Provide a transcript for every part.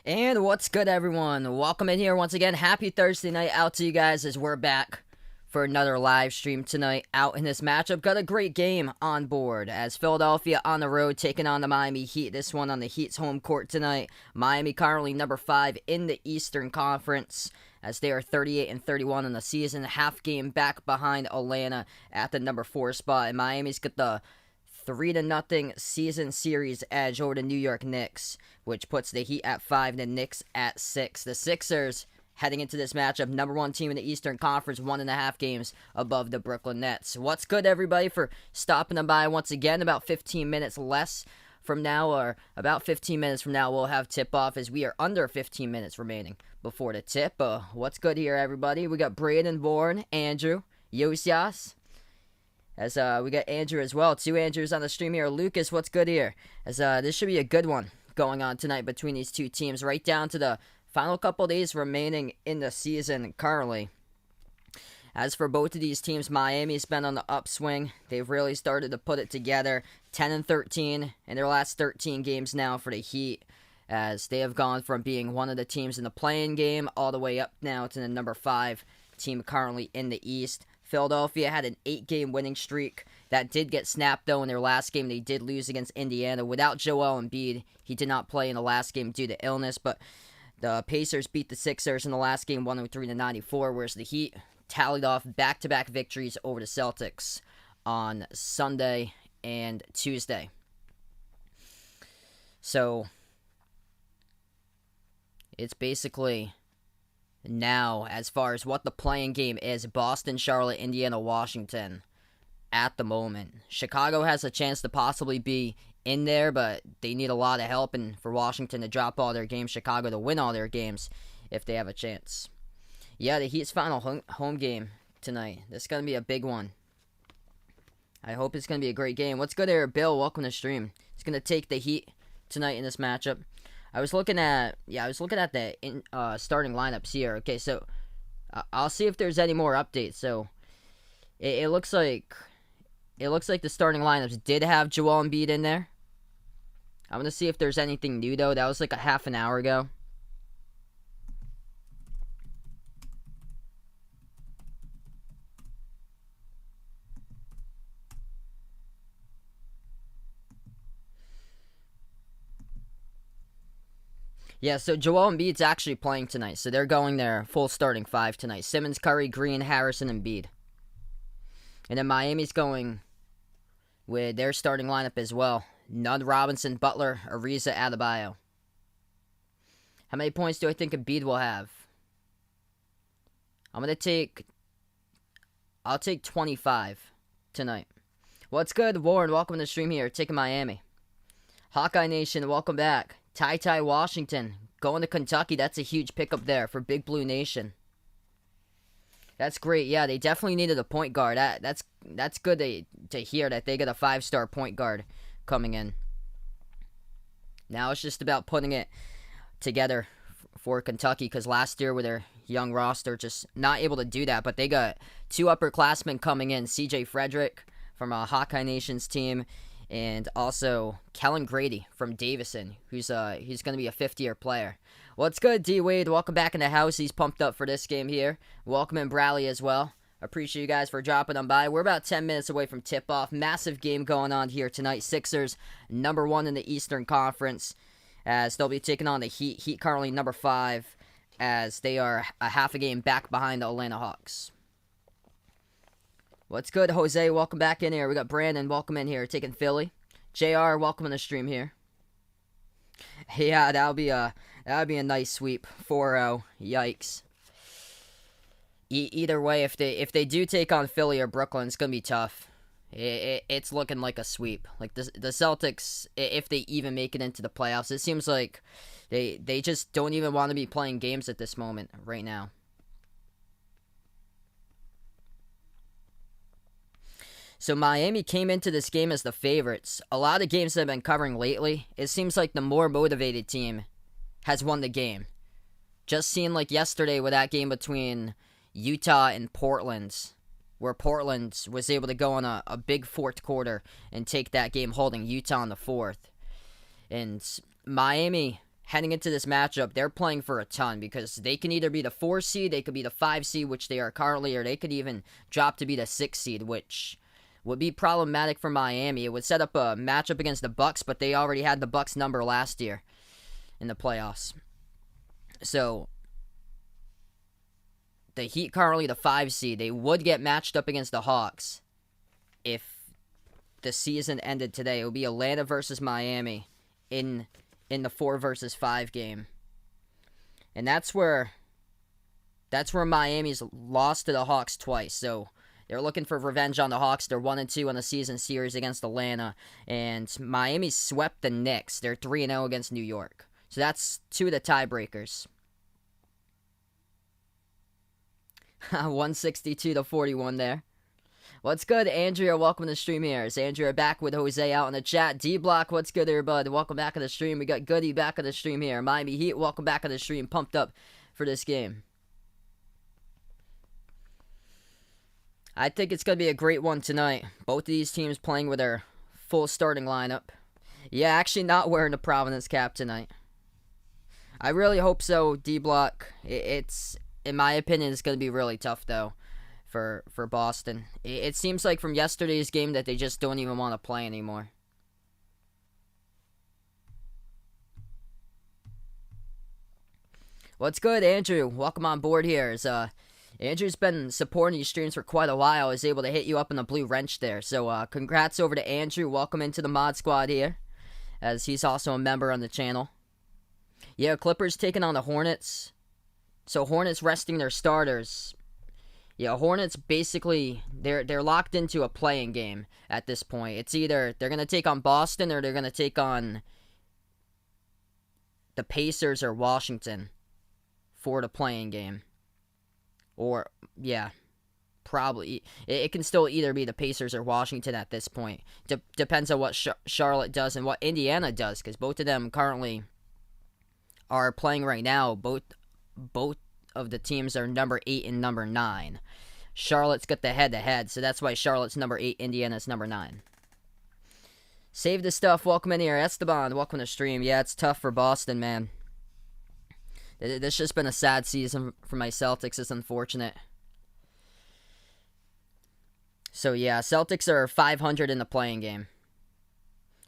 And what's good, everyone? Welcome in here once again. Happy Thursday night out to you guys as we're back for another live stream tonight out in this matchup. Got a great game on board as Philadelphia on the road taking on the Miami Heat. This one on the Heat's home court tonight. Miami currently number 5 in the Eastern Conference as they are 38-31 in the season. Half game back behind Atlanta at the number 4 spot. And Miami's got the 3-0 season series edge over the New York Knicks, which puts the Heat at 5 and the Knicks at 6. The Sixers, heading into this matchup, number 1 team in the Eastern Conference, 1.5 games above the Brooklyn Nets. What's good, everybody, for stopping them by once again? About 15 minutes less from now, or about 15 minutes from now, we'll have tip-off as we are under 15 minutes remaining before the tip. What's good here, everybody? We got Braden, Bourne, Andrew, Yosias. As we got Andrew as well. 2 Andrews on the stream here. Lucas, what's good here? As this should be a good one going on tonight between these two teams. Right down to the final couple days remaining in the season currently. As for both of these teams, Miami's been on the upswing. They've really started to put it together. 10-13 in their last 13 games now for the Heat, as they have gone from being one of the teams in the play-in game all the way up now to the number 5 team currently in the East. Philadelphia had an 8-game winning streak. That did get snapped, though, in their last game. They did lose against Indiana. Without Joel Embiid, he did not play in the last game due to illness, but the Pacers beat the Sixers in the last game 103-94, whereas the Heat tallied off back-to-back victories over the Celtics on Sunday and Tuesday. So, it's basically now, as far as what the playing game is, Boston, Charlotte, Indiana, Washington at the moment. Chicago has a chance to possibly be in there, but they need a lot of help, and for Washington to drop all their games, Chicago to win all their games if they have a chance. Yeah, the Heat's final home game tonight. This is going to be a big one. I hope it's going to be a great game. What's good there, Bill? Welcome to the stream. He's going to take the Heat tonight in this matchup. I was looking at the starting lineups here. Okay, so I'll see if there's any more updates. So it looks like the starting lineups did have Joel Embiid in there. I'm gonna see if there's anything new though. That was like a half an hour ago. Yeah, so Joel Embiid's actually playing tonight, so they're going their full starting 5 tonight. Simmons, Curry, Green, Harrison, and Embiid. And then Miami's going with their starting lineup as well. Nudd, Robinson, Butler, Ariza, Adebayo. How many points do I think Embiid will have? I'll take 25 tonight. What's good, Warren? Welcome to the stream here. Taking Miami. Hawkeye Nation, welcome back. Ty Washington going to Kentucky. That's a huge pickup there for Big Blue Nation. That's great. Yeah, they definitely needed a point guard. That's good to hear that they got a 5-star point guard coming in. Now it's just about putting it together for Kentucky, because last year with their young roster, just not able to do that. But they got 2 upperclassmen coming in. C.J. Frederick from Hawkeye Nation's team, and also Kellen Grady from Davison, he's going to be a 5th-year player. What's good, D-Wade? Welcome back in the house. He's pumped up for this game here. Welcome in Bradley as well. Appreciate you guys for dropping on by. We're about 10 minutes away from tip-off. Massive game going on here tonight. Sixers, number 1 in the Eastern Conference, as they'll be taking on the Heat. Heat currently number 5, as they are a half a game back behind the Atlanta Hawks. What's good, Jose? Welcome back in here. We got Brandon. Welcome in here. Taking Philly. JR, welcome in the stream here. Yeah, that would be a nice sweep. 4-0. Yikes. Either way, if they do take on Philly or Brooklyn, it's gonna be tough. It's looking like a sweep. Like the Celtics, if they even make it into the playoffs, it seems like they just don't even want to be playing games at this moment right now. So Miami came into this game as the favorites. A lot of games that I've been covering lately, it seems like the more motivated team has won the game. Just seemed like yesterday with that game between Utah and Portland, where Portland was able to go on a big fourth quarter and take that game, holding Utah in the fourth. And Miami heading into this matchup, they're playing for a ton because they can either be the 4 seed, they could be the 5 seed, which they are currently, or they could even drop to be the 6 seed, which would be problematic for Miami. It would set up a matchup against the Bucks, but they already had the Bucks number last year in the playoffs. So the Heat currently the 5 seed. They would get matched up against the Hawks if the season ended today. It would be Atlanta versus Miami in the 4 versus 5 game. And that's where Miami's lost to the Hawks twice. So they're looking for revenge on the Hawks. They're 1-2 on the season series against Atlanta. And Miami swept the Knicks. They're 3-0 against New York. So that's 2 of the tiebreakers. 162-41 there. What's good, Andrea? Welcome to the stream here. It's Andrea back with Jose out in the chat. D-Block, what's good there, bud? Welcome back to the stream. We got Goody back on the stream here. Miami Heat, welcome back on the stream. Pumped up for this game. I think it's going to be a great one tonight. Both of these teams playing with their full starting lineup. Yeah, actually not wearing the Providence cap tonight. I really hope so, D-Block. It's, in my opinion, it's going to be really tough, though, for Boston. It seems like from yesterday's game that they just don't even want to play anymore. What's good, Andrew? Welcome on board here. Andrew's been supporting these streams for quite a while. I was able to hit you up in the blue wrench there. So congrats over to Andrew. Welcome into the mod squad here, as he's also a member on the channel. Yeah, Clippers taking on the Hornets. So Hornets resting their starters. Yeah, Hornets basically, they're locked into a playing game at this point. It's either they're going to take on Boston or they're going to take on the Pacers or Washington for the playing game. Or, yeah, probably. It can still either be the Pacers or Washington at this point. Depends on what Charlotte does and what Indiana does, because both of them currently are playing right now. Both of the teams are number 8 and number 9. Charlotte's got the head-to-head, so that's why Charlotte's number 8, Indiana's number 9. Save the stuff. Welcome in here. Esteban, welcome to stream. Yeah, it's tough for Boston, man. This just been a sad season for my Celtics. It's unfortunate. So, yeah, Celtics are 500 in the playing game.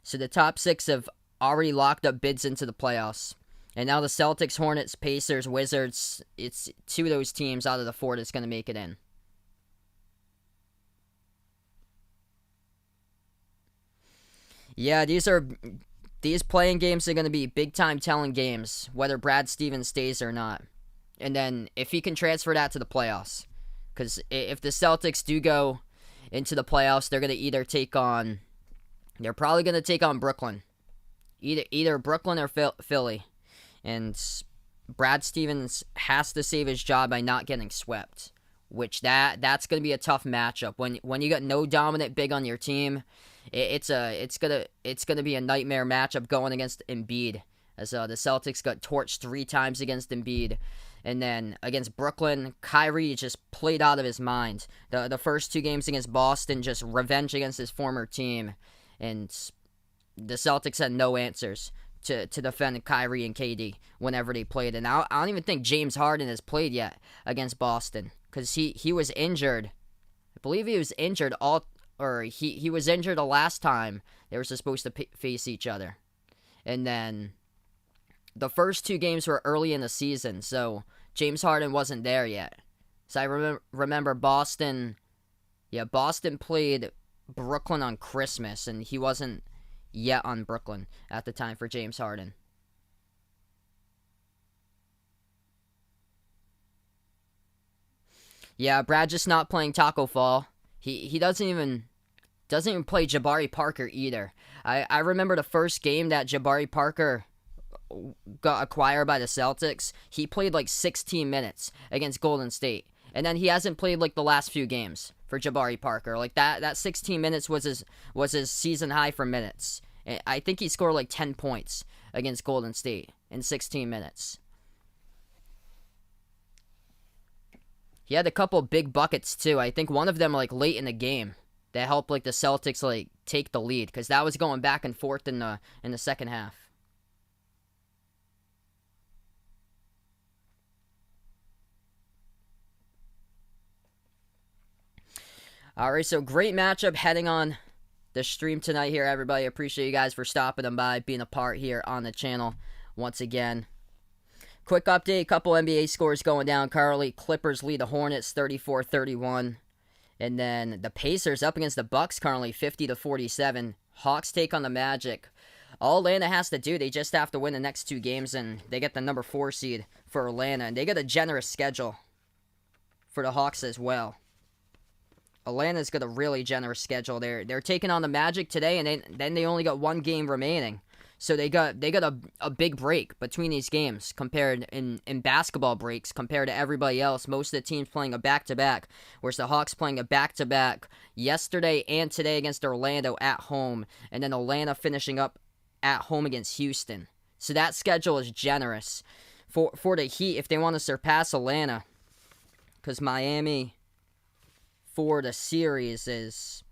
So the top 6 have already locked up bids into the playoffs. And now the Celtics, Hornets, Pacers, Wizards, it's 2 of those teams out of the 4 that's going to make it in. Yeah, these playing games are going to be big-time telling games, whether Brad Stevens stays or not. And then if he can transfer that to the playoffs. Because if the Celtics do go into the playoffs, they're going to either take on... They're probably going to take on Brooklyn. Either Brooklyn or Philly. And Brad Stevens has to save his job by not getting swept. Which that's going to be a tough matchup. When you got no dominant big on your team... It's gonna be a nightmare matchup going against Embiid, as the Celtics got torched 3 times against Embiid, and then against Brooklyn, Kyrie just played out of his mind. The first 2 games against Boston, just revenge against his former team, and the Celtics had no answers to defend Kyrie and KD whenever they played. And I don't even think James Harden has played yet against Boston, because he was injured. I believe he was injured he was injured the last time they were supposed to face each other. And then the first 2 games were early in the season, so James Harden wasn't there yet. So I remember Boston played Brooklyn on Christmas, and he wasn't yet on Brooklyn at the time for James Harden. Yeah, Brad just not playing Taco Fall. He doesn't even play Jabari Parker either. I remember the first game that Jabari Parker got acquired by the Celtics. He played like 16 minutes against Golden State. And then he hasn't played like the last few games for Jabari Parker. Like that 16 minutes was his season high for minutes. I think he scored like 10 points against Golden State in 16 minutes. He had a couple big buckets, too. I think one of them, like, late in the game that helped, like, the Celtics, like, take the lead. Because that was going back and forth in the second half. All right, so great matchup heading on the stream tonight here, everybody. Appreciate you guys for stopping them by, being a part here on the channel once again. Quick update, couple NBA scores going down currently. Clippers lead the Hornets 34-31. And then the Pacers up against the Bucks currently 50-47. Hawks take on the Magic. All Atlanta has to do, they just have to win the next 2 games, and they get the number 4 seed for Atlanta. And they get a generous schedule for the Hawks as well. Atlanta's got a really generous schedule. They're taking on the Magic today, and then they only got 1 game remaining. So they got a big break between these games compared in basketball breaks compared to everybody else. Most of the teams playing a back-to-back, whereas the Hawks playing a back-to-back yesterday and today against Orlando at home, and then Atlanta finishing up at home against Houston. So that schedule is generous for the Heat if they want to surpass Atlanta, because Miami for the series is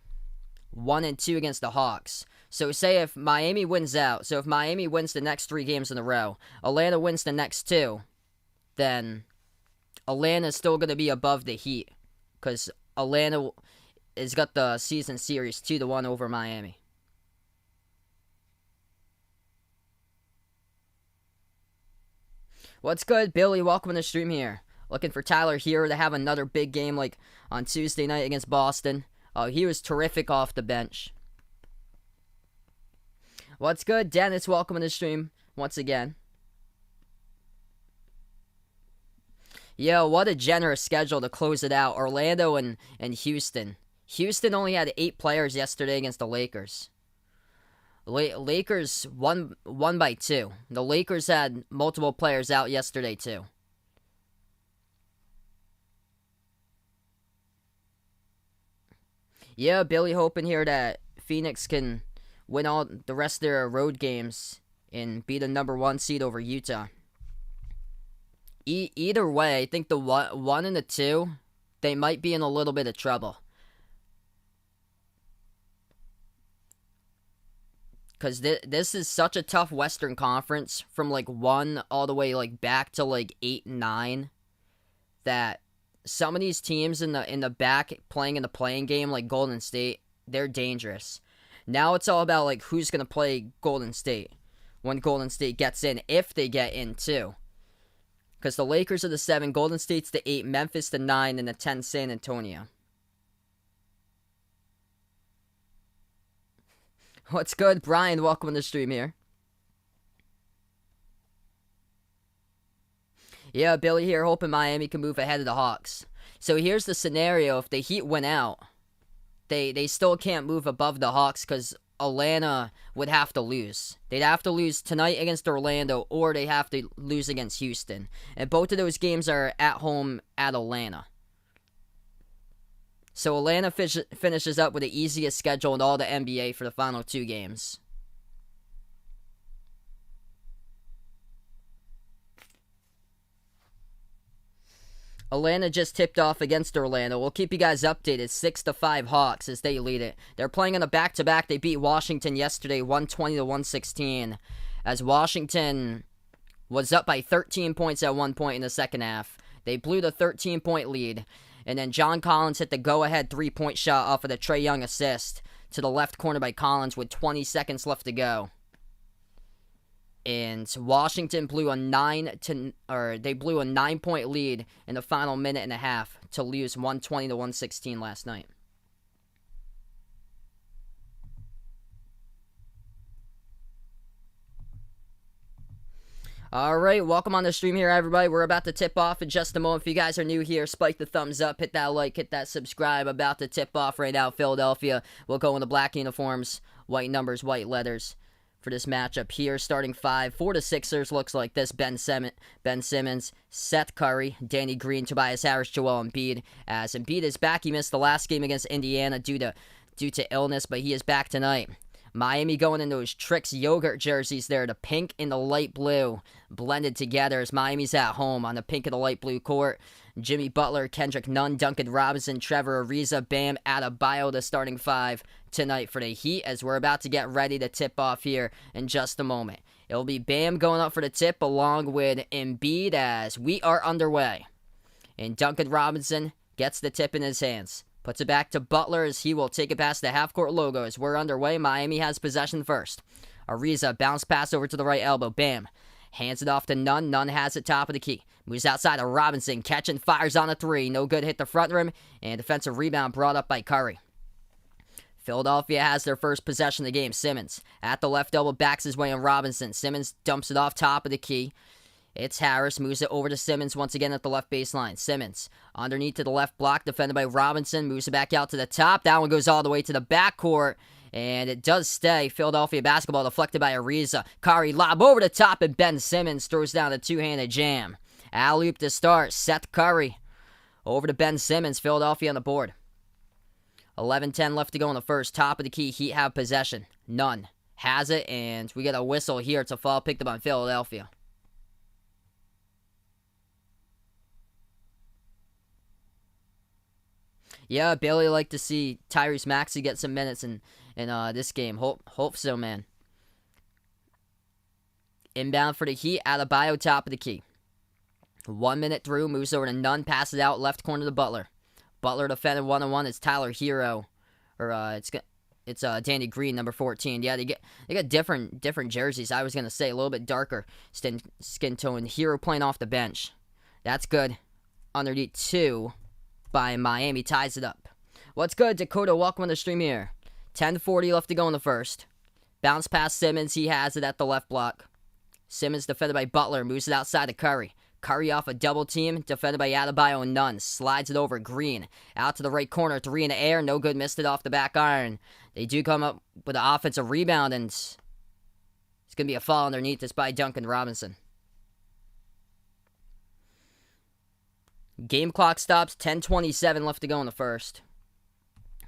1-2 against the Hawks. So say if Miami wins out, so if Miami wins the next 3 games in a row, Atlanta wins the next 2, then Atlanta's still going to be above the Heat, because Atlanta has got the season series 2-1 over Miami. What's good, Billy? Welcome to the stream here. Looking for Tyler Hero to have another big game like on Tuesday night against Boston. Oh, he was terrific off the bench. What's good, Dennis? Welcome to the stream once again. Yo, what a generous schedule to close it out. Orlando and Houston. Houston only had 8 players yesterday against the Lakers. Lakers won by 2. The Lakers had multiple players out yesterday too. Yeah, Billy hoping here that Phoenix can win all the rest of their road games and be the number 1 seed over Utah. Either way, I think the 1 and the 2, they might be in a little bit of trouble. Because this is such a tough Western Conference from like 1 all the way like back to like 8 and 9 that some of these teams in the back playing in the playing game like Golden State, they're dangerous. Now it's all about like who's going to play Golden State when Golden State gets in, if they get in too. Because the Lakers are the 7, Golden State's the 8, Memphis the 9, and the 10 San Antonio. What's good, Brian? Welcome to the stream here. Yeah, Billy here, hoping Miami can move ahead of the Hawks. So here's the scenario. If the Heat win out, they still can't move above the Hawks because Atlanta would have to lose. They'd have to lose tonight against Orlando, or they have to lose against Houston. And both of those games are at home at Atlanta. So Atlanta finishes up with the easiest schedule in all the NBA for the final 2 games. Atlanta just tipped off against Orlando. We'll keep you guys updated. 6-5 Hawks as they lead it. They're playing on a back-to-back. They beat Washington yesterday 120-116. As Washington was up by 13 points at one point in the second half. They blew the 13-point lead. And then John Collins hit the go-ahead 3-point shot off of the Trae Young assist to the left corner by Collins with 20 seconds left to go. And Washington blew a 9-point lead in the final minute and a half to lose 120-116 last night. Alright, welcome on the stream here, everybody. We're about to tip off in just a moment. If you guys are new here, spike the thumbs up, hit that like, hit that subscribe. About to tip off right now. Philadelphia will go in the black uniforms, white numbers, white letters for this matchup here. Starting 5 for the Sixers looks like this. Ben Simmons, Seth Curry, Danny Green, Tobias Harris, Joel Embiid. As Embiid is back, he missed the last game against Indiana due to illness, but he is back tonight. Miami going in those Trix yogurt jerseys there, the pink and the light blue blended together as Miami's at home on the pink and the light blue court. Jimmy Butler, Kendrick Nunn, Duncan Robinson, Trevor Ariza, Bam Adebayo, the starting 5 tonight for the Heat as we're about to get ready to tip off here in just a moment. It'll be Bam going up for the tip along with Embiid as we are underway. And Duncan Robinson gets the tip in his hands. Puts it back to Butler as he will take it past the half-court logo. As we're underway, Miami has possession first. Ariza, bounce pass over to the right elbow. Bam. Hands it off to Nunn. Nunn has it top of the key. Moves outside to Robinson. Catch and fires on a three. No good. Hit the front rim. And defensive rebound brought up by Curry. Philadelphia has their first possession of the game. Simmons at the left elbow backs his way on Robinson. Simmons dumps it off top of the key. It's Harris. Moves it over to Simmons once again at the left baseline. Simmons underneath to the left block. Defended by Robinson. Moves it back out to the top. That one goes all the way to the backcourt. And it does stay. Philadelphia basketball deflected by Ariza. Curry lob over the top, and Ben Simmons throws down a two-handed jam. Alley-oop to start. Seth Curry over to Ben Simmons. Philadelphia on the board. 11-10 left to go in the first. Top of the key. Heat have possession. Nunn has it, and we get a whistle here. It's a foul picked up on Philadelphia. Yeah, Bailey like to see Tyrese Maxey get some minutes in this game. Hope so, man. Inbound for the Heat. Adebayo top of the key. 1 minute through. Moves over to Nunn. Passes out left corner to Butler. Butler defended 1-on-1. It's Tyler Hero. Or it's Danny Green, number 14. Yeah, they got different jerseys. I was gonna say a little bit darker skin tone. Hero playing off the bench. That's good. Underneath 2 by Miami ties it up. What's good, Dakota? Welcome on the stream here. 10:40 left to go in the first. Bounce past Simmons. He has it at the left block. Simmons defended by Butler. Moves it outside to Curry. Curry off a double team. Defended by Adebayo and Nunn. Slides it over Green. Out to the right corner. 3 in the air. No good. Missed it off the back iron. They do come up with an offensive rebound, and it's going to be a foul underneath this by Duncan Robinson. Game clock stops. 10:27 left to go in the first.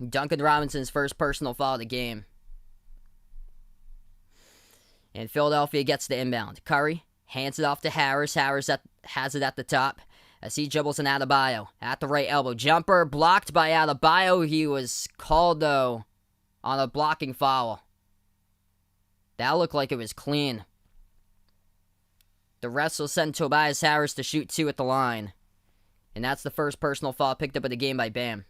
Duncan Robinson's first personal foul of the game. And Philadelphia gets the inbound. Curry hands it off to Harris. Harris has it at the top as he dribbles an Adebayo. At the right elbow. Jumper blocked by Adebayo. He was called, though, on a blocking foul. That looked like it was clean. The refs will send Tobias Harris to shoot 2 at the line. And that's the first personal foul picked up in the game by Bam.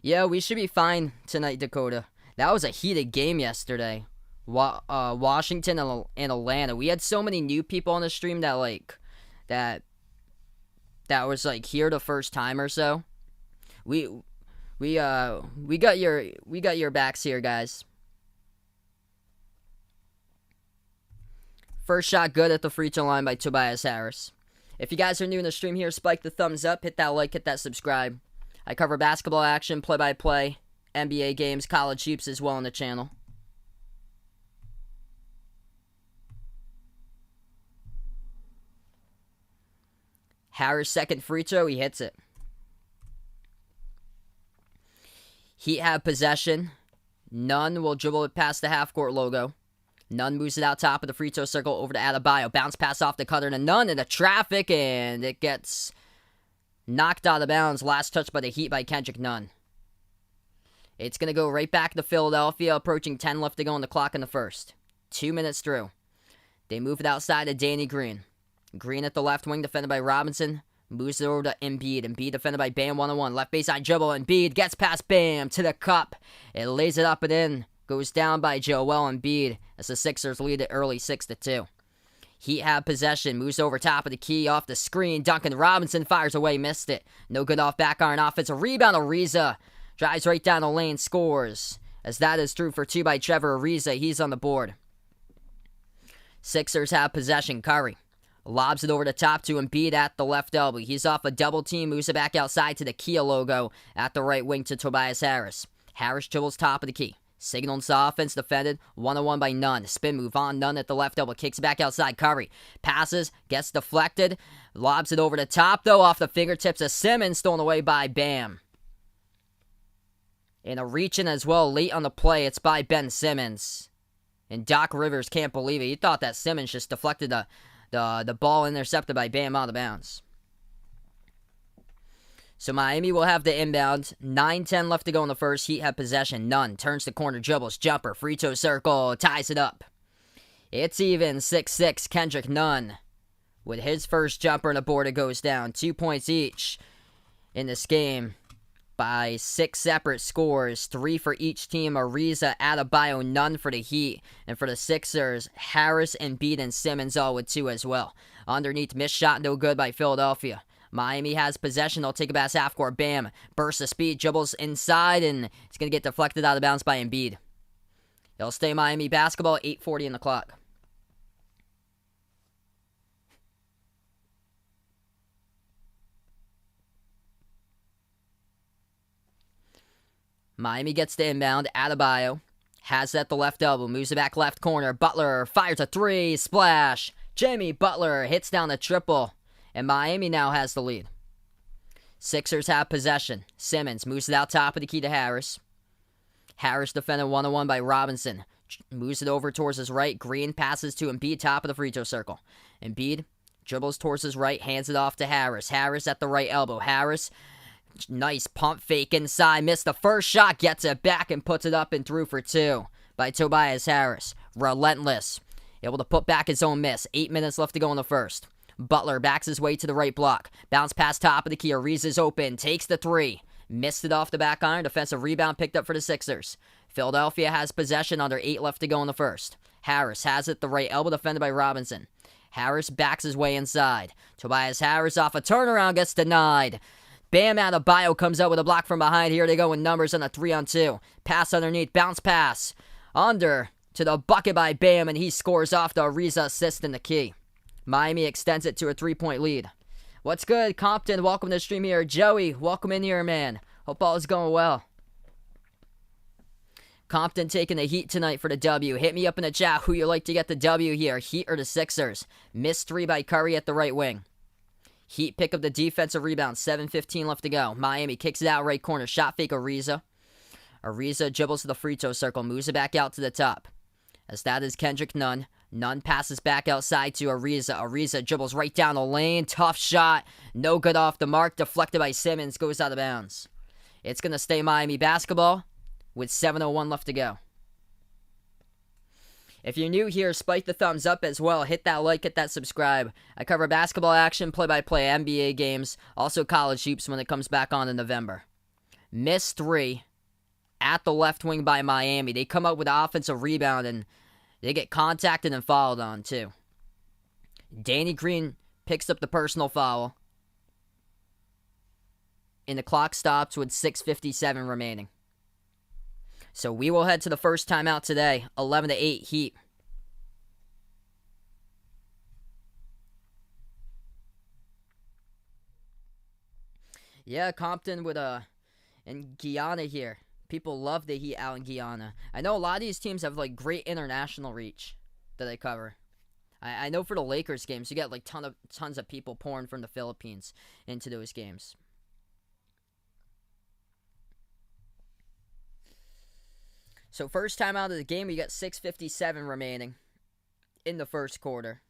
Yeah, we should be fine tonight, Dakota. That was a heated game yesterday. Washington and Atlanta. We had so many new people on the stream that was here the first time or so. We got your backs here, guys. First shot good at the free throw line by Tobias Harris. If you guys are new in the stream here, spike the thumbs up, hit that like, hit that subscribe. I cover basketball action, play-by-play, NBA games, college hoops as well on the channel. Harris' second free throw, he hits it. Heat have possession. Nunn will dribble it past the half-court logo. Nunn moves it out top of the free throw circle over to Adebayo. Bounce pass off the cutter to Nunn into traffic, and it gets knocked out of bounds. Last touch by the Heat by Kendrick Nunn. It's going to go right back to Philadelphia, approaching 10 left to go on the clock in the first. 2 minutes through. They move it outside to Danny Green. Green at the left wing, defended by Robinson. Moves it over to Embiid. Embiid defended by Bam 1-on-1. Left baseline dribble. Embiid gets past Bam to the cup. It lays it up and in. Goes down by Joel Embiid as the Sixers lead it early 6-2. Heat have possession. Moves over top of the key off the screen. Duncan Robinson fires away. Missed it. No good off back iron. Offensive rebound. Ariza drives right down the lane. Scores. As that is through for 2 by Trevor Ariza. He's on the board. Sixers have possession. Curry lobs it over the top to Embiid at the left elbow. He's off a double team. Moves it back outside to the Kia logo at the right wing to Tobias Harris. Harris dribbles top of the key. Signals the offense, defended 1-on-1 by Nunn. Spin move on Nunn at the left elbow. Kicks it back outside. Curry passes, gets deflected. Lobs it over the top, though, off the fingertips of Simmons. Stolen away by Bam. And a reach-in as well late on the play. It's by Ben Simmons. And Doc Rivers can't believe it. He thought that Simmons just deflected the ball intercepted by Bam out of bounds. So Miami will have the inbound. 9-10 left to go in the first. Heat have possession. Nunn turns the corner, dribbles, jumper, free throw circle, ties it up. It's even 6-6. Kendrick Nunn with his first jumper and a board, it goes down. 2 points each. in this game by 6 separate scores, 3 for each team. Ariza, Adebayo, none for the Heat. And for the Sixers, Harris, Embiid, and Simmons all with 2 as well. Underneath, missed shot, no good by Philadelphia. Miami has possession. They'll take it past half court. Bam. Burst of speed, dribbles inside, and it's going to get deflected out of bounds by Embiid. It'll stay Miami basketball, 8:40 in the clock. Miami gets the inbound. Adebayo has it at the left elbow. Moves it back left corner. Butler fires a 3. Splash. Jimmy Butler hits down the triple. And Miami now has the lead. Sixers have possession. Simmons moves it out top of the key to Harris. Harris defended one-on-one by Robinson. Moves it over towards his right. Green passes to Embiid, top of the free throw circle. Embiid dribbles towards his right, hands it off to Harris. Harris at the right elbow. Harris, nice pump fake inside. Missed the first shot, gets it back and puts it up and through for 2 by Tobias Harris. Relentless. Able to put back his own miss. 8 minutes left to go in the first. Butler backs his way to the right block. Bounce pass top of the key. Ariza's open. Takes the 3. Missed it off the back iron. Defensive rebound picked up for the Sixers. Philadelphia has possession under 8 left to go in the first. Harris has it, the right elbow, defended by Robinson. Harris backs his way inside. Tobias Harris off a turnaround, gets denied. Bam Adebayo comes out with a block from behind. Here they go in numbers on a 3-on-2. Pass underneath, bounce pass. Under to the bucket by Bam, and he scores off the Ariza assist in the key. Miami extends it to a 3-point lead. What's good, Compton? Welcome to the stream here. Joey, welcome in here, man. Hope all is going well. Compton taking the Heat tonight for the W. Hit me up in the chat who you like to get the W here, Heat or the Sixers. Missed 3 by Curry at the right wing. Heat pick up the defensive rebound. 7:15 left to go. Miami kicks it out right corner. Shot fake Ariza. Ariza dribbles to the free throw circle. Moves it back out to the top. As that is Kendrick Nunn. Nunn passes back outside to Ariza. Ariza dribbles right down the lane. Tough shot. No good off the mark. Deflected by Simmons. Goes out of bounds. It's going to stay Miami basketball with 7:01 left to go. If you're new here, spike the thumbs up as well. Hit that like, hit that subscribe. I cover basketball action, play-by-play, NBA games, also college hoops when it comes back on in November. Missed 3 at the left wing by Miami. They come up with an offensive rebound, and they get contacted and fouled on, too. Danny Green picks up the personal foul, and the clock stops with 6:57 remaining. So we will head to the first timeout today, 11-8 Heat. Yeah, Compton with in Guyana here. People love the Heat out in Guyana. I know a lot of these teams have like great international reach that they cover. I know for the Lakers games, you get like tons of people pouring from the Philippines into those games. So first time out of the game, we got 6:57 remaining in the first quarter.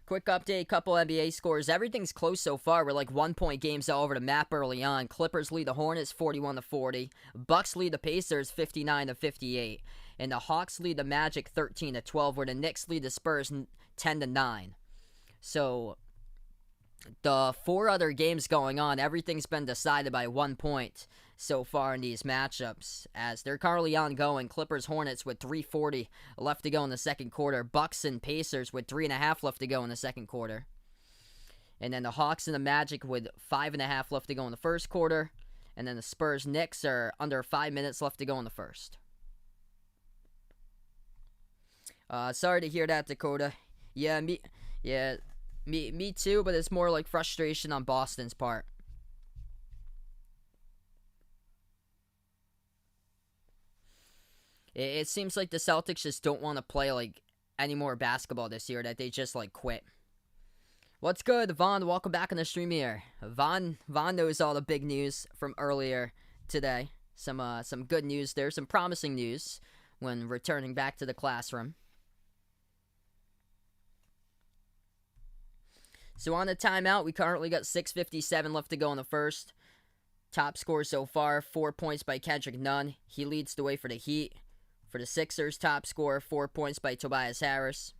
Quick update, couple NBA scores. Everything's close so far. We're like 1-point games all over the map early on. Clippers lead the Hornets 41-40. Bucks lead the Pacers 59-58. And the Hawks lead the Magic 13-12, where the Knicks lead the Spurs 10-9. So the 4 other games going on, everything's been decided by 1 point so far in these matchups, as they're currently ongoing. Clippers Hornets with 3:40 left to go in the second quarter. Bucks and Pacers with 3.5 left to go in the second quarter. And then the Hawks and the Magic with 5.5 left to go in the first quarter. And then the Spurs Knicks are under 5 minutes left to go in the first. Sorry to hear that, Dakota. Me too, but it's more like frustration on Boston's part. It seems like the Celtics just don't want to play like any more basketball this year, that they just like quit. What's good, Vaughn? Welcome back on the stream here. Vaughn knows all the big news from earlier today. Some good news there, some promising news when returning back to the classroom. So on the timeout, we currently got 6:57 left to go in the first. Top score so far, 4 points by Kendrick Nunn. He leads the way for the Heat. For the Sixers, top score, 4 points by Tobias Harris.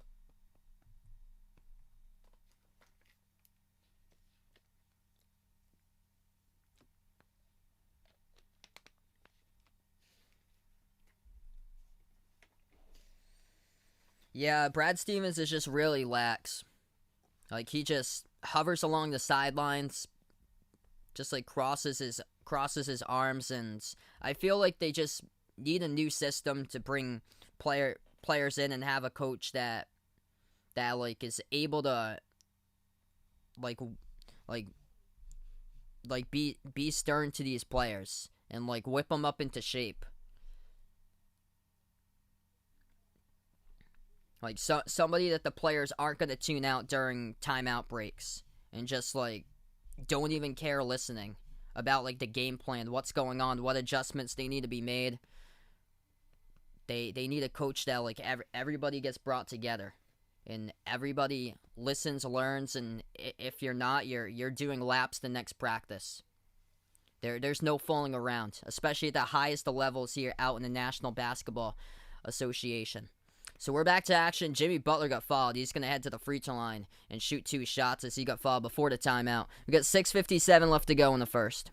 Yeah, Brad Stevens is just really lax. Like, he just hovers along the sidelines, just like crosses his arms, and I feel like they just need a new system to bring players in and have a coach that like is able to like like be stern to these players and like whip them up into shape. Like somebody that the players aren't going to tune out during timeout breaks and just like don't even care listening about like the game plan, what's going on, what adjustments they need to be made. They need a coach that like everybody gets brought together and everybody listens, learns, and if you're not, you're doing laps the next practice. There's no fooling around, especially at the highest of levels here out in the National Basketball Association. So we're back to action. Jimmy Butler got fouled. He's going to head to the free throw line and shoot 2 shots as he got fouled before the timeout. We got 6:57 left to go in the first.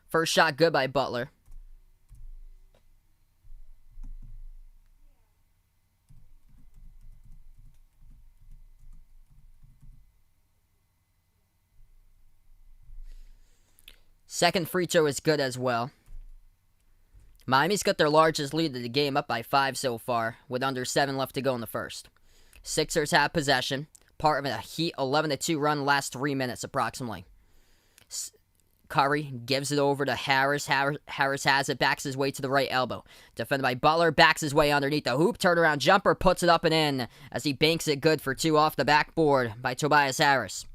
First shot good by Butler. Second free throw is good as well. Miami's got their largest lead of the game, up by 5 so far, with under 7 left to go in the first. Sixers have possession, part of a Heat 11-2 run last 3 minutes approximately. Curry gives it over to Harris. Harris has it, backs his way to the right elbow. Defended by Butler, backs his way underneath the hoop, turnaround jumper, puts it up and in as he banks it good for 2 off the backboard by Tobias Harris.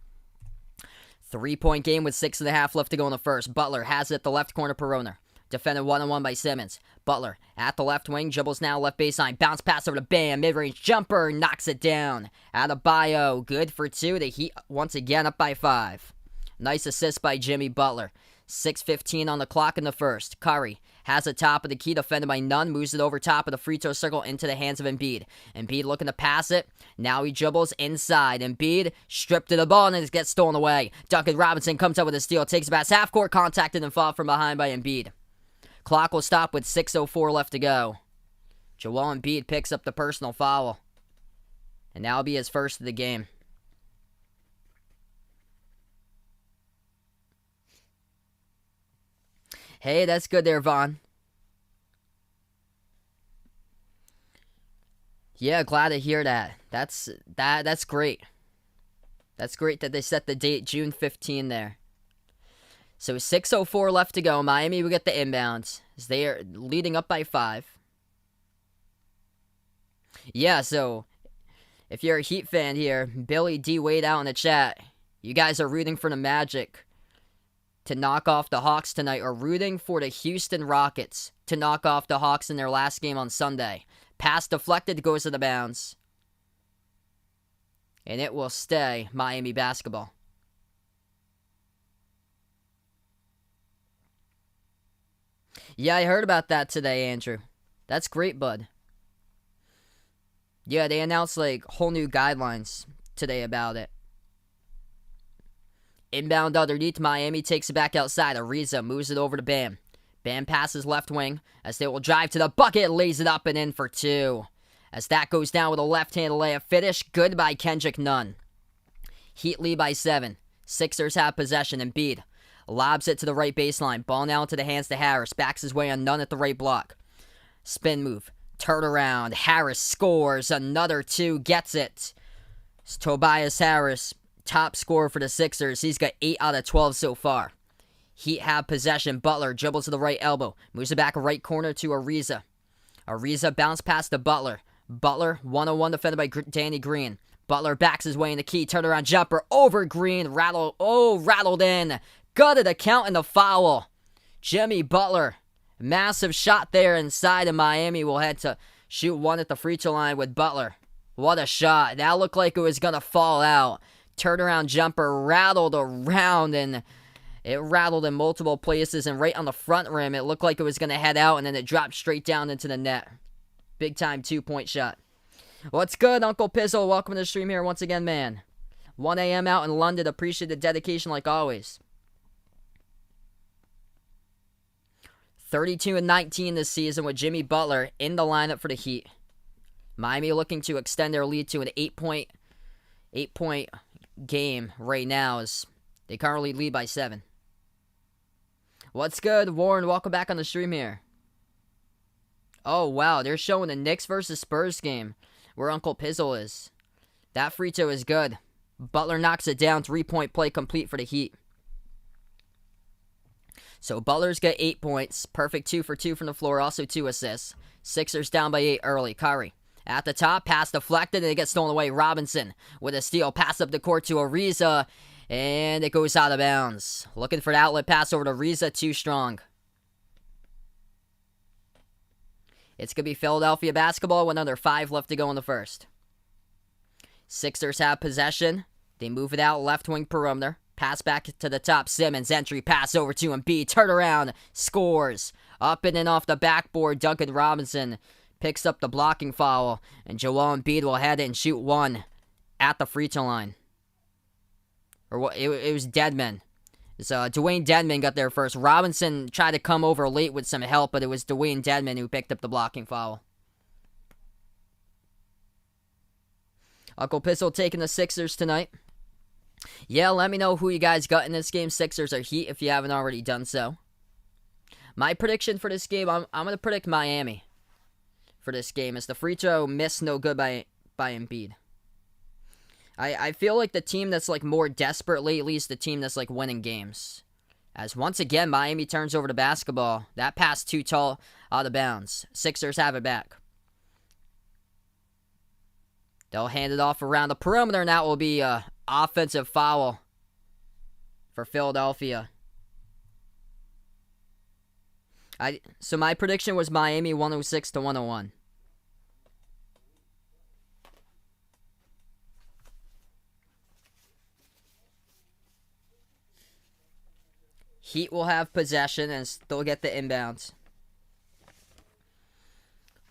3-point game with 6.5 left to go in the first. Butler has it at the left corner perimeter. Defended one-on-one by Simmons. Butler at the left wing, dribbles now left baseline. Bounce pass over to Bam. Mid-range jumper, knocks it down. Adebayo, good for 2. The Heat once again up by 5. Nice assist by Jimmy Butler. 6:15 on the clock in the first. Curry has the top of the key, defended by Nunn. Moves it over top of the free throw circle into the hands of Embiid. Embiid looking to pass it. Now he dribbles inside. Embiid stripped of the ball and it gets stolen away. Duncan Robinson comes up with a steal. Takes it past half court, contacted and fought from behind by Embiid. Clock will stop with 6:04 left to go. Joel Embiid picks up the personal foul. And that'll be his first of the game. Hey, that's good there, Vaughn. Yeah, glad to hear that. That's great. That's great that they set the date June 15 there. So 6:04 left to go. Miami will get the inbounds as they are leading up by 5. Yeah, so if you're a Heat fan here, Billy D. Wade out in the chat, you guys are rooting for the Magic to knock off the Hawks tonight, or rooting for the Houston Rockets to knock off the Hawks in their last game on Sunday. Pass deflected, goes to the bounds. And it will stay Miami basketball. Yeah, I heard about that today, Andrew. That's great, bud. Yeah, they announced like whole new guidelines today about it. Inbound underneath, Miami takes it back outside. Ariza moves it over to Bam. Bam passes left wing as they will drive to the bucket, lays it up and in for 2. As that goes down with a left-handed layup finish, good by Kendrick Nunn. Heat lead by 7. Sixers have possession. Embiid lobs it to the right baseline. Ball now into the hands to Harris. Backs his way on Nunn at the right block. Spin move. Turn around. Harris scores. Another 2. Gets it. It's Tobias Harris, top scorer for the Sixers. He's got 8 out of 12 so far. Heat have possession. Butler dribbles to the right elbow. Moves it back right corner to Ariza. Ariza bounce past to Butler. Butler, 1-on-1 defended by Danny Green. Butler backs his way in the key. Turnaround jumper over Green. Rattled in. Gutted a count and the foul. Jimmy Butler. Massive shot there inside, and Miami will head to shoot 1 at the free throw line with Butler. What a shot. That looked like it was going to fall out. Turnaround jumper rattled around, and it rattled in multiple places, and right on the front rim, it looked like it was going to head out, and then it dropped straight down into the net. Big time 2-point shot. What's good, Uncle Pizzle? Welcome to the stream here once again, man. 1 a.m. out in London. Appreciate the dedication like always. 32-19 this season with Jimmy Butler in the lineup for the Heat. Miami looking to extend their lead to an 8-point game right now as they currently lead by 7. What's good, Warren? Welcome back on the stream here. Oh, wow. They're showing the Knicks versus Spurs game where Uncle Pizzle is. That free throw is good. Butler knocks it down. 3-point play complete for the Heat. So Butler's got 8 points. Perfect 2 for 2 from the floor. Also 2 assists. Sixers down by 8 early. Curry at the top. Pass deflected and it gets stolen away. Robinson with a steal. Pass up the court to Ariza. And it goes out of bounds. Looking for an outlet pass over to Ariza. Too strong. It's going to be Philadelphia basketball with another 5 left to go in the first. Sixers have possession. They move it out left wing perimeter. Pass back to the top. Simmons. Entry pass over to Embiid. Turn around. Scores. Up and in off the backboard. Duncan Robinson picks up the blocking foul. And Joel Embiid will head and shoot one at the free throw line. Or what? It was Dedmon. So Dwayne Dedmon got there first. Robinson tried to come over late with some help, but it was Dwayne Dedmon who picked up the blocking foul. Uncle Pistol taking the Sixers tonight. Yeah, let me know who you guys got in this game, Sixers or Heat, if you haven't already done so. My prediction for this game, I'm going to predict Miami for this game. As the free throw missed no good by Embiid. I feel like the team that's like more desperate lately is the team that's like winning games. As once again, Miami turns over the basketball. That pass too tall, out of bounds. Sixers have it back. They'll hand it off around the perimeter, and that will be an offensive foul for Philadelphia. So my prediction was Miami 106-101. Heat will have possession and still get the inbounds.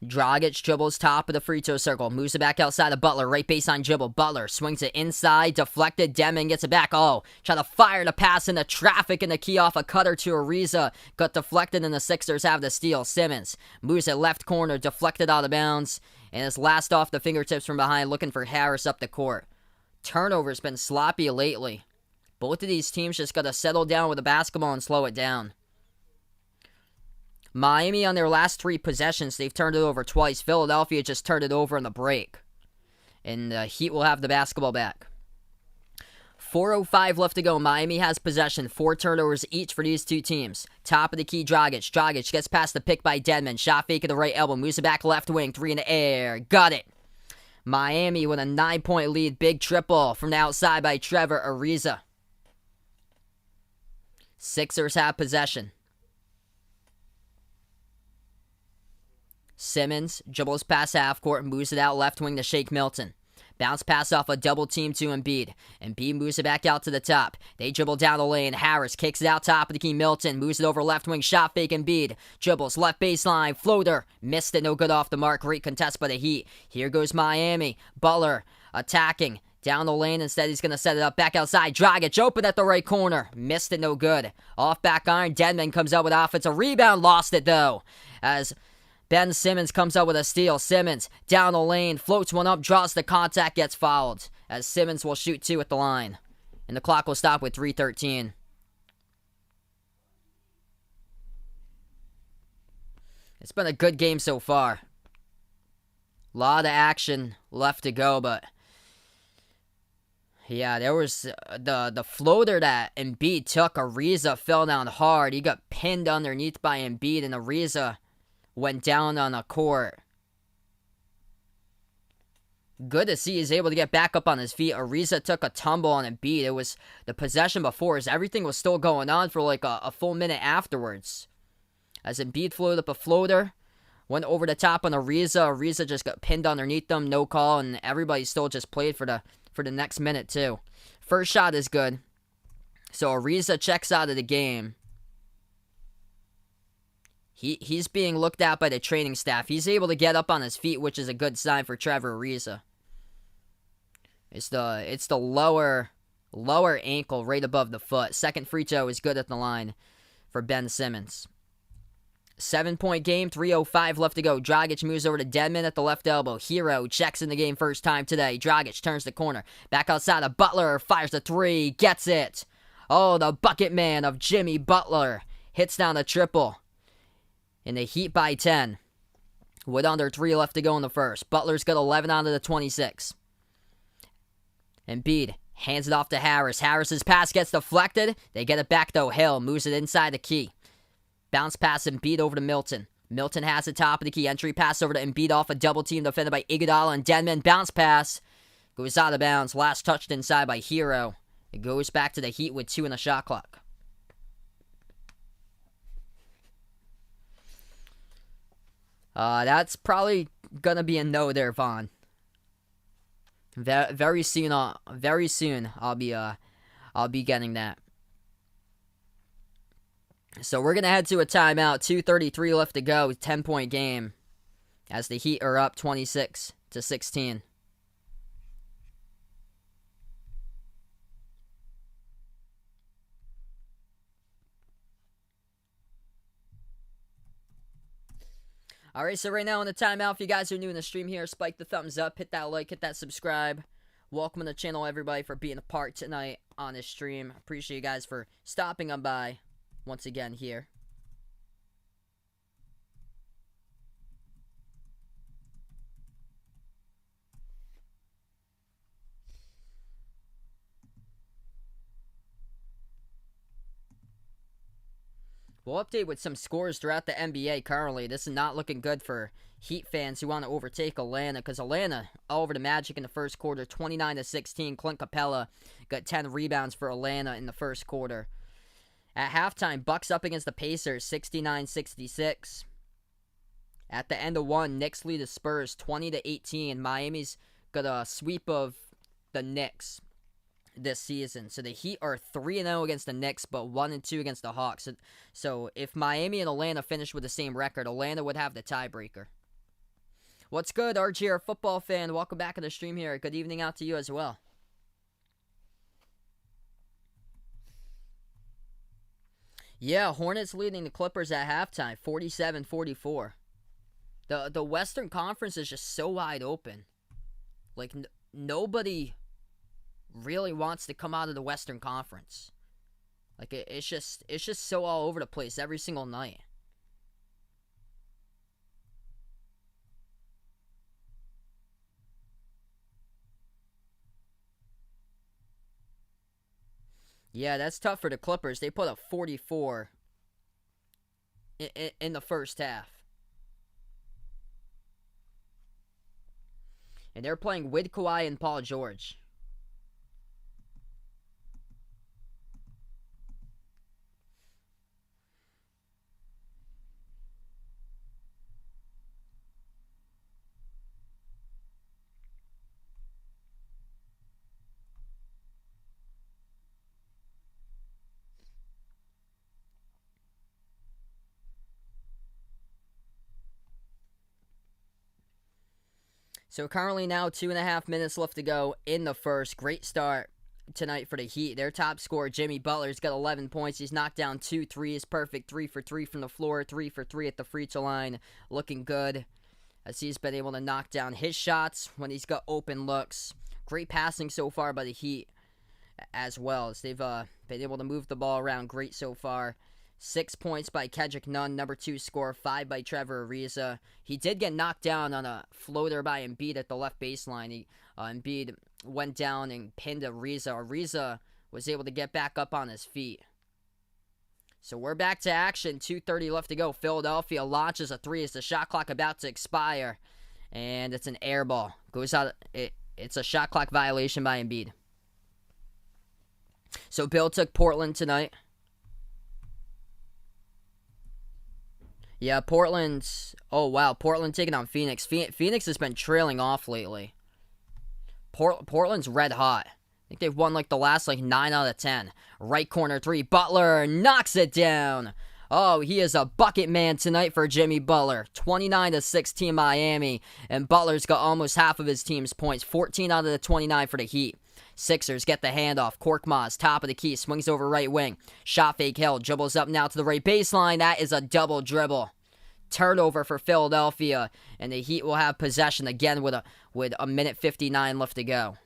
Dragic dribbles top of the free throw circle. Moves it back outside of Butler. Right baseline dribble. Butler swings it inside. Deflected. Demon gets it back. Oh, try to fire the pass into traffic and the key off a cutter to Ariza. Got deflected and the Sixers have the steal. Simmons moves it left corner. Deflected out of bounds. And it's last off the fingertips from behind looking for Harris up the court. Turnover's been sloppy lately. Both of these teams just got to settle down with the basketball and slow it down. Miami, on their last 3 possessions, they've turned it over twice. Philadelphia just turned it over in the break. And the Heat will have the basketball back. 4:05 left to go. Miami has possession. 4 turnovers each for these two teams. Top of the key, Dragic. Dragic gets past the pick by Dedmon. Shot fake at the right elbow. Moves it back left wing. 3 in the air. Got it. Miami with a 9-point lead. Big triple from the outside by Trevor Ariza. Sixers have possession. Simmons dribbles past half court, moves it out left wing to Shake Milton. Bounce pass off a double team to Embiid. Embiid moves it back out to the top. They dribble down the lane. Harris kicks it out top of the key. Milton moves it over left wing. Shot fake Embiid. Dribbles left baseline. Floater. Missed it. No good off the mark. Great contest by the Heat. Here goes Miami. Butler attacking. Down the lane. Instead, he's going to set it up back outside. Dragic open at the right corner. Missed it. No good. Off back iron. Dedmon comes out with offensive rebound. Lost it, though. As Ben Simmons comes up with a steal. Simmons down the lane. Floats one up. Draws the contact. Gets fouled. As Simmons will shoot 2 at the line. And the clock will stop with 3:13. It's been a good game so far. A lot of action left to go, but yeah, there was the floater that Embiid took. Ariza fell down hard. He got pinned underneath by Embiid, and Ariza went down on the court. Good to see he's able to get back up on his feet. Ariza took a tumble on Embiid. It was the possession before, as everything was still going on for like a full minute afterwards. As Embiid floated up a floater, went over the top on Ariza. Ariza just got pinned underneath them, no call, and everybody still just played for the next minute too. First shot is good. So Ariza checks out of the game. He's being looked at by the training staff. He's able to get up on his feet, which is a good sign for Trevor Ariza. It's the lower ankle right above the foot. Second free throw is good at the line for Ben Simmons. 7-point game, 3:05 left to go. Dragic moves over to Dedmon at the left elbow. Hero checks in the game first time today. Dragic turns the corner. Back outside of Butler, fires the three, gets it. Oh, the bucket man of Jimmy Butler hits down a triple. And the Heat by 10. With under 3 left to go in the first. Butler's got 11 out of the 26. Embiid hands it off to Harris. Harris's pass gets deflected. They get it back though. Hill moves it inside the key. Bounce pass Embiid over to Milton. Milton has the top of the key. Entry pass over to Embiid off a double team defended by Iguodala and Dedmon. Bounce pass goes out of bounds. Last touched inside by Hero. It goes back to the Heat with 2 in the shot clock. That's probably gonna be a no there, Vaughn. Very soon I'll be getting that. So we're going to head to a timeout. 2:33 left to go. 10-point game as the Heat are up 26-16. Alright, so right now in the timeout, if you guys are new in the stream here, spike the thumbs up, hit that like, hit that subscribe. Welcome to the channel, everybody, for being a part tonight on this stream. Appreciate you guys for stopping on by once again here. We'll update with some scores throughout the NBA currently. This is not looking good for Heat fans who want to overtake Atlanta, because Atlanta all over the Magic in the first quarter, 29-16. Clint Capella got 10 rebounds for Atlanta in the first quarter. At halftime, Bucks up against the Pacers, 69-66. At the end of one, Knicks lead the Spurs, 20-18. Miami's got a sweep of the Knicks this season. So the Heat are 3-0 against the Knicks, but 1-2 against the Hawks. So if Miami and Atlanta finish with the same record, Atlanta would have the tiebreaker. What's good, RGR football fan? Welcome back to the stream here. Good evening out to you as well. Yeah, Hornets leading the Clippers at halftime, 47-44. The Western Conference is just so wide open. Like, nobody really wants to come out of the Western Conference. Like, it's just so all over the place every single night. Yeah, that's tough for the Clippers. They put up 44 in the first half. And they're playing with Kawhi and Paul George. So currently now 2.5 minutes left to go in the first. Great start tonight for the Heat. Their top scorer, Jimmy Butler's got 11 points. He's knocked down 2 threes. Perfect 3 for 3 from the floor. 3 for 3 at the free throw line. Looking good as he's been able to knock down his shots when he's got open looks. Great passing so far by the Heat as well, as they've been able to move the ball around great so far. 6 points by Kendrick Nunn, number 2 scorer. 5 by Trevor Ariza. He did get knocked down on a floater by Embiid at the left baseline. Embiid went down and pinned Ariza. Ariza was able to get back up on his feet. So we're back to action. 2:30 left to go. Philadelphia launches a 3 as the shot clock about to expire. And it's an air ball. Goes out. It's a shot clock violation by Embiid. So Bill took Portland tonight. Yeah, Portland's... Oh, wow. Portland taking on Phoenix. Phoenix has been trailing off lately. Portland's red hot. I think they've won, the last, 9 out of 10. Right corner 3. Butler knocks it down. Oh, he is a bucket man tonight for Jimmy Butler. 29-16 Miami. And Butler's got almost half of his team's points. 14 out of the 29 for the Heat. Sixers get the handoff. Korkmaz, top of the key, swings over right wing. Shot fake Hill, dribbles up now to the right baseline. That is a double dribble. Turnover for Philadelphia, and the Heat will have possession again with a minute 59 left to go.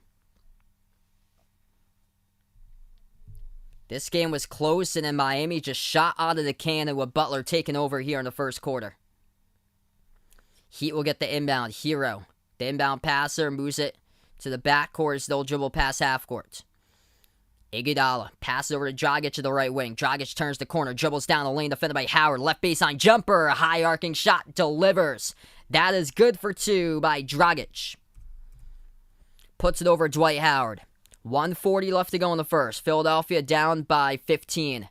This game was close, and then Miami just shot out of the cannon with Butler taking over here in the first quarter. Heat will get the inbound. Hero, the inbound passer, moves it to the backcourt. They'll dribble past half court. Iguodala passes over to Dragic to the right wing. Dragic turns the corner, dribbles down the lane, defended by Howard. Left baseline jumper, high arcing shot, delivers. That is good for 2 by Dragic. Puts it over Dwight Howard. 1:40 left to go in the first. Philadelphia down by 15.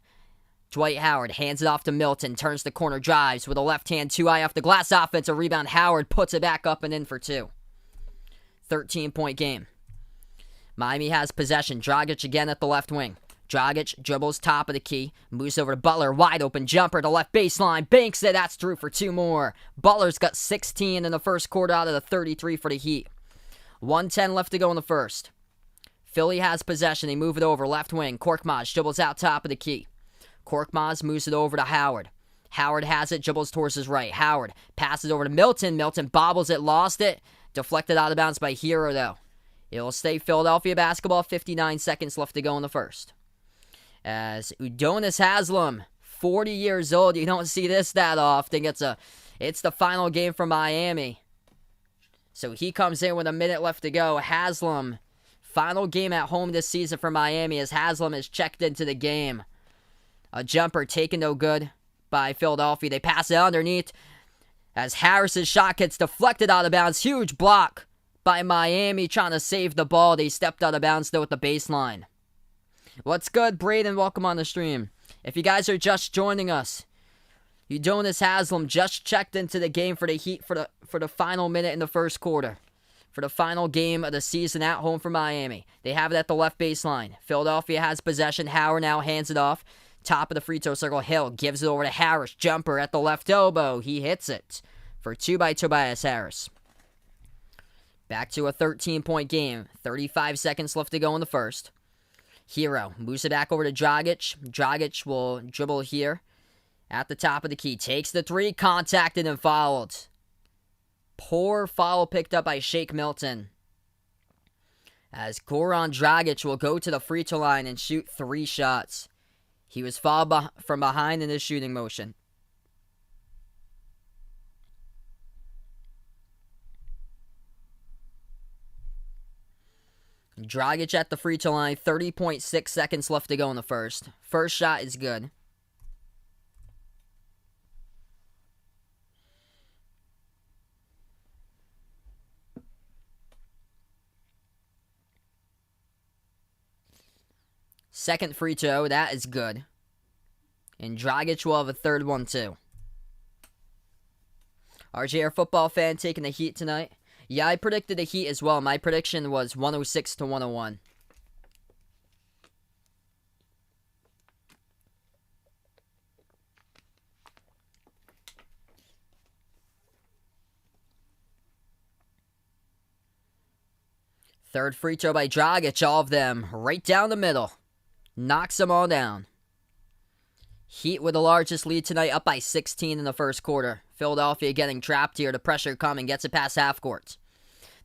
Dwight Howard hands it off to Milton, turns the corner, drives with a left hand, 2-eye off the glass offensive rebound. Howard puts it back up and in for 2. 13-point game. Miami has possession. Dragic again at the left wing. Dragic dribbles top of the key, moves over to Butler, wide open jumper to left baseline, banks it. That's through for 2 more. Butler's got 16 in the first quarter out of the 33 for the Heat. 1:10 left to go in the first. Philly has possession. They move it over left wing. Korkmaz dribbles out top of the key. Korkmaz moves it over to Howard. Howard has it, dribbles towards his right. Howard passes over to Milton. Milton bobbles it, lost it. Deflected out of bounds by Hero, though. It'll stay Philadelphia basketball. 59 seconds left to go in the first. As Udonis Haslem, 40 years old. You don't see this that often. It's the final game for Miami. So he comes in with a minute left to go. Haslem, final game at home this season for Miami as Haslem is checked into the game. A jumper taken no good by Philadelphia. They pass it underneath as Harris's shot gets deflected out of bounds. Huge block by Miami trying to save the ball. They stepped out of bounds though at the baseline. What's good, Braden? Welcome on the stream. If you guys are just joining us, Udonis Haslem just checked into the game for the Heat for the final minute in the first quarter. For the final game of the season at home for Miami. They have it at the left baseline. Philadelphia has possession. Howard now hands it off. Top of the free throw circle. Hill gives it over to Harris. Jumper at the left elbow. He hits it for 2 by Tobias Harris. Back to a 13-point game. 35 seconds left to go in the first. Hero moves it back over to Dragic. Dragic will dribble here at the top of the key. Takes the 3. Contacted and fouled. Poor foul picked up by Shake Milton. As Goran Dragic will go to the free throw line and shoot 3 shots. He was fouled from behind in his shooting motion. Dragic at the free throw line. 30.6 seconds left to go in the first. First shot is good. Second free throw, that is good. And Dragic will have a third one too. RJ, our football fan, taking the Heat tonight. Yeah, I predicted the Heat as well. My prediction was 106 to 101. Third free throw by Dragic, all of them right down the middle. Knocks them all down. Heat with the largest lead tonight, up by 16 in the first quarter. Philadelphia getting trapped here. The pressure coming, gets it past half court.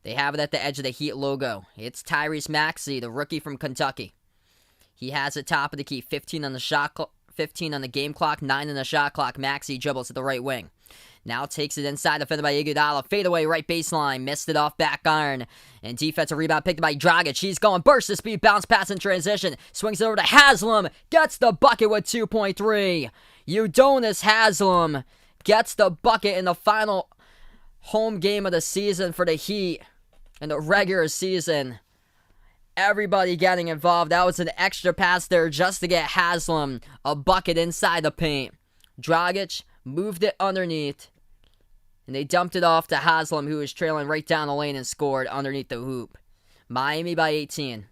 They have it at the edge of the Heat logo. It's Tyrese Maxey, the rookie from Kentucky. He has it top of the key. 15 on the game clock, 9 on the shot clock. Maxey dribbles to the right wing. Now takes it inside, defended by Iguodala. Fadeaway right baseline. Missed it off back iron. And defensive rebound picked by Dragic. He's going burst of speed, bounce pass in transition. Swings it over to Haslem. Gets the bucket with 2.3. Udonis Haslem gets the bucket in the final home game of the season for the Heat. In the regular season. Everybody getting involved. That was an extra pass there just to get Haslem a bucket inside the paint. Dragic moved it underneath. And they dumped it off to Haslem, who was trailing right down the lane and scored underneath the hoop. Miami by 18.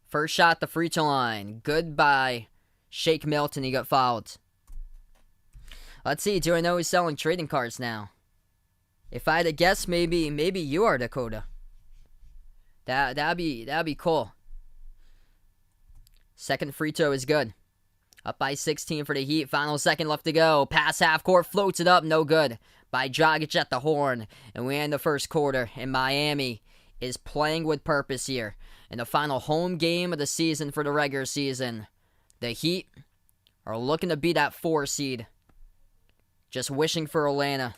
First shot, the free throw line. Good by Shake Milton. He got fouled. Let's see. Do I know he's selling trading cards now? If I had to guess, maybe you are, Dakota. That'd be cool. Second free throw is good. Up by 16 for the Heat. Final second left to go. Pass half court. Floats it up. No good. By Dragic at the horn. And we end the first quarter. And Miami is playing with purpose here. In the final home game of the season for the regular season, the Heat are looking to be that 4 seed. Just wishing for Atlanta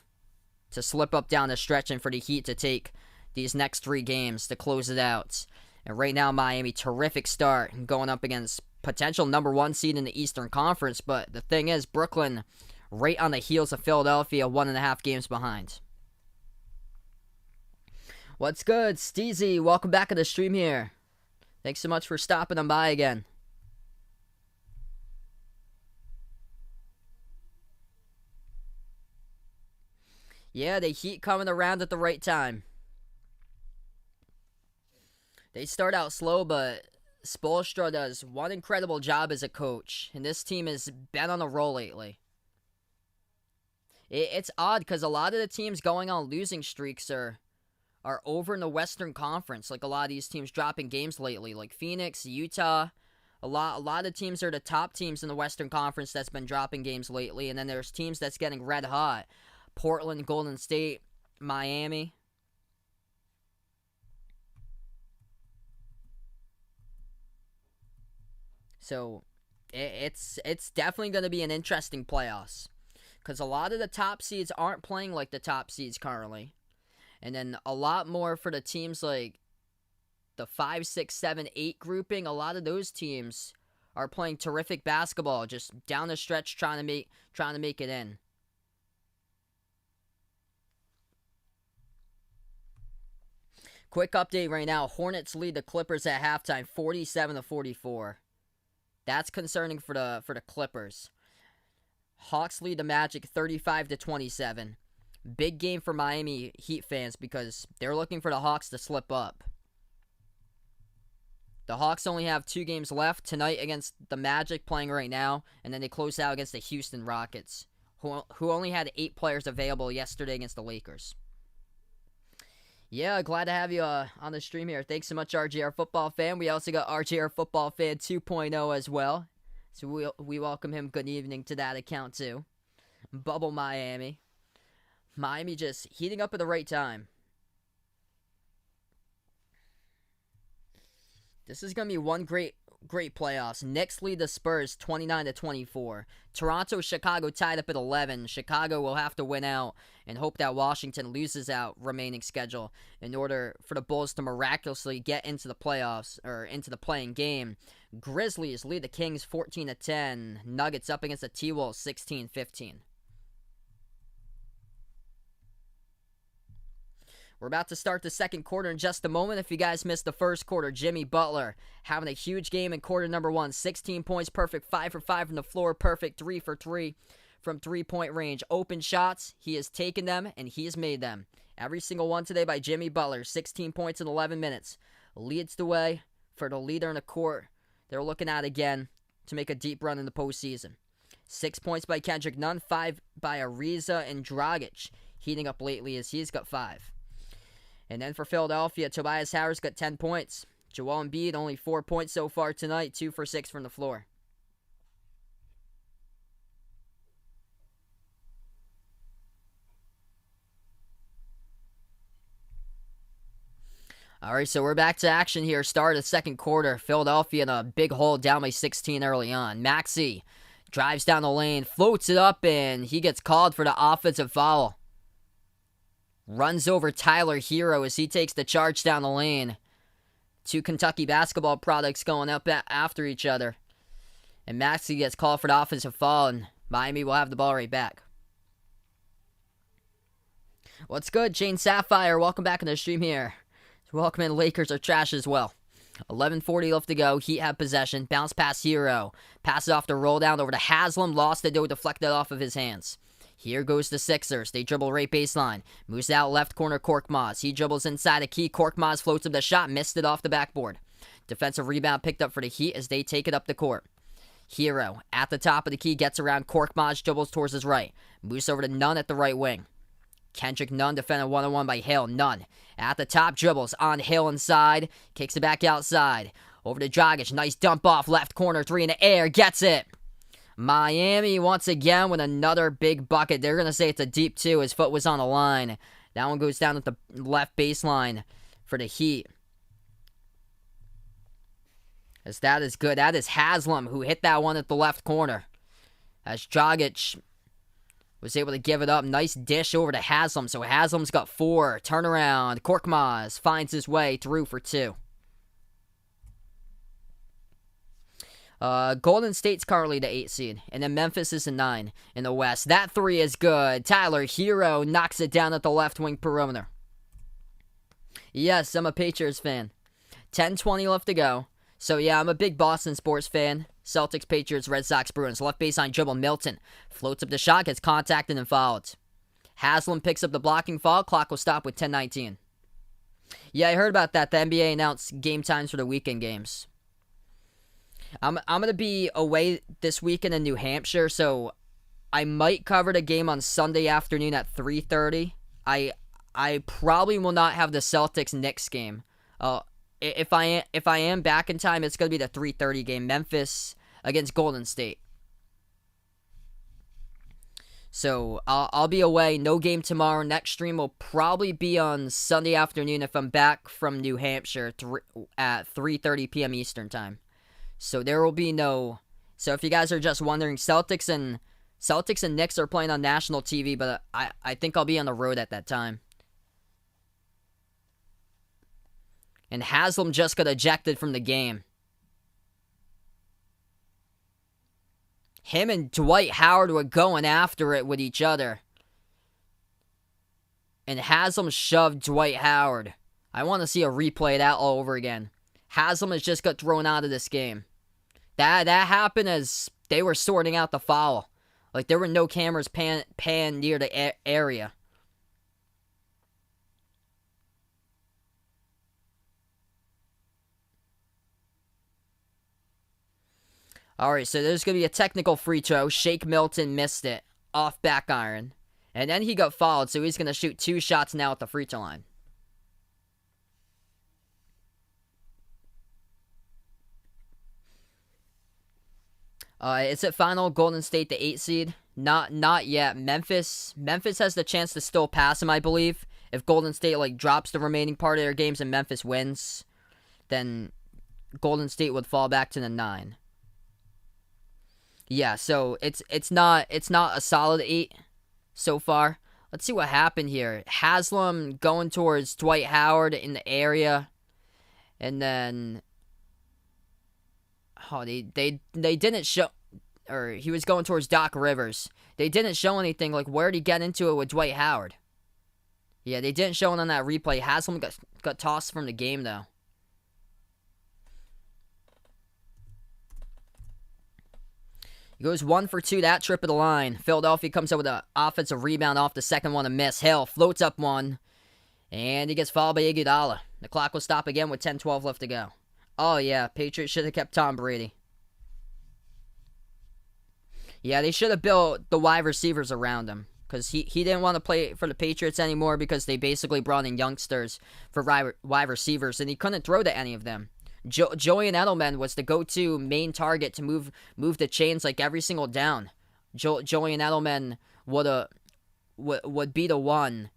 to slip up down the stretch and for the Heat to take these next 3 games to close it out. And right now, Miami, terrific start going up against potential number 1 seed in the Eastern Conference. But the thing is, Brooklyn right on the heels of Philadelphia, 1.5 games behind. What's good, Steezy? Welcome back to the stream here. Thanks so much for stopping on by again. Yeah, the Heat coming around at the right time. They start out slow, but Spoelstra does one incredible job as a coach, and this team has been on a roll lately. It's odd because a lot of the teams going on losing streaks are over in the Western Conference. Like a lot of these teams dropping games lately, like Phoenix, Utah. A lot of teams are the top teams in the Western Conference that's been dropping games lately, and then there's teams that's getting red hot. Portland, Golden State, Miami. So it's definitely going to be an interesting playoffs because a lot of the top seeds aren't playing like the top seeds currently. And then a lot more for the teams like the 5, 6, 7, 8 grouping. A lot of those teams are playing terrific basketball, just down the stretch trying to make it in. Quick update right now. Hornets lead the Clippers at halftime 47-44. That's concerning for the Clippers. Hawks lead the Magic 35-27. Big game for Miami Heat fans because they're looking for the Hawks to slip up. The Hawks only have 2 games left tonight against the Magic playing right now, and then they close out against the Houston Rockets, who only had 8 players available yesterday against the Lakers. Yeah, glad to have you on the stream here. Thanks so much, RJR Football Fan. We also got RJR Football Fan 2.0 as well. So we welcome him. Good evening to that account too. Bubble Miami. Miami just heating up at the right time. This is going to be one great playoffs. Knicks lead the Spurs 29-24. Toronto, Chicago tied up at 11. Chicago will have to win out and hope that Washington loses out remaining schedule in order for the Bulls to miraculously get into the playoffs or into the playing game. Grizzlies lead the Kings 14-10. Nuggets up against the T-Wolves 16-15. We're about to start the second quarter in just a moment. If you guys missed the first quarter, Jimmy Butler having a huge game in quarter number 1. 16 points, perfect 5 for 5 from the floor, perfect 3 for 3 from three-point range. Open shots, he has taken them and he has made them. Every single one today by Jimmy Butler. 16 points in 11 minutes. Leads the way for the leader in the court. They're looking at again to make a deep run in the postseason. 6 points by Kendrick Nunn, 5 by Ariza and Dragic. Heating up lately as he's got 5. And then for Philadelphia, Tobias Harris got 10 points. Joel Embiid only 4 points so far tonight, 2 for 6 from the floor. All right, so we're back to action here. Start of the second quarter. Philadelphia in a big hole, down by 16 early on. Maxey drives down the lane, floats it up, and he gets called for the offensive foul. Runs over Tyler Hero as he takes the charge down the lane. 2 Kentucky basketball products going up after each other. And Maxey gets called for the offensive foul, and Miami will have the ball right back. What's good, Jane Sapphire? Welcome back in the stream here. Welcome in. Lakers are trash as well. 11:40 left to go. Heat have possession. Bounce pass Hero. Passes off the roll down over to Haslam. Lost it, though, deflected off of his hands. Here goes the Sixers. They dribble right baseline. Moves out left corner, Korkmaz. He dribbles inside a key. Korkmaz floats up the shot. Missed it off the backboard. Defensive rebound picked up for the Heat as they take it up the court. Hero at the top of the key. Gets around Korkmaz. Dribbles towards his right. Moves over to Nunn at the right wing. Kendrick Nunn defended one-on-one by Hill. Nunn at the top, dribbles on Hill inside. Kicks it back outside. Over to Dragic. Nice dump off. Left corner. 3 in the air. Gets it. Miami once again with another big bucket. They're going to say it's a deep 2. His foot was on the line. That one goes down at the left baseline for the Heat. As that is good. That is Haslam who hit that one at the left corner. As Dragic was able to give it up. Nice dish over to Haslam. So Haslam's got 4. Turnaround. Korkmaz finds his way through for 2. Golden State's currently the 8 seed. And then Memphis is the 9 in the West. That 3 is good. Tyler Hero knocks it down at the left wing perimeter. Yes, I'm a Patriots fan. 10:20 left to go. So yeah, I'm a big Boston sports fan. Celtics, Patriots, Red Sox, Bruins. Left baseline dribble. Milton floats up the shot, gets contacted and fouled. Haslam picks up the blocking foul. Clock will stop with 10:19. Yeah, I heard about that. The NBA announced game times for the weekend games. I'm going to be away this weekend in New Hampshire, so I might cover the game on Sunday afternoon at 3:30. I probably will not have the Celtics-Knicks game. If I am back in time, it's going to be the 3:30 game, Memphis against Golden State. So I'll be away. No game tomorrow. Next stream will probably be on Sunday afternoon if I'm back from New Hampshire at 3:30 p.m. Eastern time. So there will be no. So if you guys are just wondering, Celtics and Knicks are playing on national TV, but I think I'll be on the road at that time. And Haslam just got ejected from the game. Him and Dwight Howard were going after it with each other. And Haslam shoved Dwight Howard. I want to see a replay of that all over again. Haslam has just got thrown out of this game. That happened as they were sorting out the foul. Like, there were no cameras pan near the area. Alright, so there's going to be a technical free throw. Shake Milton missed it. Off back iron. And then he got fouled, so he's going to shoot 2 shots now at the free throw line. Is it final? Golden State the 8 seed? Not yet. Memphis has the chance to still pass him, I believe. If Golden State drops the remaining part of their games and Memphis wins, then Golden State would fall back to the 9. Yeah, so it's not a solid 8 so far. Let's see what happened here. Haslam going towards Dwight Howard in the area, and then they didn't show, or he was going towards Doc Rivers. They didn't show anything where did he get into it with Dwight Howard. Yeah, they didn't show it on that replay. Haslam got tossed from the game though. He goes 1 for 2 that trip of the line. Philadelphia comes up with an offensive rebound off the second one, a miss. Hill floats up one, and he gets fouled by Iguodala. The clock will stop again with 10:12 left to go. Oh yeah, Patriots should have kept Tom Brady. Yeah, they should have built the wide receivers around him, because he didn't want to play for the Patriots anymore because they basically brought in youngsters for wide receivers, and he couldn't throw to any of them. Julian Edelman was the go-to main target to move the chains every single down. Julian Edelman would be the one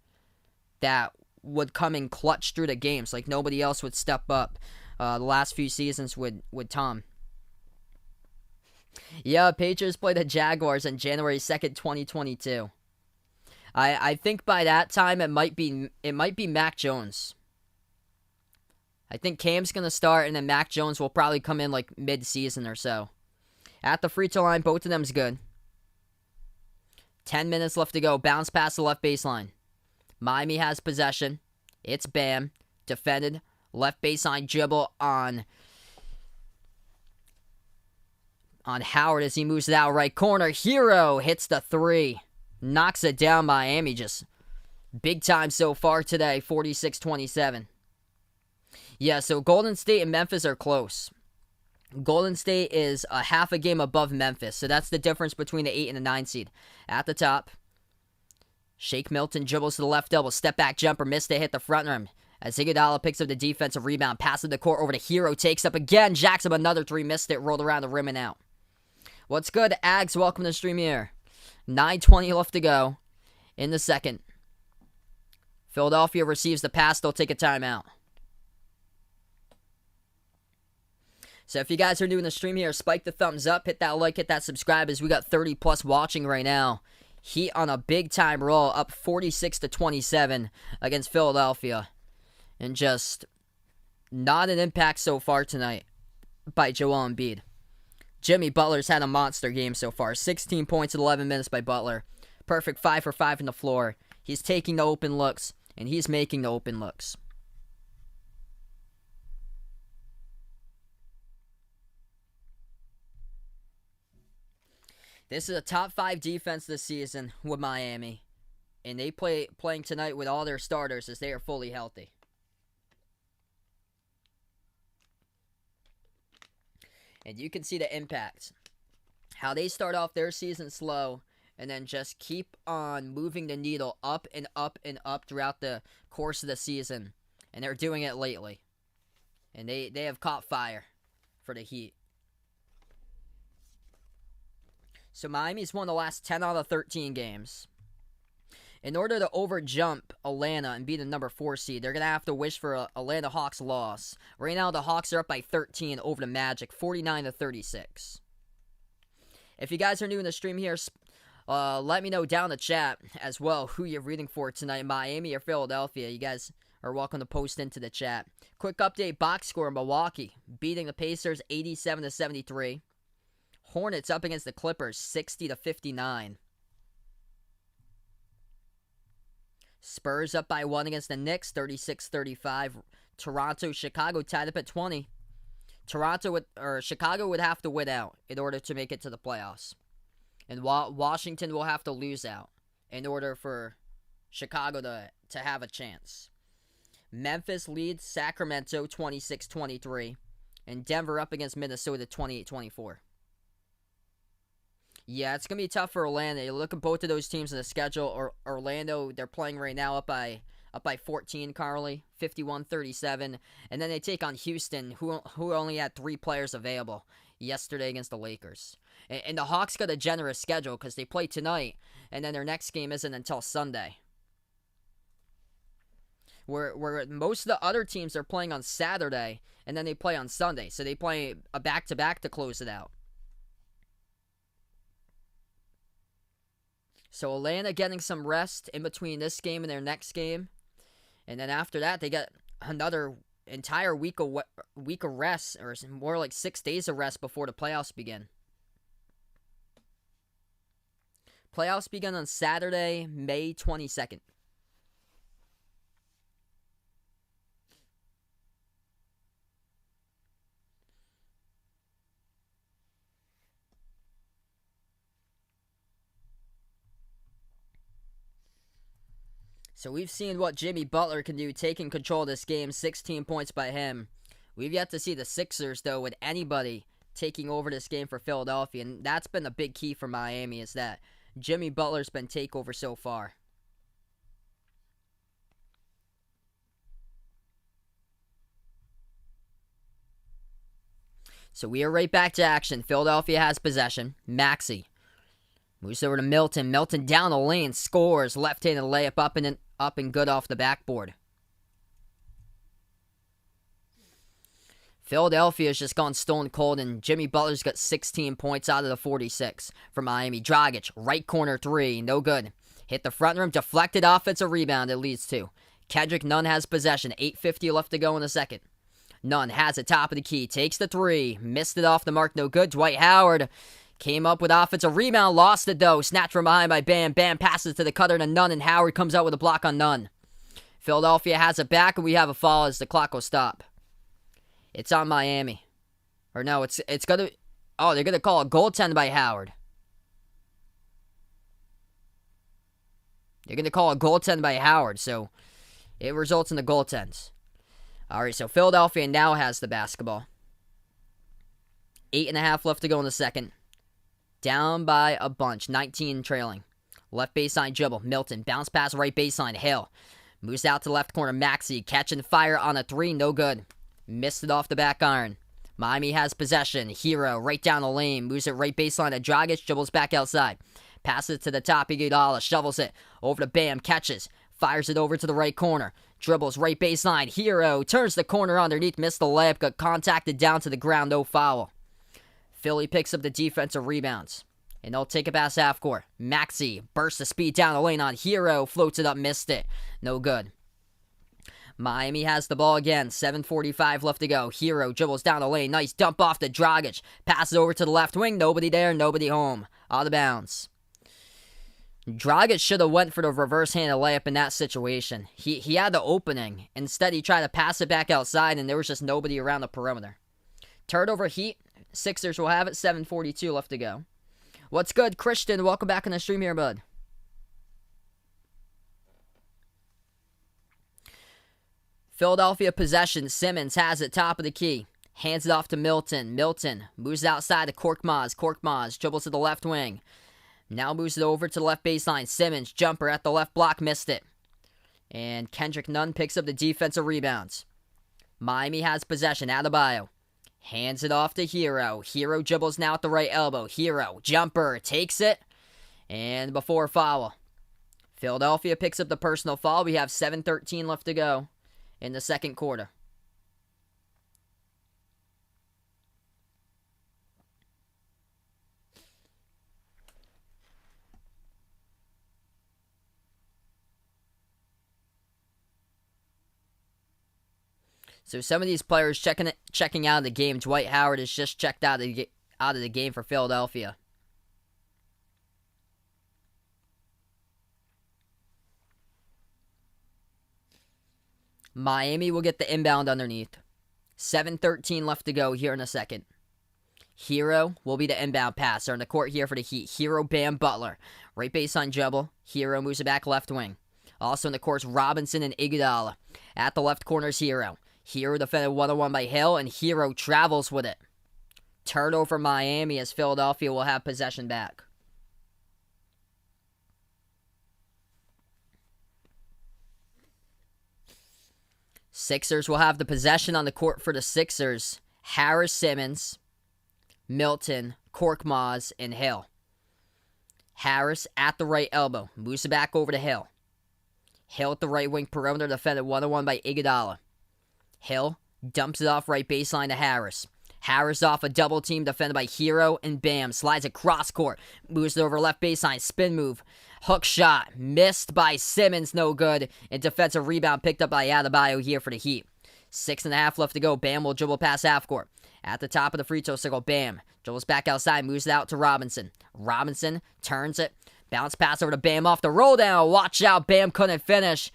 that would come in clutch through the games. Nobody else would step up the last few seasons with Tom. Yeah, Patriots play the Jaguars on January 2nd, 2022. I think by that time it might be Mac Jones. I think Cam's going to start, and then Mac Jones will probably come in mid-season or so. At the free throw line, both of them's good. 10 minutes left to go. Bounce past the left baseline. Miami has possession. It's Bam. Defended. Left baseline dribble on Howard as he moves it out right corner. Hero hits the 3. Knocks it down. Miami just big time so far today. 46-27. Yeah, so Golden State and Memphis are close. Golden State is a half a game above Memphis, so that's the difference between the 8 and the 9 seed. At the top, Shake Milton dribbles to the left elbow, step back jumper, missed it, hit the front rim. As Iguodala picks up the defensive rebound, passes the court over to Hero, takes up again, jacks up another three, missed it, rolled around the rim and out. What's good, Ags? Welcome to the stream here. 9:20 left to go in the second. Philadelphia receives the pass, they'll take a timeout. So if you guys are new in the stream here, spike the thumbs up, hit that like, hit that subscribe, as we got 30 plus watching right now. Heat on a big time roll, up 46-27 against Philadelphia. And just not an impact so far tonight by Joel Embiid. Jimmy Butler's had a monster game so far. 16 points in 11 minutes by Butler. Perfect 5 for 5 from the floor. He's taking the open looks, and he's making the open looks. This is a top 5 defense this season with Miami. And they playing tonight with all their starters as they are fully healthy. And you can see the impact. How they start off their season slow and then just keep on moving the needle up and up and up throughout the course of the season. And they're doing it lately. And they have caught fire for the Heat. So Miami's won the last 10 out of 13 games. In order to overjump Atlanta and be the number 4 seed, they're going to have to wish for a Atlanta Hawks loss. Right now, the Hawks are up by 13 over the Magic, 49-36. If you guys are new in the stream here, let me know down in the chat as well who you're rooting for tonight, Miami or Philadelphia. You guys are welcome to post into the chat. Quick update, box score, Milwaukee beating the Pacers 87-73. Hornets up against the Clippers 60-59. Spurs up by 1 against the Knicks 36-35. Toronto, Chicago tied up at 20. Chicago would have to win out in order to make it to the playoffs. And Washington will have to lose out in order for Chicago to have a chance. Memphis leads Sacramento 26-23. And Denver up against Minnesota 28-24. Yeah, it's going to be tough for Orlando. You look at both of those teams in the schedule. Orlando, they're playing right now up by 14, Carly, 51-37. And then they take on Houston, who only had 3 players available yesterday against the Lakers. And the Hawks got a generous schedule because they play tonight, and then their next game isn't until Sunday. Where most of the other teams are playing on Saturday, and then they play on Sunday. So they play a back-to-back to close it out. So Atlanta getting some rest in between this game and their next game. And then after that, they get another entire week of rest, or more like 6 days of rest before the playoffs begin. Playoffs begin on Saturday, May 22nd. So we've seen what Jimmy Butler can do, taking control of this game, 16 points by him. We've yet to see the Sixers, though, with anybody taking over this game for Philadelphia, and that's been the big key for Miami, is that Jimmy Butler's been takeover so far. So we are right back to action. Philadelphia has possession. Maxey moves over to Milton. Milton down the lane, scores. Left-handed layup up and good off the backboard. Philadelphia's just gone stone cold, and Jimmy Butler's got 16 points out of the 46 for Miami. Dragic, right corner 3, no good. Hit the front rim, deflected offensive rebound it leads to. Kendrick Nunn has possession, 8:50 left to go in the second. Nunn has it top of the key, takes the 3, missed it off the mark, no good. Dwight Howard came up with offensive rebound, lost it though. Snatched from behind by Bam. Bam passes to the cutter to Nunn, and Howard comes out with a block on Nunn. Philadelphia has it back, and we have a foul as the clock will stop. It's on Miami. Or no, it's gonna... Oh, they're gonna call a goaltend by Howard. They're gonna call a goaltend by Howard, so it results in the goaltends. Alright, so Philadelphia now has the basketball. 8.5 left to go in the second. Down by a bunch. 19 trailing. Left baseline dribble. Milton. Bounce pass right baseline. Hill. Moves out to the left corner. Maxey catching fire on a three. No good. Missed it off the back iron. Miami has possession. Hero right down the lane. Moves it right baseline to Dragic. Dribbles back outside. Passes it to the top. Iguodala shovels it over to Bam. Catches. Fires it over to the right corner. Dribbles right baseline. Hero turns the corner underneath. Missed the layup. Got contacted down to the ground. No foul. Philly picks up the defensive rebounds. And they'll take it past half court. Maxey bursts the speed down the lane on Hero. Floats it up. Missed it. No good. Miami has the ball again. 7:45 left to go. Hero dribbles down the lane. Nice dump off to Dragic. Passes over to the left wing. Nobody there. Nobody home. Out of bounds. Dragic should have went for the reverse-handed layup in that situation. He had the opening. Instead, he tried to pass it back outside, and there was just nobody around the perimeter. Turnover Heat. Sixers will have it. 7:42 left to go. What's good, Christian? Welcome back on the stream here, bud. Philadelphia possession. Simmons has it top of the key. Hands it off to Milton. Milton moves outside to Korkmaz. Korkmaz dribbles to the left wing. Now moves it over to the left baseline. Simmons, jumper at the left block, missed it. And Kendrick Nunn picks up the defensive rebounds. Miami has possession. Adebayo hands it off to Hero. Hero dribbles now at the right elbow. Hero, jumper, takes it. And before foul. Philadelphia picks up the personal foul. We have 7:13 left to go in the second quarter. So some of these players checking out of the game. Dwight Howard is just checked out of the game for Philadelphia. Miami will get the inbound underneath. 7:13 left to go here in a second. Hero will be the inbound passer in the court here for the Heat. Hero, Bam, Butler. Right baseline dribble. Hero moves it back left wing. Also in the course, Robinson and Iguodala. At the left corner is Hero. Hero defended 1-on-1 by Hill, and Hero travels with it. Turnover Miami as Philadelphia will have possession back. Sixers will have the possession on the court for the Sixers. Harris, Simmons, Milton, Korkmaz, and Hill. Harris at the right elbow. Moves it back over to Hill. Hill at the right wing perimeter defended 1-on-1 by Iguodala. Hill dumps it off right baseline to Harris. Harris off a double team defended by Hero and Bam. Slides across court. Moves it over left baseline. Spin move. Hook shot. Missed by Simmons. No good. And defensive rebound picked up by Adebayo here for the Heat. 6.5 left to go. Bam will dribble past half court. At the top of the free throw circle. Bam. Dribbles back outside. Moves it out to Robinson. Robinson turns it. Bounce pass over to Bam off the roll down. Watch out. Bam couldn't finish.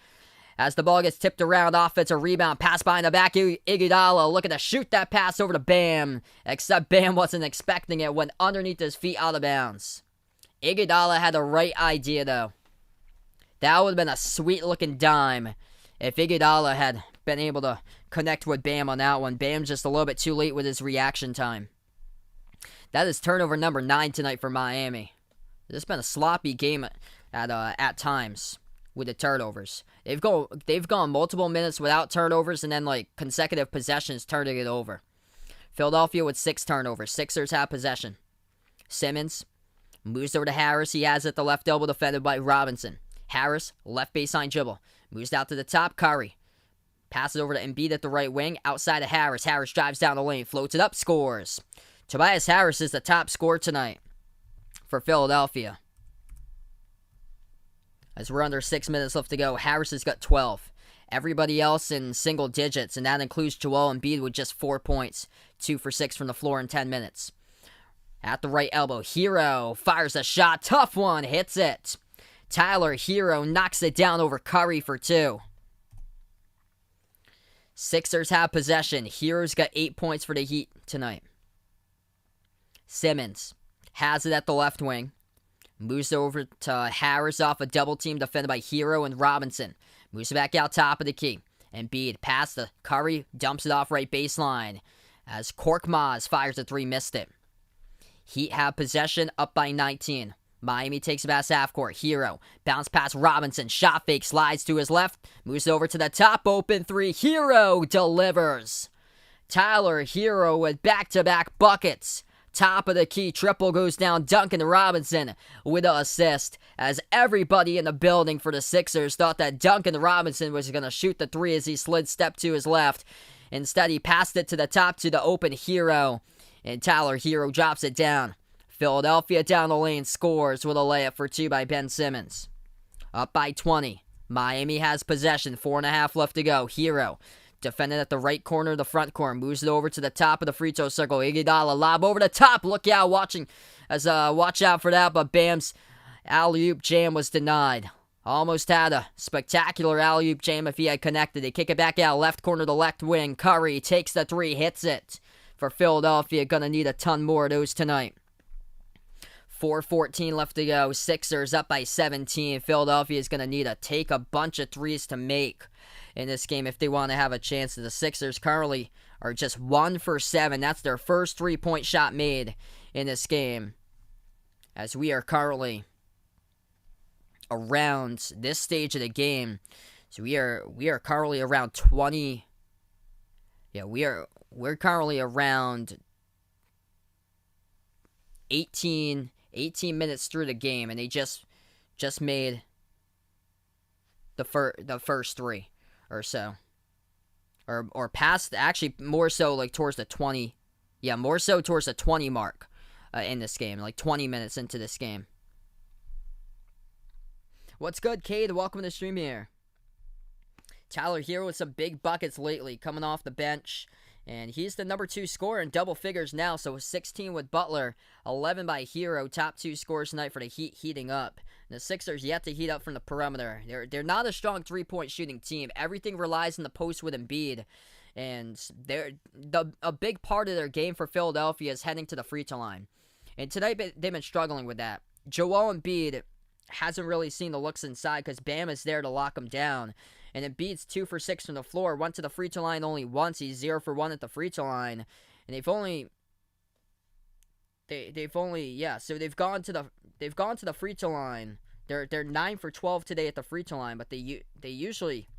As the ball gets tipped around, offensive rebound, pass behind the back, Iguodala looking to shoot that pass over to Bam. Except Bam wasn't expecting it, went underneath his feet out of bounds. Iguodala had the right idea, though. That would have been a sweet-looking dime if Iguodala had been able to connect with Bam on that one. Bam's just a little bit too late with his reaction time. That is turnover number 9 tonight for Miami. It's been a sloppy game at times with the turnovers. They've gone multiple minutes without turnovers and then like consecutive possessions turning it over. Philadelphia with 6 turnovers. Sixers have possession. Simmons moves over to Harris. He has it at the left elbow defended by Robinson. Harris, left baseline dribble. Moves out to the top. Curry. Passes over to Embiid at the right wing. Outside of Harris. Harris drives down the lane. Floats it up. Scores. Tobias Harris is the top scorer tonight for Philadelphia. As we're under 6 minutes left to go, Harris has got 12. Everybody else in single digits, and that includes Joel Embiid with just 4 points. 2 for 6 from the floor in 10 minutes. At the right elbow, Hero fires a shot. Tough one. Hits it. Tyler Hero knocks it down over Curry for 2. Sixers have possession. Hero's got 8 points for the Heat tonight. Simmons has it at the left wing. Moves over to Harris off a double team defended by Hero and Robinson. Moves it back out top of the key. Embiid past the Curry, dumps it off right baseline. As Korkmaz fires a 3, missed it. Heat have possession up by 19. Miami takes it past half court. Hero bounce past Robinson. Shot fake, slides to his left. Moves over to the top. Open three. Hero delivers. Tyler Hero with back-to-back buckets. Top of the key. Triple goes down. Duncan Robinson with an assist. As everybody in the building for the Sixers thought that Duncan Robinson was going to shoot the three as he slid step to his left. Instead, he passed it to the top to the open Hero. And Tyler Hero drops it down. Philadelphia down the lane scores with a layup for two by Ben Simmons. Up by 20. Miami has possession. 4.5 left to go. Hero defended at the right corner of the front corner. Moves it over to the top of the free throw circle. Iguodala lob over the top. Look out, watch out for that. But Bam's alley-oop jam was denied. Almost had a spectacular alley-oop jam if he had connected. They kick it back out. Left corner, the left wing. Curry takes the three, hits it. For Philadelphia, gonna need a ton more of those tonight. 4:14 left to go. Sixers up by 17. Philadelphia is going to need to take a bunch of threes to make in this game if they want to have a chance. The Sixers currently are just 1 for 7. That's their first three-point shot made in this game. As we are currently around this stage of the game. So we are currently around 20. Yeah, we're currently around 18 minutes through the game, and they just made the first three or so, or past, actually more so like towards the 20, more so towards the 20 mark in this game, like 20 minutes into this game. What's good, Cade? Welcome to the stream here. Tyler Hero with some big buckets lately, coming off the bench. And he's the number 2 scorer in double figures now. So 16 with Butler, 11 by Hero. Top 2 scorers tonight for the Heat heating up. And the Sixers yet to heat up from the perimeter. They're not a strong three-point shooting team. Everything relies on the post with Embiid. And a big part of their game for Philadelphia is heading to the free throw line. And tonight they've been struggling with that. Joel Embiid hasn't really seen the looks inside because Bam is there to lock him down. And Embiid's 2 for 6 from the floor. Went to the free throw line only once. He's 0 for 1 at the free throw line. And they've gone to the free throw line. They're 9 for 12 today at the free throw line, but they usually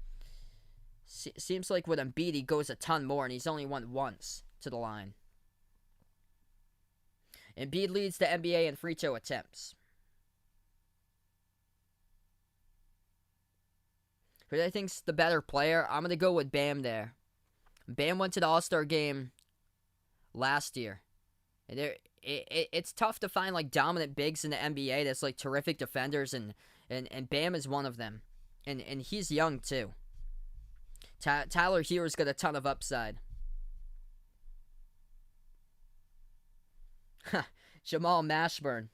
seems like with Embiid he goes a ton more, and he's only went once to the line. Embiid leads the NBA in free throw attempts. Who do I think's the better player? I'm going to go with Bam there. Bam went to the All-Star game last year. And it's tough to find like dominant bigs in the NBA that's like terrific defenders, and Bam is one of them. And he's young too. Tyler Hero's got a ton of upside. Jamal Mashburn.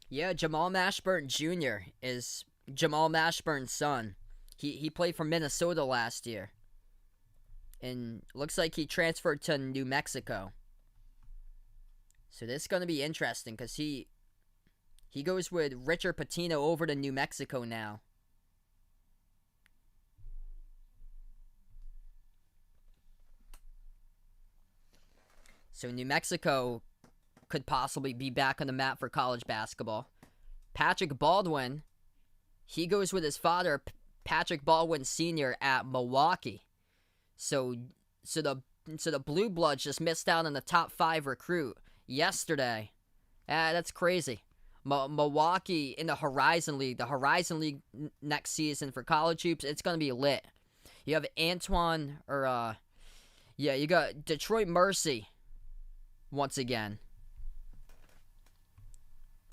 Yeah, Jamal Mashburn Jr. is Jamal Mashburn's son. He played for Minnesota last year. And looks like he transferred to New Mexico. So this is going to be interesting because he goes with Richard Pitino over to New Mexico now. So New Mexico could possibly be back on the map for college basketball. Patrick Baldwin, he goes with his father, Patrick Baldwin Sr. at Milwaukee. So the Blue Bloods just missed out on the top 5 recruit yesterday. That's crazy. Milwaukee in the Horizon League. The Horizon League next season for college hoops, it's going to be lit. You have you got Detroit Mercy once again.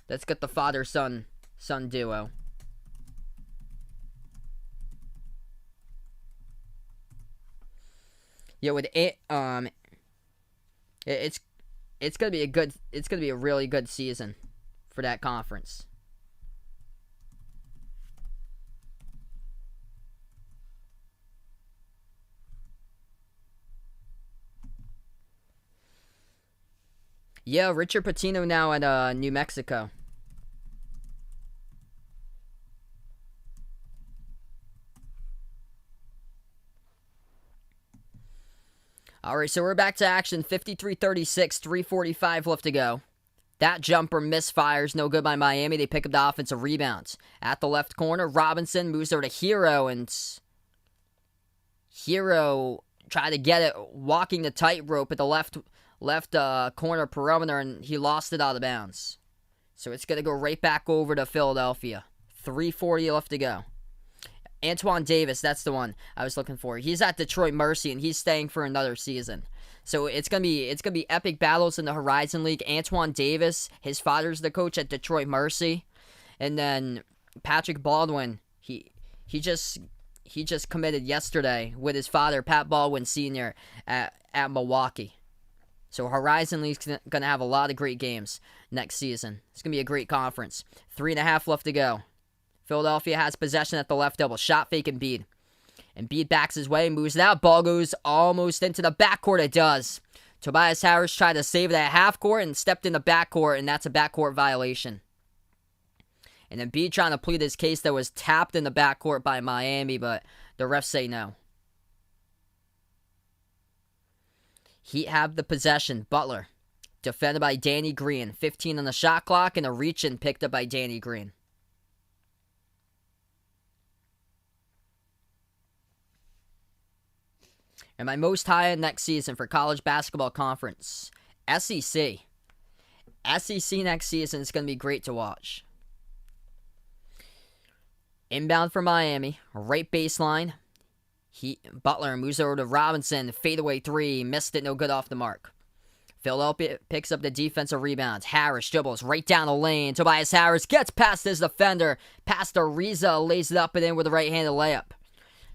Let's get the father-son duo. Yeah, with it, it's gonna be a really good season for that conference. Yeah, Richard Pitino now at New Mexico. All right, so we're back to action. 53-36, 3:45 left to go. That jumper misfires, no good by Miami. They pick up the offensive rebounds. At the left corner, Robinson moves over to Hero, and Hero tried to get it, walking the tightrope at the left corner perimeter, and he lost it out of bounds. So it's going to go right back over to Philadelphia. 3:40 left to go. Antoine Davis, that's the one I was looking for. He's at Detroit Mercy, and he's staying for another season. So it's gonna be epic battles in the Horizon League. Antoine Davis, his father's the coach at Detroit Mercy, and then Patrick Baldwin. He just committed yesterday with his father, Pat Baldwin Sr. at Milwaukee. So Horizon League's gonna have a lot of great games next season. It's gonna be a great conference. 3.5 left to go. Philadelphia has possession at the left double. Shot fake Embiid. Embiid backs his way, moves it out. Ball goes almost into the backcourt. It does. Tobias Harris tried to save it at half court and stepped in the backcourt, and that's a backcourt violation. And Embiid trying to plead his case that was tapped in the backcourt by Miami, but the refs say no. Heat have the possession. Butler, defended by Danny Green. 15 on the shot clock, and a reach-in picked up by Danny Green. And my most high end next season for college basketball conference, SEC. SEC next season is going to be great to watch. Inbound for Miami, right baseline. Butler moves over to Robinson, fadeaway three, missed it, no good off the mark. Philadelphia picks up the defensive rebounds. Harris dribbles right down the lane. Tobias Harris gets past his defender. Past Ariza, lays it up and in with a right-handed layup.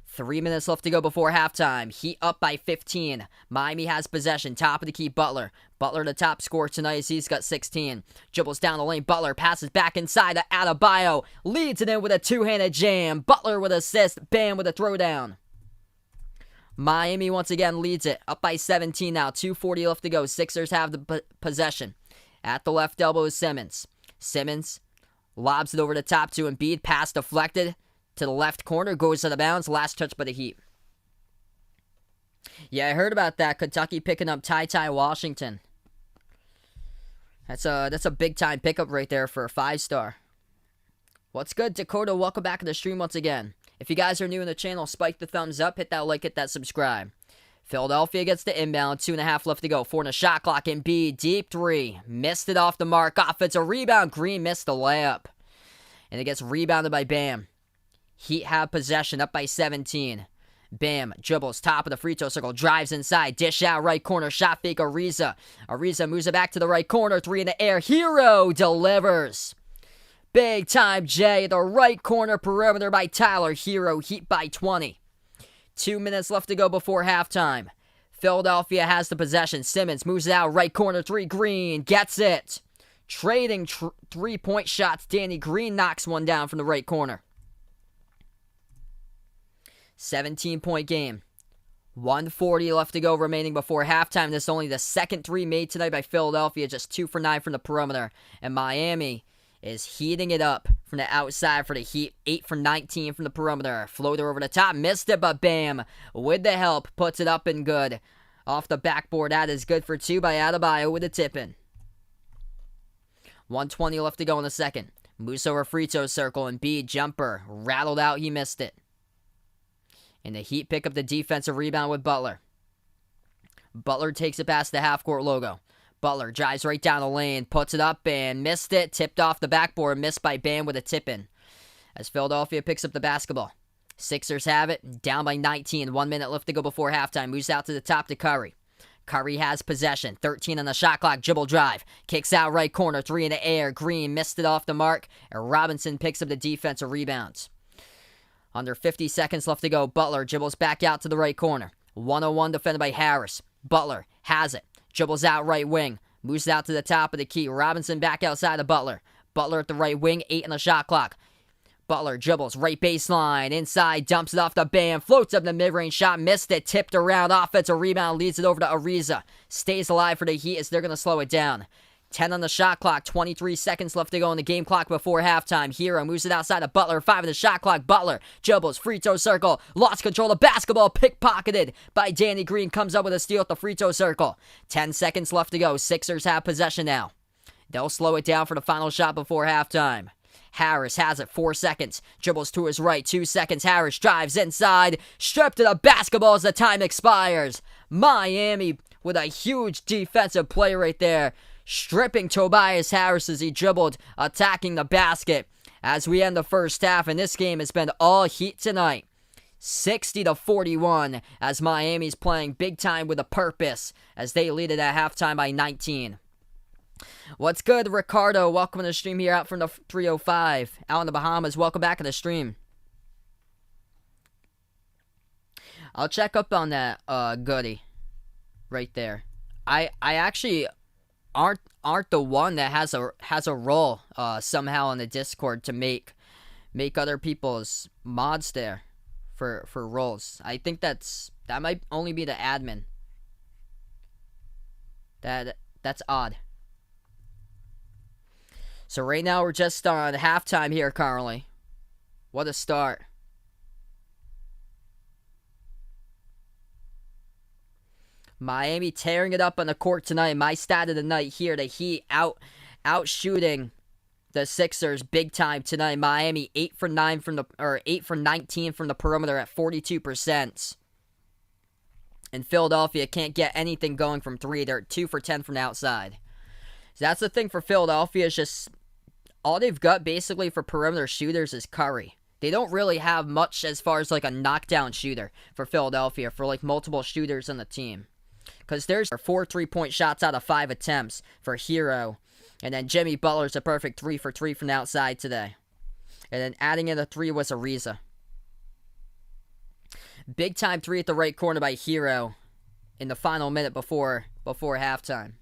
3 minutes left to go before halftime. Heat up by 15. Miami has possession. Top of the key, Butler. Butler the top scorer tonight as he's got 16. Dribbles down the lane. Butler passes back inside to Adebayo. Leads it in with a two-handed jam. Butler with assist. Bam with a throwdown. Miami once again leads it. Up by 17 now. 2:40 left to go. Sixers have the possession. At the left elbow is Simmons. Simmons lobs it over the top to Embiid. Pass deflected. To the left corner, goes out of bounds. Last touch by the Heat. Yeah, I heard about that. Kentucky picking up Ty Washington. That's a big time pickup right there for a 5-star. What's good, Dakota? Welcome back to the stream once again. If you guys are new in the channel, spike the thumbs up, hit that like, hit that subscribe. Philadelphia gets the inbound. 2.5 left to go. 4 in the shot clock. Embiid, deep three. Missed it off the mark. Offensive rebound. Green missed the layup. And it gets rebounded by Bam. Heat have possession, up by 17. Bam, dribbles, top of the free throw circle, drives inside, dish out, right corner, shot fake Ariza. Ariza moves it back to the right corner, 3 in the air. Hero delivers. Big time J, the right corner perimeter by Tyler Hero. Heat by 20. 2 minutes left to go before halftime. Philadelphia has the possession. Simmons moves it out, right corner, 3. Green gets it. Trading 3-point shots. Danny Green knocks one down from the right corner. 17-point game. 1:40 left to go remaining before halftime. This is only the second three made tonight by Philadelphia. Just 2 for 9 from the perimeter. And Miami is heating it up from the outside for the Heat. 8 for 19 from the perimeter. Floater over the top. Missed it, but Bam, with the help, puts it up and good. Off the backboard. That is good for 2 by Adebayo with a tip-in. 1:20 left to go in the second. Moose over free throw circle. Embiid jumper. Rattled out. He missed it. And the Heat pick up the defensive rebound with Butler. Butler takes it past the half-court logo. Butler drives right down the lane, puts it up and missed it. Tipped off the backboard, missed by Bam with a tip-in. As Philadelphia picks up the basketball. Sixers have it, down by 19. 1 minute left to go before halftime. Moves out to the top to Curry. Curry has possession. 13 on the shot clock, dribble drive. Kicks out right corner, 3 in the air. Green missed it off the mark, and Robinson picks up the defensive rebounds. Under 50 seconds left to go. Butler dribbles back out to the right corner. 101 defended by Harris. Butler has it. Dribbles out right wing. Moves out to the top of the key. Robinson back outside of Butler. Butler at the right wing. 8 on the shot clock. Butler dribbles right baseline, inside, dumps it off the band, floats up the mid-range shot, missed it, tipped around, offensive rebound, leads it over to Ariza. Stays alive for the Heat as they're going to slow it down. 10 on the shot clock, 23 seconds left to go in the game clock before halftime. Hero moves it outside of Butler, 5 on the shot clock. Butler dribbles, free throw circle, lost control of basketball, pickpocketed by Danny Green, comes up with a steal at the free throw circle. 10 seconds left to go, Sixers have possession now. They'll slow it down for the final shot before halftime. Harris has it, 4 seconds, dribbles to his right, 2 seconds, Harris drives inside, stripped to the basketball as the time expires. Miami with a huge defensive play right there, stripping Tobias Harris as he dribbled, attacking the basket. As we end the first half, and this game has been all Heat tonight. 60-41, as Miami's playing big time with a purpose, as they lead it at halftime by 19. What's good, Ricardo? Welcome to the stream here out from the 305. Out in the Bahamas, welcome back to the stream. I'll check up on that goodie right there. I actually aren't the one that has a role somehow in the Discord to make other people's mods there for roles. I think that might only be the admin. That's odd. So right now we're just on halftime here currently. What a start. Miami tearing it up on the court tonight. My stat of the night here, the Heat out shooting the Sixers big time tonight. Miami 8 for 19 from the perimeter at 42%. And Philadelphia can't get anything going from 3. They're 2 for 10 from the outside. So that's the thing for Philadelphia, is just all they've got basically for perimeter shooters is Curry. They don't really have much as far as like a knockdown shooter for Philadelphia, for like multiple shooters on the team. Because there's 4 3-point shots out of 5 attempts for Hero. And then Jimmy Butler's a perfect 3 for 3 from the outside today. And then adding in a 3 was Ariza. Big time 3 at the right corner by Hero in the final minute before halftime.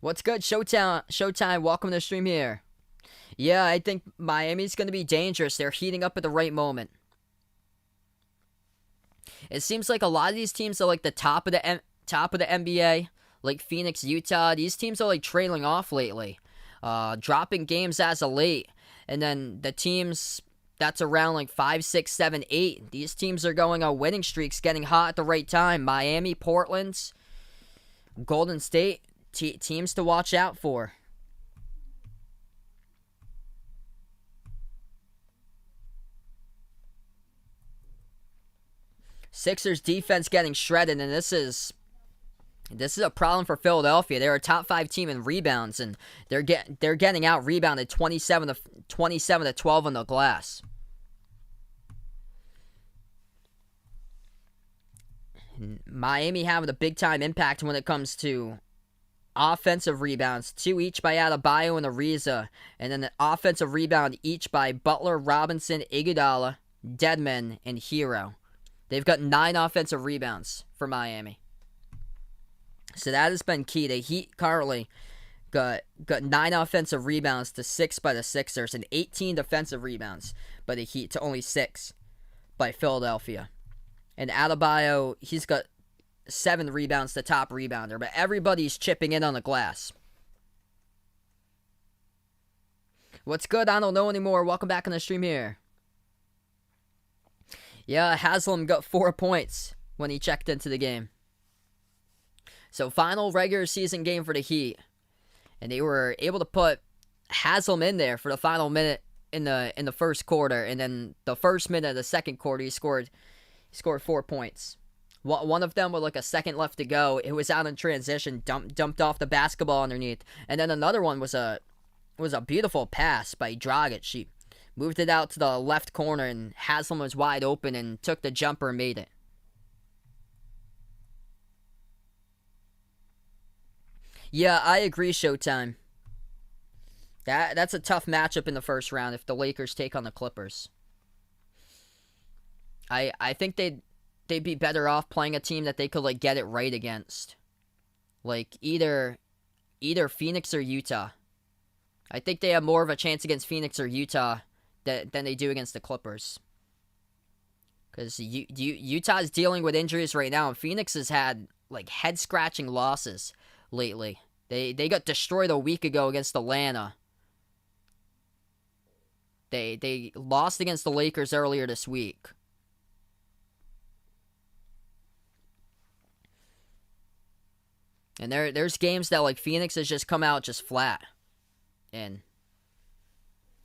What's good, Showtime? Welcome to the stream here. Yeah, I think Miami's going to be dangerous. They're heating up at the right moment. It seems like a lot of these teams are like the top of the NBA, like Phoenix, Utah. These teams are like trailing off lately, dropping games as of late. And then the teams that's around like 5, 6, 7, 8. These teams are going on winning streaks, getting hot at the right time. Miami, Portland, Golden State. Teams to watch out for. Sixers defense getting shredded, and this is a problem for Philadelphia. They're a top 5 team in rebounds, and they're getting out rebounded 27 to 12 on the glass. Miami having a big time impact when it comes to offensive rebounds, 2 each by Adebayo and Ariza, and then an offensive rebound each by Butler, Robinson, Iguodala, Dedmon, and Hero. They've got 9 offensive rebounds for Miami. So that has been key. The Heat currently got 9 offensive rebounds to 6 by the Sixers, and 18 defensive rebounds by the Heat to only 6 by Philadelphia. And Adebayo, he's got 7 rebounds to top rebounder, but everybody's chipping in on the glass. What's good? I don't know anymore. Welcome back on the stream here. Yeah, Haslam got 4 points when he checked into the game. So final regular season game for the Heat, and they were able to put Haslam in there for the final minute in the first quarter, and then the first minute of the second quarter he scored 4 points. One of them with like a second left to go. It was out in transition, dumped off the basketball underneath. And then another one was a beautiful pass by Dragic. She moved it out to the left corner, and Haslam was wide open and took the jumper and made it. Yeah, I agree, Showtime. That's a tough matchup in the first round if the Lakers take on the Clippers. I think they'd be better off playing a team that they could like get it right against. Like either Phoenix or Utah. I think they have more of a chance against Phoenix or Utah than they do against the Clippers. Because Utah's dealing with injuries right now, and Phoenix has had like head-scratching losses lately. They got destroyed a week ago against Atlanta. They lost against the Lakers earlier this week. And there's games that like Phoenix has just come out just flat. And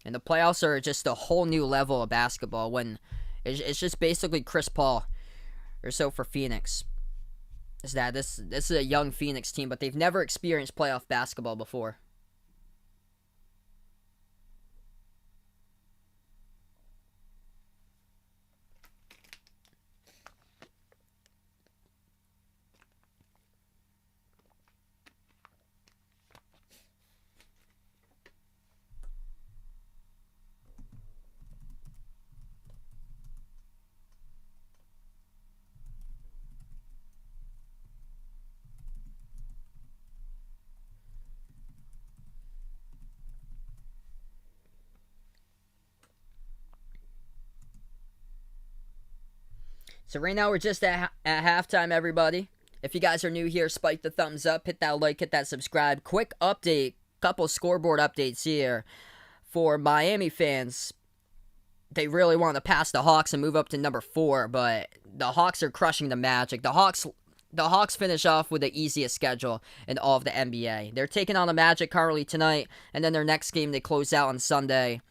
the playoffs are just a whole new level of basketball when it's just basically Chris Paul or so for Phoenix. Is that this is a young Phoenix team, but they've never experienced playoff basketball before. So right now we're just at halftime, everybody. If you guys are new here, spike the thumbs up, hit that like, hit that subscribe. Quick update, couple scoreboard updates here for Miami fans. They really want to pass the Hawks and move up to number 4, but the Hawks are crushing the Magic. The Hawks finish off with the easiest schedule in all of the NBA. They're taking on the Magic currently tonight, and then their next game they close out on Sunday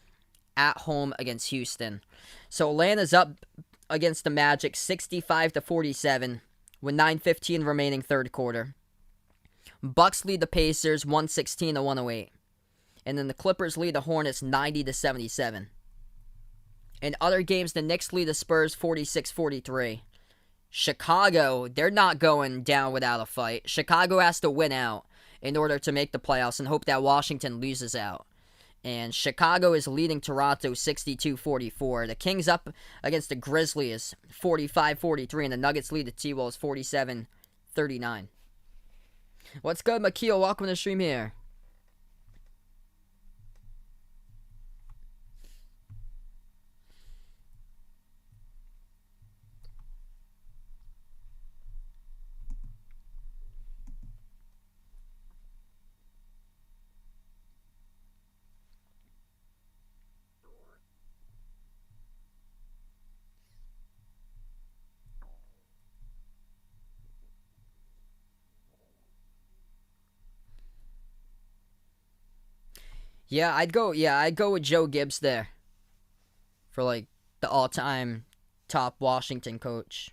at home against Houston. So Atlanta's up against the Magic 65-47 with 9:15 remaining third quarter. Bucks lead the Pacers 116-108. And then the Clippers lead the Hornets 90-77. In other games, the Knicks lead the Spurs 46-43. Chicago, they're not going down without a fight. Chicago has to win out in order to make the playoffs and hope that Washington loses out. And Chicago is leading Toronto 62-44. The Kings up against the Grizzlies 45-43. And the Nuggets lead the T-Wolves 47-39. What's good, Makeel? Welcome to the stream here. I'd go with Joe Gibbs there for like the all-time top Washington coach.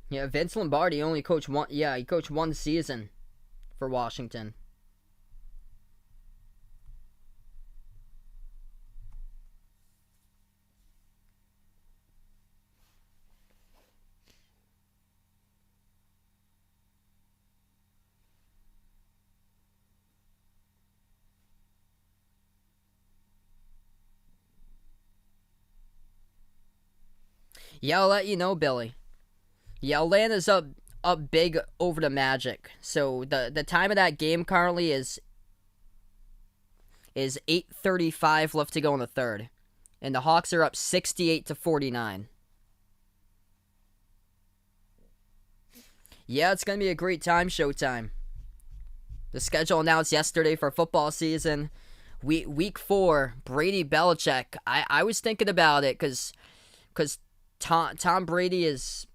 Yeah, Vince Lombardi only coached one. Yeah, he coached one season for Washington. Yeah, I'll let you know, Billy. Yeah, Atlanta's up big over the Magic. So the time of that game currently is 8:35 left to go in the third. And the Hawks are up 68-49. Yeah, it's going to be a great time, Showtime. The schedule announced yesterday for football season. Week 4, Brady Belichick. I was thinking about it because Tom Brady is...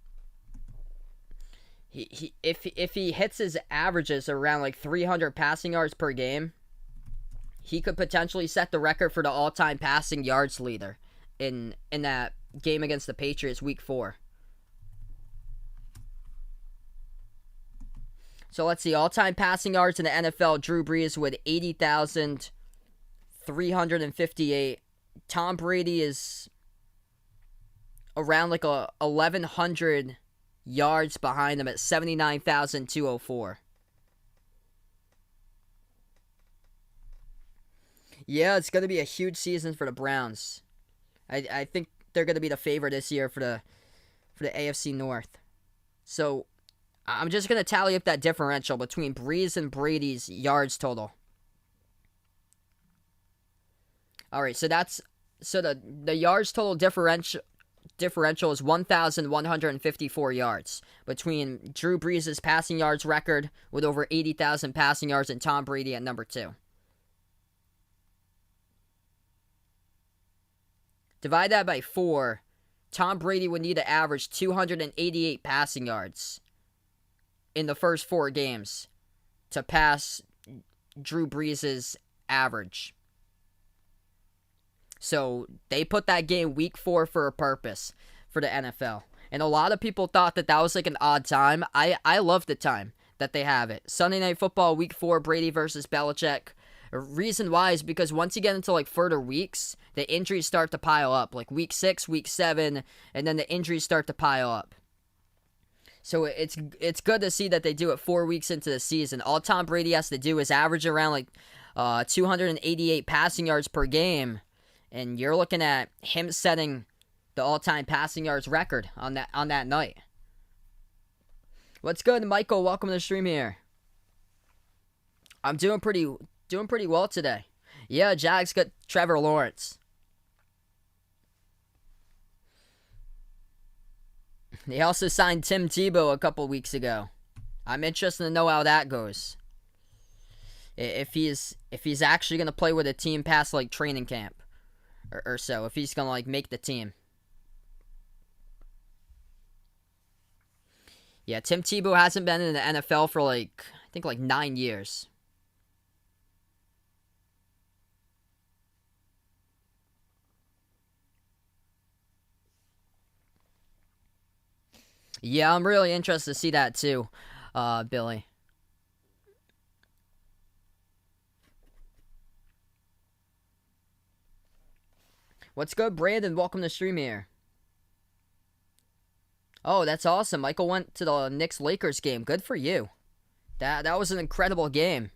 If he hits his averages around like 300 passing yards per game, he could potentially set the record for the all-time passing yards leader in that game against the Patriots week 4. So let's see, all-time passing yards in the NFL, Drew Brees with 80,358. Tom Brady is around like 1,100 yards behind him at 79,204. Yeah, it's going to be a huge season for the Browns. I think they're going to be the favorite this year for the AFC North. So I'm just going to tally up that differential between Breeze and Brady's yards total. All right, so the yards total differential is 1,154 yards between Drew Brees' passing yards record with over 80,000 passing yards and Tom Brady at number 2. Divide that by 4. Tom Brady would need to average 288 passing yards in the first 4 games to pass Drew Brees' average. So they put that game week 4 for a purpose for the NFL. And a lot of people thought that was like an odd time. I love the time that they have it. Sunday Night Football, week 4, Brady versus Belichick. The reason why is because once you get into like further weeks, the injuries start to pile up. Like week 6, week 7, and then the injuries start to pile up. So it's good to see that they do it 4 weeks into the season. All Tom Brady has to do is average around like 288 passing yards per game. And you're looking at him setting the all-time passing yards record on that night. What's good, Michael? Welcome to the stream here. I'm doing pretty well today. Yeah, Jags got Trevor Lawrence. They also signed Tim Tebow a couple weeks ago. I'm interested to know how that goes. If he's actually going to play with a team past like training camp. Or so, if he's going to like make the team. Yeah, Tim Tebow hasn't been in the NFL for I think 9 years. Yeah, I'm really interested to see that too, Billy. What's good, Brandon? Welcome to the stream here. Oh, that's awesome. Michael went to the Knicks-Lakers game. Good for you. That was an incredible game.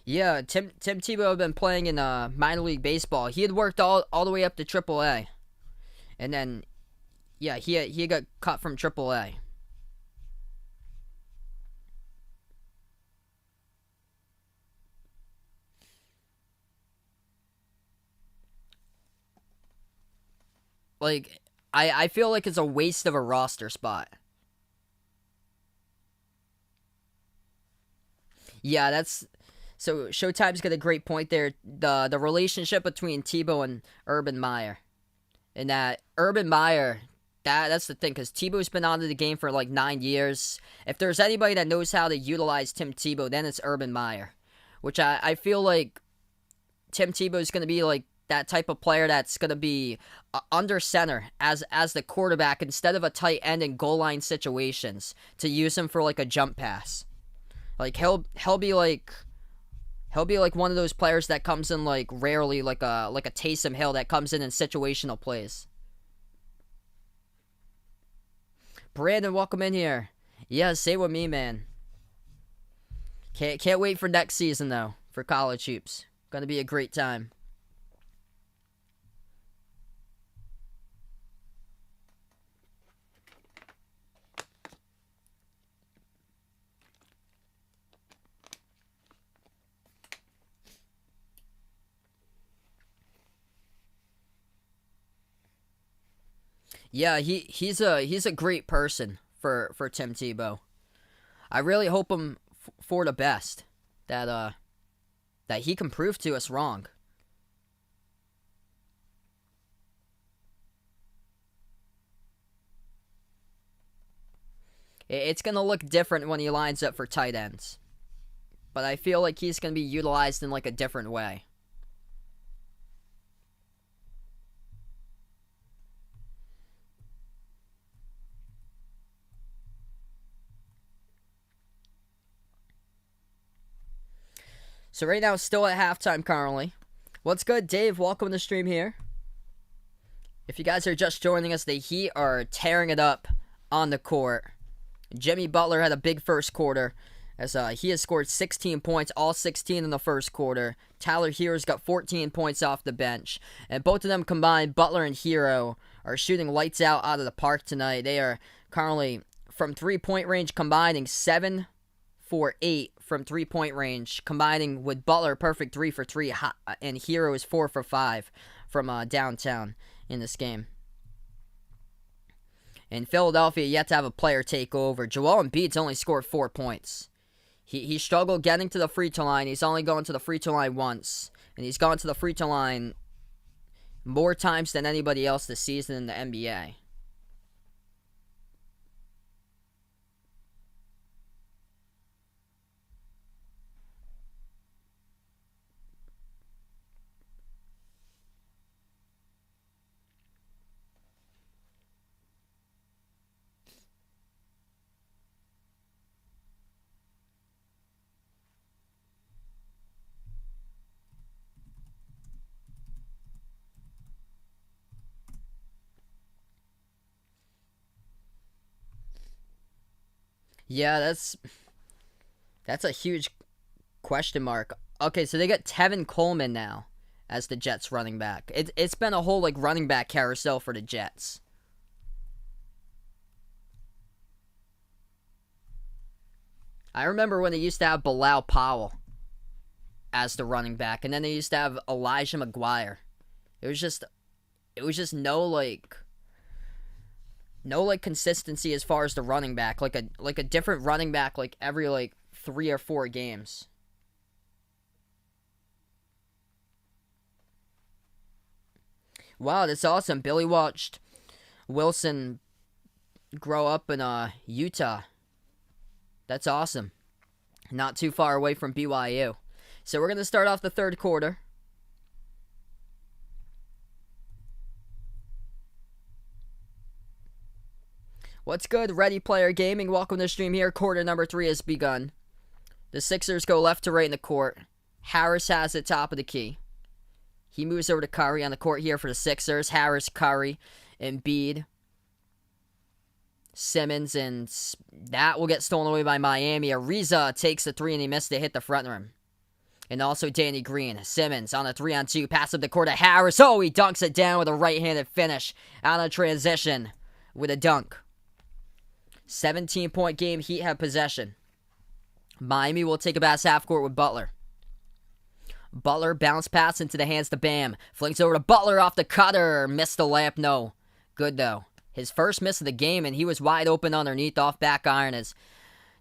Yeah, Tim Tebow had been playing in minor league baseball. He had worked all the way up to AAA, and then yeah, he got cut from AAA. Like I feel like it's a waste of a roster spot. Yeah, that's so Showtime's got a great point there. The relationship between Tebow and Urban Meyer. And that Urban Meyer, that's the thing, because Tebow's been out of the game for like 9 years. If there's anybody that knows how to utilize Tim Tebow, then it's Urban Meyer. Which I feel like Tim Tebow is going to be like that type of player that's going to be under center as the quarterback instead of a tight end in goal line situations to use him for like a jump pass. Like he'll be like one of those players that comes in like rarely, like a Taysom Hill that comes in situational plays. Brandon, welcome in here. Yeah, stay with me, man. Can't wait for next season though for college hoops. Gonna be a great time. Yeah, he's a great person for Tim Tebow. I really hope him for the best. That he can prove to us wrong. It's gonna look different when he lines up for tight ends, but I feel like he's gonna be utilized in like a different way. So right now, still at halftime currently. What's good, Dave? Welcome to the stream here. If you guys are just joining us, the Heat are tearing it up on the court. Jimmy Butler had a big first quarter as he has scored 16 points, all 16 in the first quarter. Tyler Hero's got 14 points off the bench. And both of them combined, Butler and Hero, are shooting lights out of the park tonight. They are currently, from three-point range, combining 7 for 8 from three-point range, combining with Butler, perfect 3 for 3, and Hero is 4 for 5 from downtown in this game. In Philadelphia, yet to have a player take over. Joel Embiid's only scored 4 points. He struggled getting to the free throw line. He's only gone to the free throw line once. And he's gone to the free throw line more times than anybody else this season in the NBA. Yeah, that's a huge question mark. Okay, so they got Tevin Coleman now as the Jets running back. It's been a whole running back carousel for the Jets. I remember when they used to have Bilal Powell as the running back, and then they used to have Elijah McGuire. It was just no consistency as far as the running back, like a different running back every 3 or 4 games. Wow, that's awesome. Billy watched Wilson grow up in Utah. That's awesome. Not too far away from BYU. So we're going to start off the third quarter. What's good, Ready Player Gaming? Welcome to the stream here. Quarter number 3 has begun. The Sixers go left to right in the court. Harris has it top of the key. He moves over to Curry on the court here for the Sixers. Harris, Curry, Embiid, Simmons, and that will get stolen away by Miami. Ariza takes the 3 and he missed it, hit the front rim. And also Danny Green. Simmons on a 3-on-2. Pass up the court to Harris. Oh, he dunks it down with a right-handed finish on a transition with a dunk. 17-point game. Heat have possession. Miami will take a pass half court with Butler. Butler bounce pass into the hands to Bam. Flings over to Butler off the cutter. Missed the layup. No. Good though. His first miss of the game, and he was wide open underneath off back iron as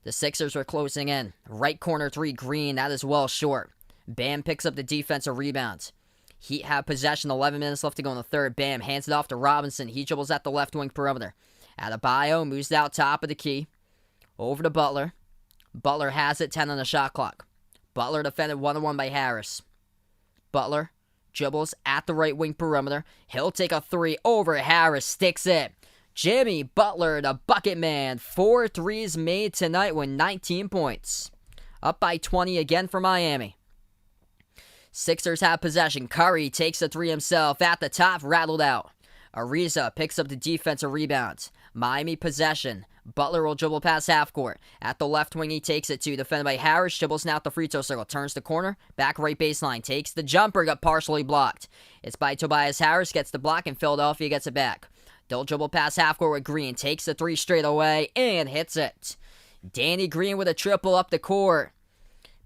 the Sixers were closing in. Right corner 3, Green. That is well short. Bam picks up the defensive rebound. Heat have possession. 11 minutes left to go in the third. Bam hands it off to Robinson. He dribbles at the left wing perimeter. Adebayo moves out top of the key. Over to Butler. Butler has it, 10 on the shot clock. Butler defended 1-on-1 by Harris. Butler dribbles at the right wing perimeter. He'll take a 3 over Harris. Sticks it. Jimmy Butler, the bucket man. 4 threes made tonight with 19 points. Up by 20 again for Miami. Sixers have possession. Curry takes a 3 himself. At the top, rattled out. Ariza picks up the defensive rebound. Miami possession. Butler will dribble past half court. At the left wing, he takes it to. Defended by Harris. Dribbles now at the free throw circle. Turns the corner. Back right baseline. Takes the jumper. Got partially blocked. It's by Tobias Harris. Gets the block, and Philadelphia gets it back. They'll dribble past half court with Green. Takes the 3 straight away and hits it. Danny Green with a triple up the court.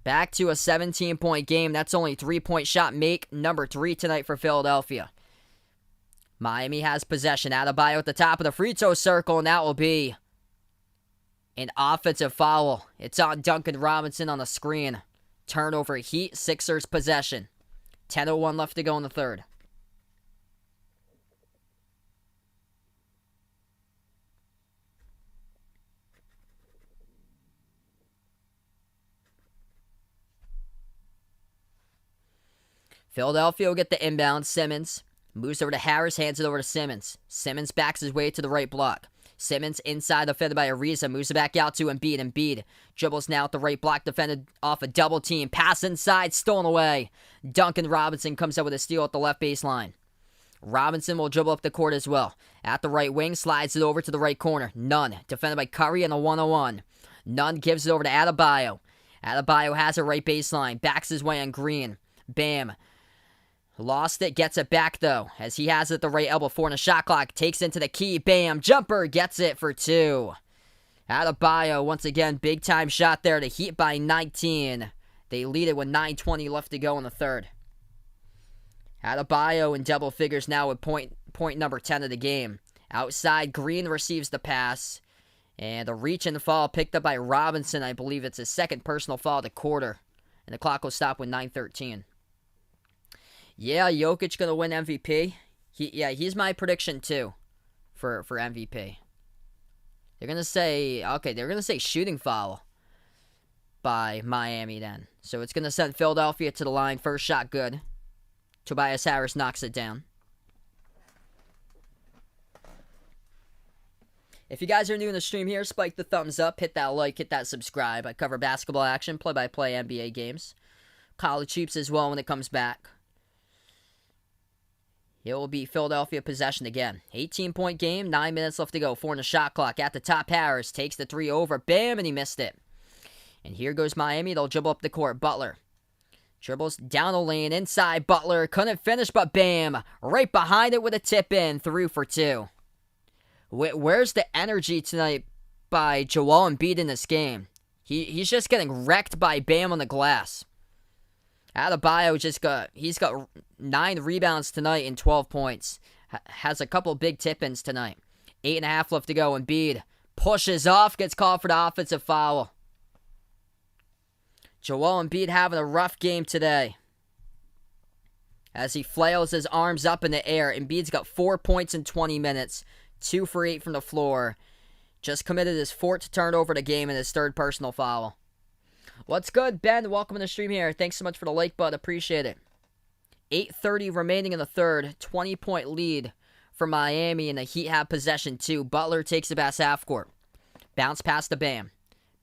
Back to a 17-point game. That's only 3-point shot make number 3 tonight for Philadelphia. Miami has possession. Adebayo at the top of the free throw circle, and that will be an offensive foul. It's on Duncan Robinson on the screen. Turnover. Heat. Sixers possession. 10:01 left to go in the third. Philadelphia will get the inbound. Simmons moves over to Harris, hands it over to Simmons. Simmons backs his way to the right block. Simmons inside, defended by Ariza, moves it back out to Embiid. Embiid dribbles now at the right block, defended off a double team. Pass inside, stolen away. Duncan Robinson comes up with a steal at the left baseline. Robinson will dribble up the court as well. At the right wing, slides it over to the right corner. Nunn, defended by Curry in a 1-on-1. Nunn gives it over to Adebayo. Adebayo has it right baseline, backs his way on Green. Bam. Lost it, gets it back though, as he has it at the right elbow, 4 in the shot clock, takes into the key, bam, jumper, gets it for 2. Adebayo, once again, big time shot there to Heat by 19. They lead it with 9:20 left to go in the third. Adebayo in double figures now with point number 10 of the game. Outside, Green receives the pass, and a reach and fall picked up by Robinson. I believe it's his second personal foul of the quarter, and the clock will stop with 9:13. Yeah, Jokic gonna win MVP. He's my prediction too, for MVP. They're gonna say shooting foul by Miami then. So it's gonna send Philadelphia to the line. First shot good. Tobias Harris knocks it down. If you guys are new in the stream here, spike the thumbs up, hit that like, hit that subscribe. I cover basketball action, play-by-play NBA games, college hoops as well when it comes back. It will be Philadelphia possession again. 18-point game, 9 minutes left to go. 4 in the shot clock. At the top, Harris takes the 3 over. Bam, and he missed it. And here goes Miami. They'll dribble up the court. Butler dribbles down the lane. Inside, Butler couldn't finish, but bam. Right behind it with a tip in. Through for 2. Where's the energy tonight by Joel Embiid in this game? He's just getting wrecked by Bam on the glass. Adebayo he's got 9 rebounds tonight and 12 points. Has a couple big tip-ins tonight. 8.5 left to go. Embiid pushes off, gets called for the offensive foul. Joel Embiid having a rough game today, as he flails his arms up in the air. Embiid's got 4 points in 20 minutes. 2 for 8 from the floor. Just committed his 4th turnover of the game and his 3rd personal foul. What's good, Ben? Welcome to the stream here. Thanks so much for the like button. Appreciate it. 8:30 remaining in the third. 20-point lead for Miami, and the Heat have possession too. Butler takes it past half court. Bounce pass to Bam.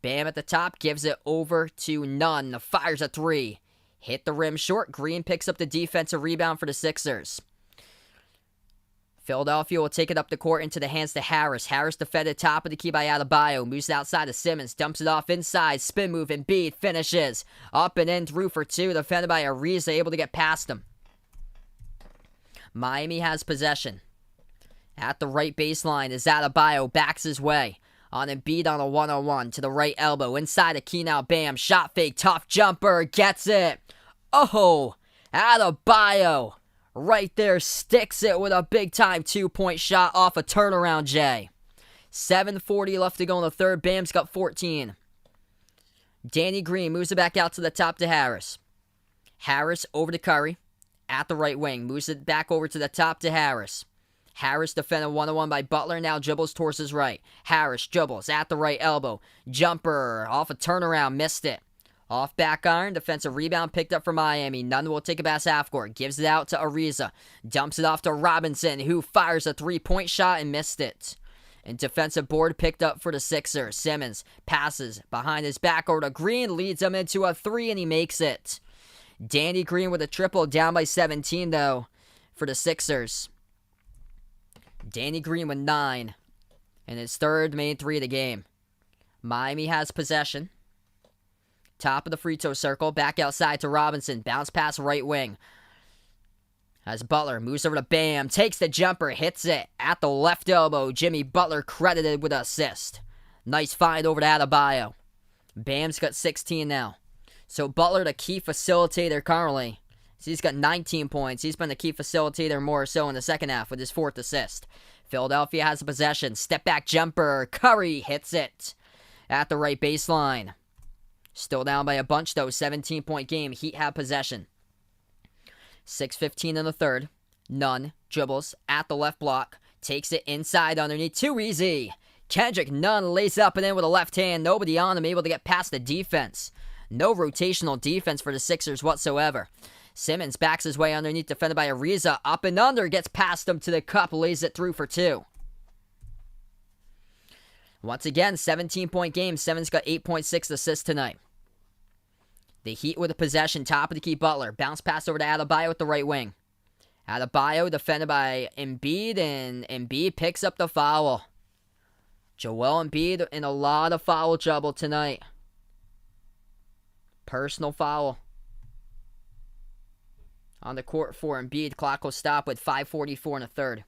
Bam at the top, gives it over to Nunn. Fires a 3. Hit the rim short. Green picks up the defensive rebound for the Sixers. Philadelphia will take it up the court into the hands to Harris. Harris defended top of the key by Adebayo. Moves it outside to Simmons. Dumps it off inside. Spin move. Embiid finishes. Up and in through for 2. Defended by Ariza. Able to get past him. Miami has possession. At the right baseline is Adebayo. Backs his way. On Embiid on a 1-on-1. To the right elbow. Inside the key now. Bam. Shot fake. Tough jumper. Gets it. Oh. Adebayo. Right there, sticks it with a big-time 2-point shot off a turnaround J. 7:40 left to go in the third. Bam's got 14. Danny Green moves it back out to the top to Harris. Harris over to Curry. At the right wing. Moves it back over to the top to Harris. Harris defended 1-on-1 by Butler. Now dribbles towards his right. Harris dribbles at the right elbow. Jumper off a turnaround. Missed it. Off back iron, defensive rebound picked up for Miami. Nunn will take it past half court. Gives it out to Ariza. Dumps it off to Robinson, who fires a 3-point shot and missed it. And defensive board picked up for the Sixers. Simmons passes behind his back over to Green. Leads him into a 3, and he makes it. Danny Green with a triple, down by 17, though, for the Sixers. Danny Green with 9. And his 3rd main 3 of the game. Miami has possession. Top of the free throw circle. Back outside to Robinson. Bounce pass right wing. As Butler moves over to Bam. Takes the jumper. Hits it at the left elbow. Jimmy Butler credited with an assist. Nice find over to Adebayo. Bam's got 16 now. So Butler, the key facilitator currently. So he's got 19 points. He's been the key facilitator more so in the second half with his 4th assist. Philadelphia has the possession. Step back jumper. Curry hits it at the right baseline. Still down by a bunch, though. 17-point game. Heat have possession. 6:15 in the third. Nunn dribbles at the left block. Takes it inside underneath. Too easy. Kendrick Nunn lays up and in with a left hand. Nobody on him. Able to get past the defense. No rotational defense for the Sixers whatsoever. Simmons backs his way underneath. Defended by Ariza. Up and under. Gets past him to the cup. Lays it through for 2. Once again, 17-point game. Simmons got 8.6 assists tonight. The Heat with a possession, top of the key, Butler. Bounce pass over to Adebayo with the right wing. Adebayo defended by Embiid, and Embiid picks up the foul. Joel Embiid in a lot of foul trouble tonight. Personal foul on the court for Embiid. Clock will stop with 5:44 in the third.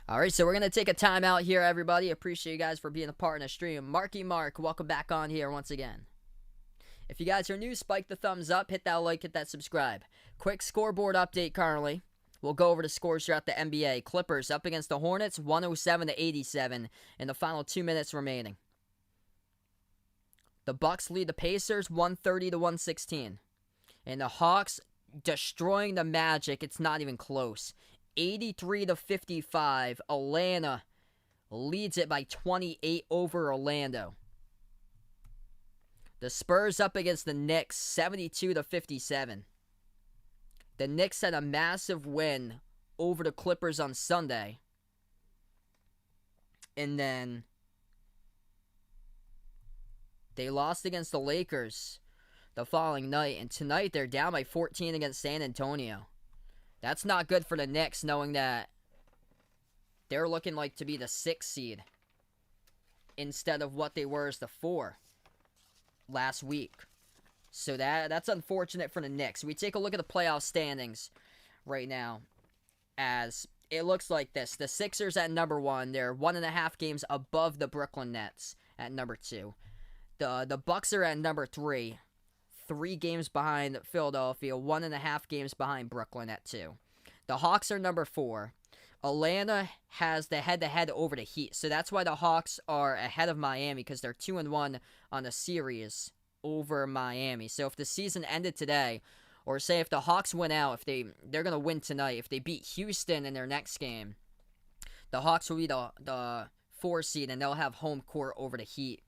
All right, so we're going to take a timeout here, everybody. Appreciate you guys for being a part in the stream. Marky Mark, welcome back on here once again. If you guys are new, spike the thumbs up, hit that like, hit that subscribe. Quick scoreboard update currently. We'll go over the scores throughout the NBA. Clippers up against the Hornets, 107-87 in the final 2 minutes remaining. The Bucks lead the Pacers, 130-116. And the Hawks destroying the Magic. It's not even close. 83-55. Atlanta leads it by 28 over Orlando. The Spurs up against the Knicks, 72-57. The Knicks had a massive win over the Clippers on Sunday. And then they lost against the Lakers the following night. And tonight they're down by 14 against San Antonio. That's not good for the Knicks, knowing that they're looking like to be the 6th seed instead of what they were as the 4 last week. So that's unfortunate for the Knicks. We take a look at the playoff standings right now, as it looks like this. The Sixers at number 1. They're 1.5 games above the Brooklyn Nets at number 2. The Bucks are at number 3. 3 games behind Philadelphia, 1.5 games behind Brooklyn at 2. The Hawks are number 4. Atlanta has the head-to-head over the Heat, so that's why the Hawks are ahead of Miami, because they're 2-1 on the series over Miami. So if the season ended today, or say if the Hawks win out, if they're going to win tonight, if they beat Houston in their next game, the Hawks will be the 4 seed, and they'll have home court over the Heat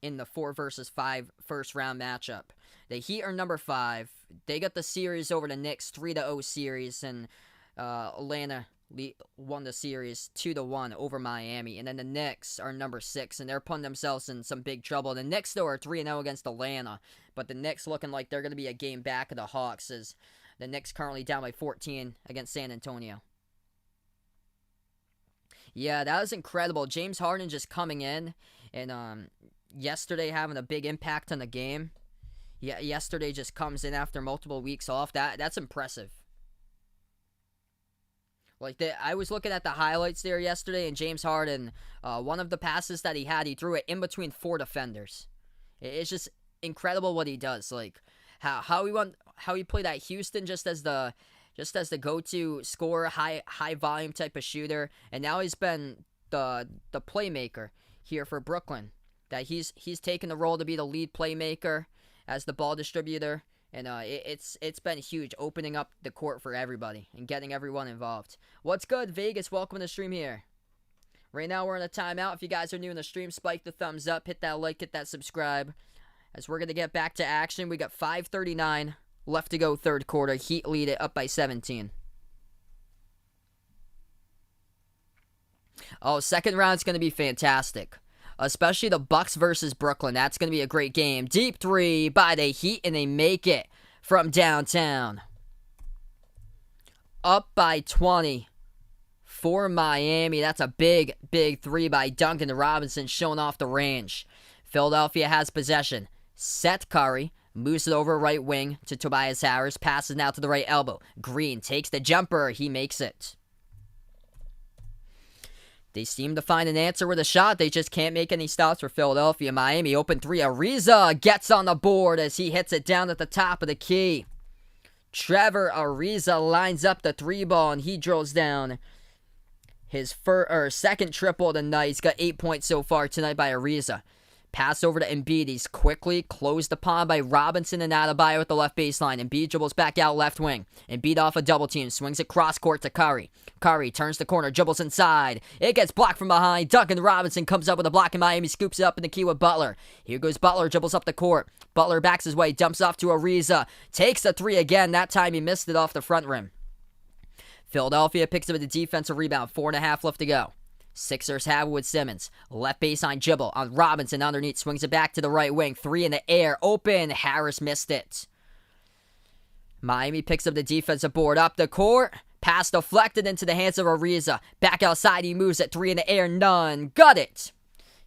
in the 4 versus 5 first-round matchup. The Heat are number 5. They got the series over the Knicks, 3-0 series, and Atlanta won the series 2-1 over Miami. And then the Knicks are number 6, and they're putting themselves in some big trouble. The Knicks, though, are 3-0 against Atlanta, but the Knicks looking like they're going to be a game back of the Hawks, as the Knicks currently down by 14 against San Antonio. Yeah, that was incredible. James Harden just coming in, and yesterday having a big impact on the game. Yeah, yesterday just comes in after multiple weeks off. That's impressive. Like, I was looking at the highlights there yesterday, and James Harden, one of the passes that he had, he threw it in between 4 defenders. It's just incredible what he does. Like, how he played at Houston just as the go-to scorer, high volume type of shooter, and now he's been the playmaker here for Brooklyn. That he's taken the role to be the lead playmaker as the ball distributor, and it's been huge, opening up the court for everybody and getting everyone involved. What's good, Vegas? Welcome to the stream here. Right now we're in a timeout. If you guys are new in the stream, spike the thumbs up, hit that like, hit that subscribe, as we're going to get back to action. We got 5:39 left to go third quarter. Heat lead it up by 17. Oh, second round's going to be fantastic. Especially the Bucks versus Brooklyn. That's going to be a great game. Deep 3 by the Heat, and they make it from downtown. Up by 20 for Miami. That's a big 3 by Duncan Robinson, showing off the range. Philadelphia has possession. Seth Curry moves it over right wing to Tobias Harris. Passes now to the right elbow. Green takes the jumper. He makes it. They seem to find an answer with a shot. They just can't make any stops for Philadelphia. Miami open 3. Ariza gets on the board as he hits it down at the top of the key. Trevor Ariza lines up the 3 ball, and he drills down his second triple of the night. He's got 8 points so far tonight by Ariza. Pass over to Embiid. He's quickly closed upon by Robinson and Adebayo at the left baseline. Embiid dribbles back out left wing. Embiid off a double team. Swings it cross court to Curry. Curry turns the corner. Dribbles inside. It gets blocked from behind. Duncan Robinson comes up with a block in Miami. Scoops it up in the key with Butler. Here goes Butler. Dribbles up the court. Butler backs his way. Dumps off to Ariza. Takes the three again. That time he missed it off the front rim. Philadelphia picks up the defensive rebound. 4.5 left to go. Sixers have it with Simmons. Left baseline dribble on Robinson underneath. Swings it back to the right wing. Three in the air. Open. Harris missed it. Miami picks up the defensive board. Up the court. Pass deflected into the hands of Ariza. Back outside. He moves it. Three in the air. Nunn. Got it.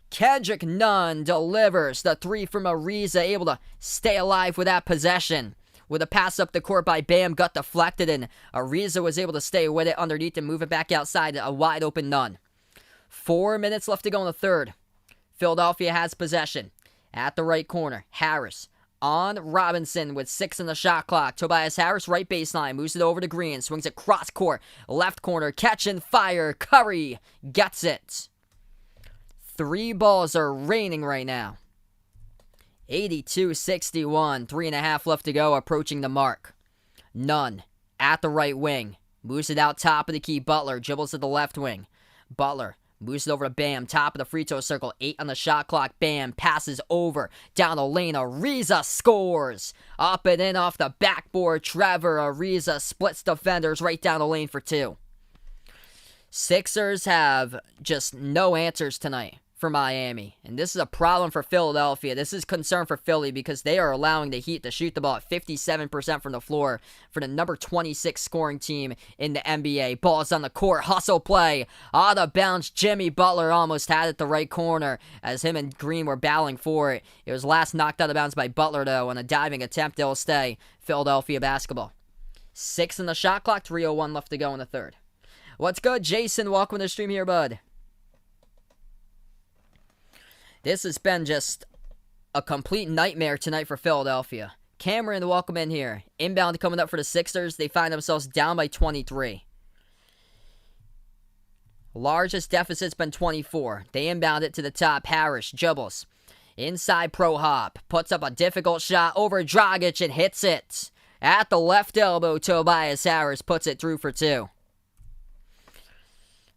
Kendrick Nunn delivers the three from Ariza. Able to stay alive with that possession. With a pass up the court by Bam. Got deflected and Ariza was able to stay with it underneath and move it back outside. A wide open Nunn. 4 minutes left to go in the third. Philadelphia has possession. At the right corner, Harris on Robinson with 6 on the shot clock. Tobias Harris, right baseline, moves it over to Green. Swings it cross court, left corner, catch and fire. Curry gets it. 3 balls are raining right now. 82-61. 3.5 left to go, approaching the mark. Nunn at the right wing. Moves it out top of the key. Butler dribbles to the left wing. Butler moves it over to Bam, top of the free throw circle, 8 on the shot clock. Bam passes over, down the lane. Ariza scores. Up and in off the backboard. Trevor Ariza splits defenders right down the lane for 2. Sixers have just no answers tonight for Miami. And this is a problem for Philadelphia. This is concern for Philly because they are allowing the Heat to shoot the ball at 57% from the floor for the number 26 scoring team in the NBA. Ball's on the court. Hustle play. Out of bounds. Jimmy Butler almost had it the right corner as him and Green were battling for it. It was last knocked out of bounds by Butler, though, on a diving attempt. It'll stay Philadelphia basketball. 6 on the shot clock. 3:01 left to go in the third. What's good, Jason? Welcome to the stream here, bud. This has been just a complete nightmare tonight for Philadelphia. Cameron, welcome in here. Inbound coming up for the Sixers. They find themselves down by 23. Largest deficit's been 24. They inbound it to the top. Harris dribbles. Inside pro hop. Puts up a difficult shot over Dragic and hits it. At the left elbow, Tobias Harris puts it through for 2.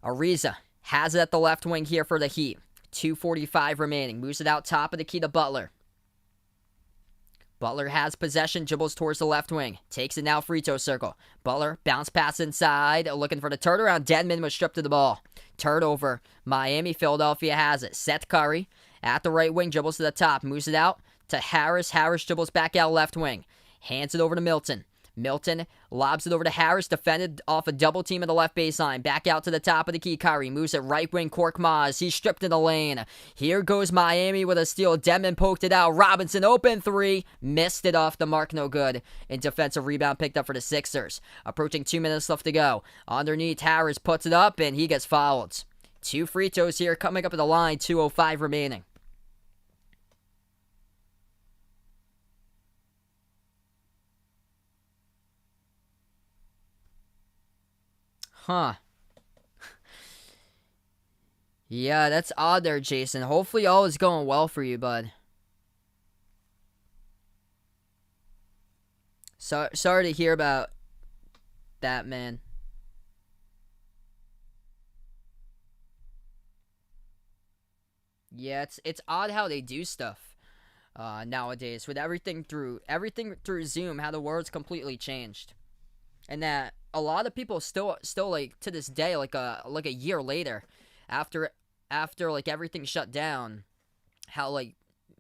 Ariza has it at the left wing here for the Heat. 2:45 remaining. Moves it out top of the key to Butler. Butler has possession. Dribbles towards the left wing. Takes it now free throw circle. Butler bounce pass inside. Looking for the turnaround. Dedmon was stripped of the ball. Turnover. Miami. Philadelphia has it. Seth Curry at the right wing. Dribbles to the top. Moves it out to Harris. Harris dribbles back out left wing. Hands it over to Milton. Milton lobs it over to Harris, defended off a double team at the left baseline. Back out to the top of the key. Curry moves it right wing. Korkmaz. He's stripped in the lane. Here goes Miami with a steal. Dedmon poked it out. Robinson open 3. Missed it off the mark. No good. And defensive rebound picked up for the Sixers. Approaching 2 minutes left to go. Underneath, Harris puts it up and he gets fouled. 2 free throws here coming up at the line. 2:05 remaining. Huh. Yeah, that's odd there, Jason. Hopefully all is going well for you, bud. Sorry to hear about that, man. Yeah, it's odd how they do stuff nowadays with everything through Zoom, how the world's completely changed. And that a lot of people still like to this day, like a year later, after like everything shut down, how like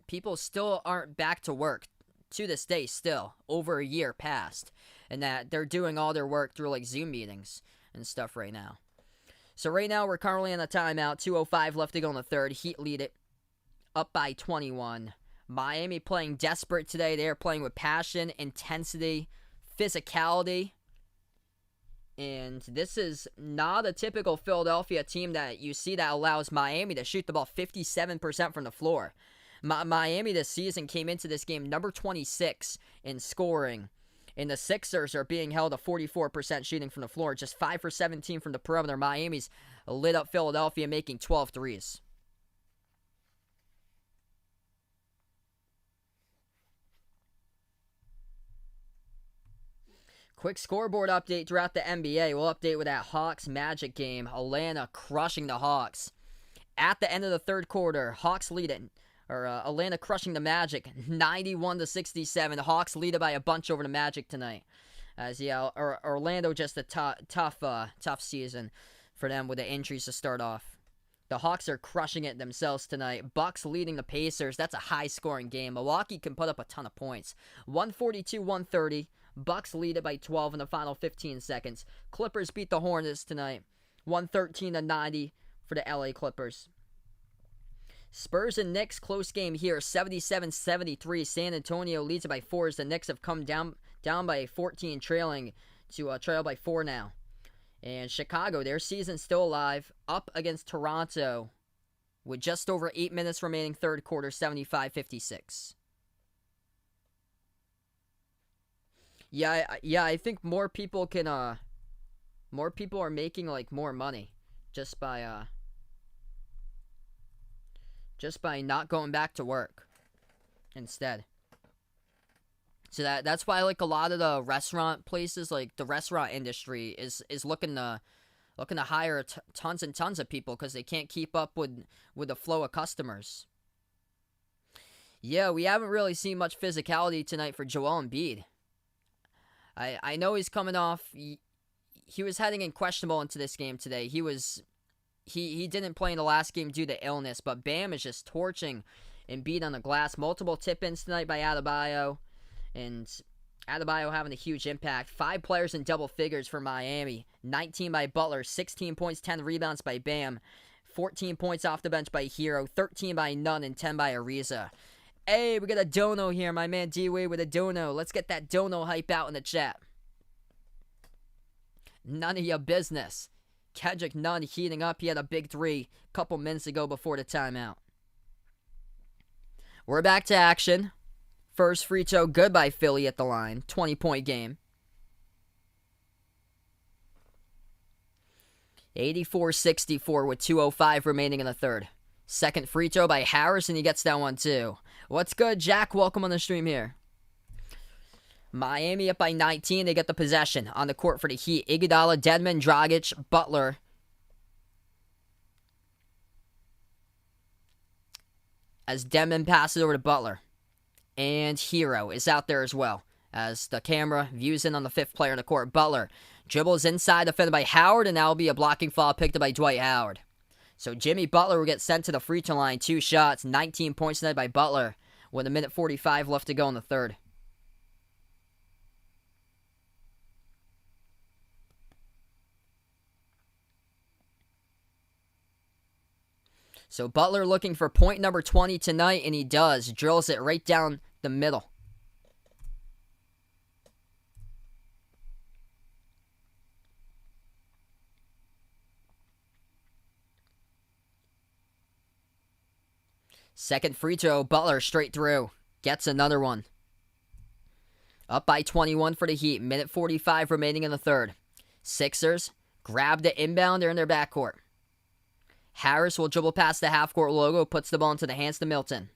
people still aren't back to work to this day, still over a year past, and that they're doing all their work through like Zoom meetings and stuff right now. So right now we're currently in a timeout. 2:05 left to go in the third. Heat lead it up by 21. Miami playing desperate today. They are playing with passion, intensity, physicality. And this is not a typical Philadelphia team that you see that allows Miami to shoot the ball 57% from the floor. Miami this season came into this game number 26 in scoring. And the Sixers are being held to 44% shooting from the floor. Just 5 for 17 from the perimeter. Miami's lit up Philadelphia, making 12 threes. Quick scoreboard update throughout the NBA. We'll update with that Hawks Magic game. Atlanta crushing the Hawks. At the end of the third quarter, Hawks leading. Atlanta crushing the Magic 91-67. The Hawks lead it by a bunch over the Magic tonight. As Orlando just a tough season for them with the injuries to start off. The Hawks are crushing it themselves tonight. Bucks leading the Pacers. That's a high-scoring game. Milwaukee can put up a ton of points. 142-130. Bucks lead it by 12 in the final 15 seconds. Clippers beat the Hornets tonight. 113-90 for the LA Clippers. Spurs and Knicks, close game here. 77-73. San Antonio leads it by 4 as the Knicks have come down by 14, trailing to trail by 4 now. And Chicago, their season's still alive, up against Toronto with just over 8 minutes remaining third quarter, 75-56. Yeah, I think more people are making like more money just by not going back to work instead. So that's why like a lot of the restaurant places, like the restaurant industry is looking to hire tons and tons of people because they can't keep up with the flow of customers. Yeah, we haven't really seen much physicality tonight for Joel Embiid. I know he's coming off. He was heading in questionable into this game today. He didn't play in the last game due to illness, but Bam is just torching Embiid on the glass. Multiple tip-ins tonight by Adebayo, and Adebayo having a huge impact. 5 players in double figures for Miami. 19 by Butler, 16 points, 10 rebounds by Bam, 14 points off the bench by Hero, 13 by Nunn, and 10 by Ariza. Hey, we got a dono here, my man D-Wade with a dono. Let's get that dono hype out in the chat. None of your business. Kendrick Nunn heating up. He had a big 3 a couple minutes ago before the timeout. We're back to action. First free throw good by Philly at the line. 20-point game. 84-64 with 2:05 remaining in the third. Second free throw by Harris, and he gets that one too. What's good, Jack? Welcome on the stream here. Miami up by 19. They get the possession on the court for the Heat. Iguodala, Dedmon, Dragic, Butler. As Dedmon passes over to Butler. And Hero is out there as well. As the camera views in on the 5th player on the court. Butler dribbles inside, defended by Howard, and that will be a blocking foul picked up by Dwight Howard. So Jimmy Butler will get sent to the free throw line. 2 shots, 19 points tonight by Butler with 1:45 left to go in the third. So Butler looking for point number 20 tonight, and he does. Drills it right down the middle. Second free throw, Butler straight through. Gets another one. Up by 21 for the Heat. 1:45 remaining in the third. Sixers grab the inbound. They're in their backcourt. Harris will dribble past the half-court logo, puts the ball into the hands to Milton.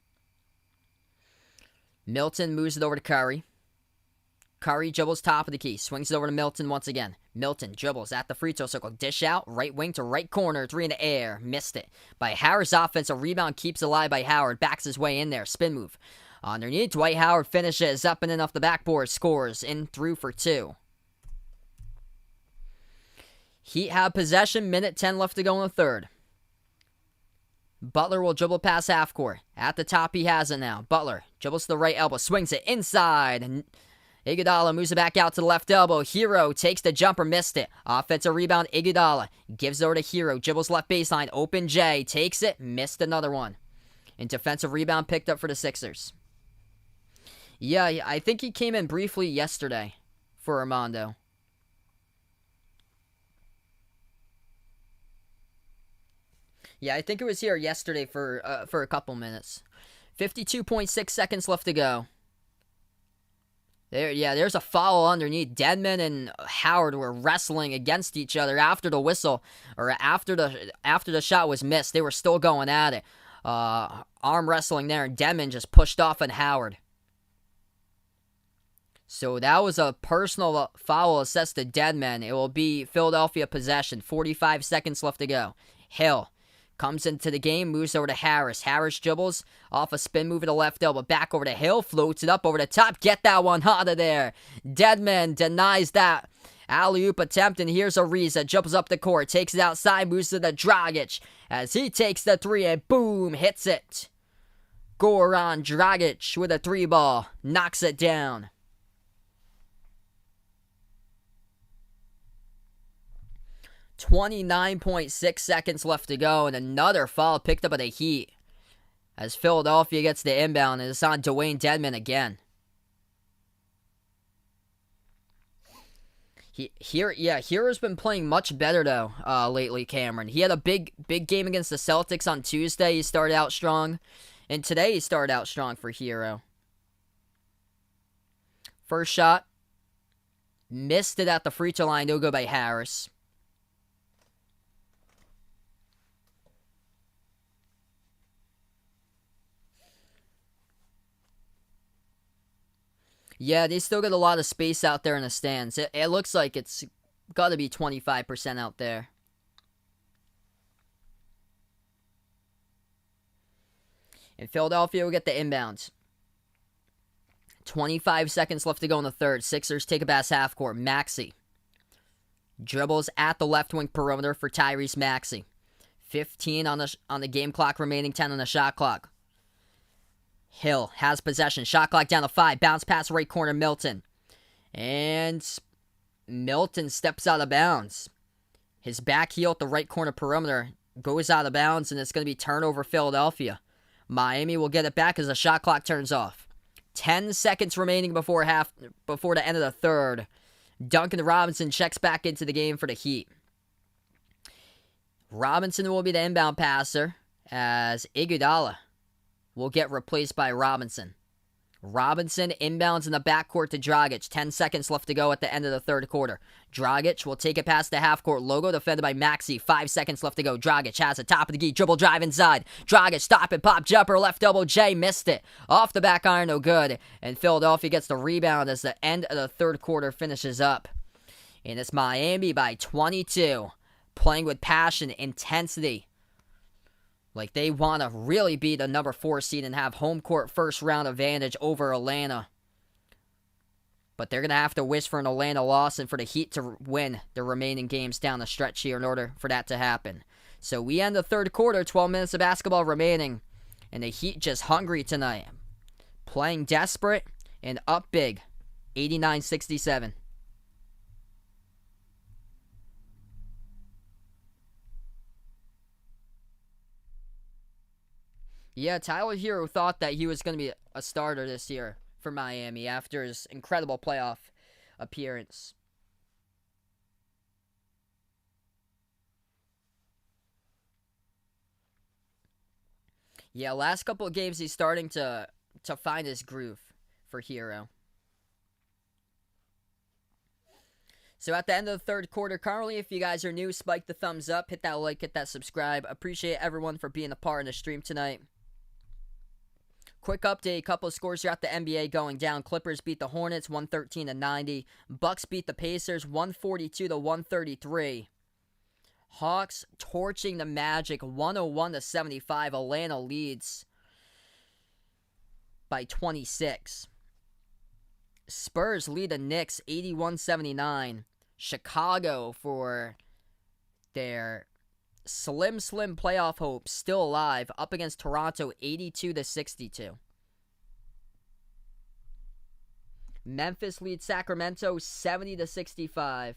Milton moves it over to Curry. Curry dribbles top of the key, swings it over to Milton once again. Milton dribbles at the free throw circle, dish out, right wing to right corner, 3 in the air, missed it. By Harris' offense, a rebound keeps alive by Howard, backs his way in there, spin move. Underneath, Dwight Howard finishes up and in off the backboard, scores in through for 2. Heat have possession, 1:10 left to go in the third. Butler will dribble past half court. At the top, he has it now. Butler dribbles to the right elbow, swings it inside. Iguodala moves it back out to the left elbow. Hero takes the jumper, missed it. Offensive rebound, Iguodala gives it over to Hero. Dribbles left baseline, open J, takes it, missed another one. And defensive rebound picked up for the Sixers. Yeah, I think he came in briefly yesterday for Armando. Yeah, I think it was here yesterday for a couple minutes. 52.6 seconds left to go. There's a foul underneath. Dedmon and Howard were wrestling against each other after the whistle, or after the shot was missed. They were still going at it. Arm wrestling there, and Dedmon just pushed off on Howard. So that was a personal foul assessed to Deadman. It will be Philadelphia possession. 45 seconds left to go. Hill comes into the game, moves over to Harris. Harris dribbles off a spin move to the left elbow. Back over to Hill, floats it up over the top. Get that one out of there. Deadman denies that alley-oop attempt, and here's Ariza. Jumps up the court, takes it outside, moves to the Dragic as he takes the three and boom, hits it. Goran Dragic with a three ball, knocks it down. .6 seconds left to go, and another foul picked up by the Heat as Philadelphia gets the inbound, and it's on Dwayne Dedmon again. Hero's been playing much better though lately, Cameron. He had a big game against the Celtics on Tuesday. He started out strong, and today he started out strong for Hero. First shot, missed it at the free throw line. No good by Harris. Yeah, they still got a lot of space out there in the stands. It looks like it's got to be 25% out there. And Philadelphia will get the inbounds. 25 seconds left to go in the third. Sixers take a pass half court. Maxey dribbles at the left wing perimeter for Tyrese Maxey. 15 on the game clock remaining, 10 on the shot clock. Hill has possession. Shot clock down to 5. Bounce pass right corner, Milton. And Milton steps out of bounds. His back heel at the right corner perimeter goes out of bounds, and it's going to be turnover Philadelphia. Miami will get it back as the shot clock turns off. 10 seconds remaining before the end of the third. Duncan Robinson checks back into the game for the Heat. Robinson will be the inbound passer as Iguodala will get replaced by Robinson. Robinson inbounds in the backcourt to Dragic. 10 seconds left to go at the end of the third quarter. Dragic will take it past the half-court logo, defended by Maxey. 5 seconds left to go. Dragic has it, top of the key, dribble drive inside. Dragic, stop it, pop jumper, left elbow, J missed it. Off the back iron, no good. And Philadelphia gets the rebound as the end of the third quarter finishes up. And it's Miami by 22. Playing with passion, intensity. Like they want to really be the number 4 seed and have home court first round advantage over Atlanta. But they're going to have to wish for an Atlanta loss and for the Heat to win the remaining games down the stretch here in order for that to happen. So we end the third quarter, 12 minutes of basketball remaining. And the Heat just hungry tonight. Playing desperate and up big. 89-67. Yeah, Tyler Hero thought that he was going to be a starter this year for Miami after his incredible playoff appearance. Yeah, last couple of games he's starting to find his groove for Hero. So at the end of the third quarter, currently, if you guys are new, spike the thumbs up, hit that like, hit that subscribe. Appreciate everyone for being a part of the stream tonight. Quick update, couple of scores throughout the NBA going down. Clippers beat the Hornets 113-90. Bucks beat the Pacers 142-133. Hawks torching the Magic 101-75. Atlanta leads by 26. Spurs lead the Knicks 81-79. Chicago, for their slim playoff hopes, still alive, up against Toronto 82-62. Memphis leads Sacramento 70-65.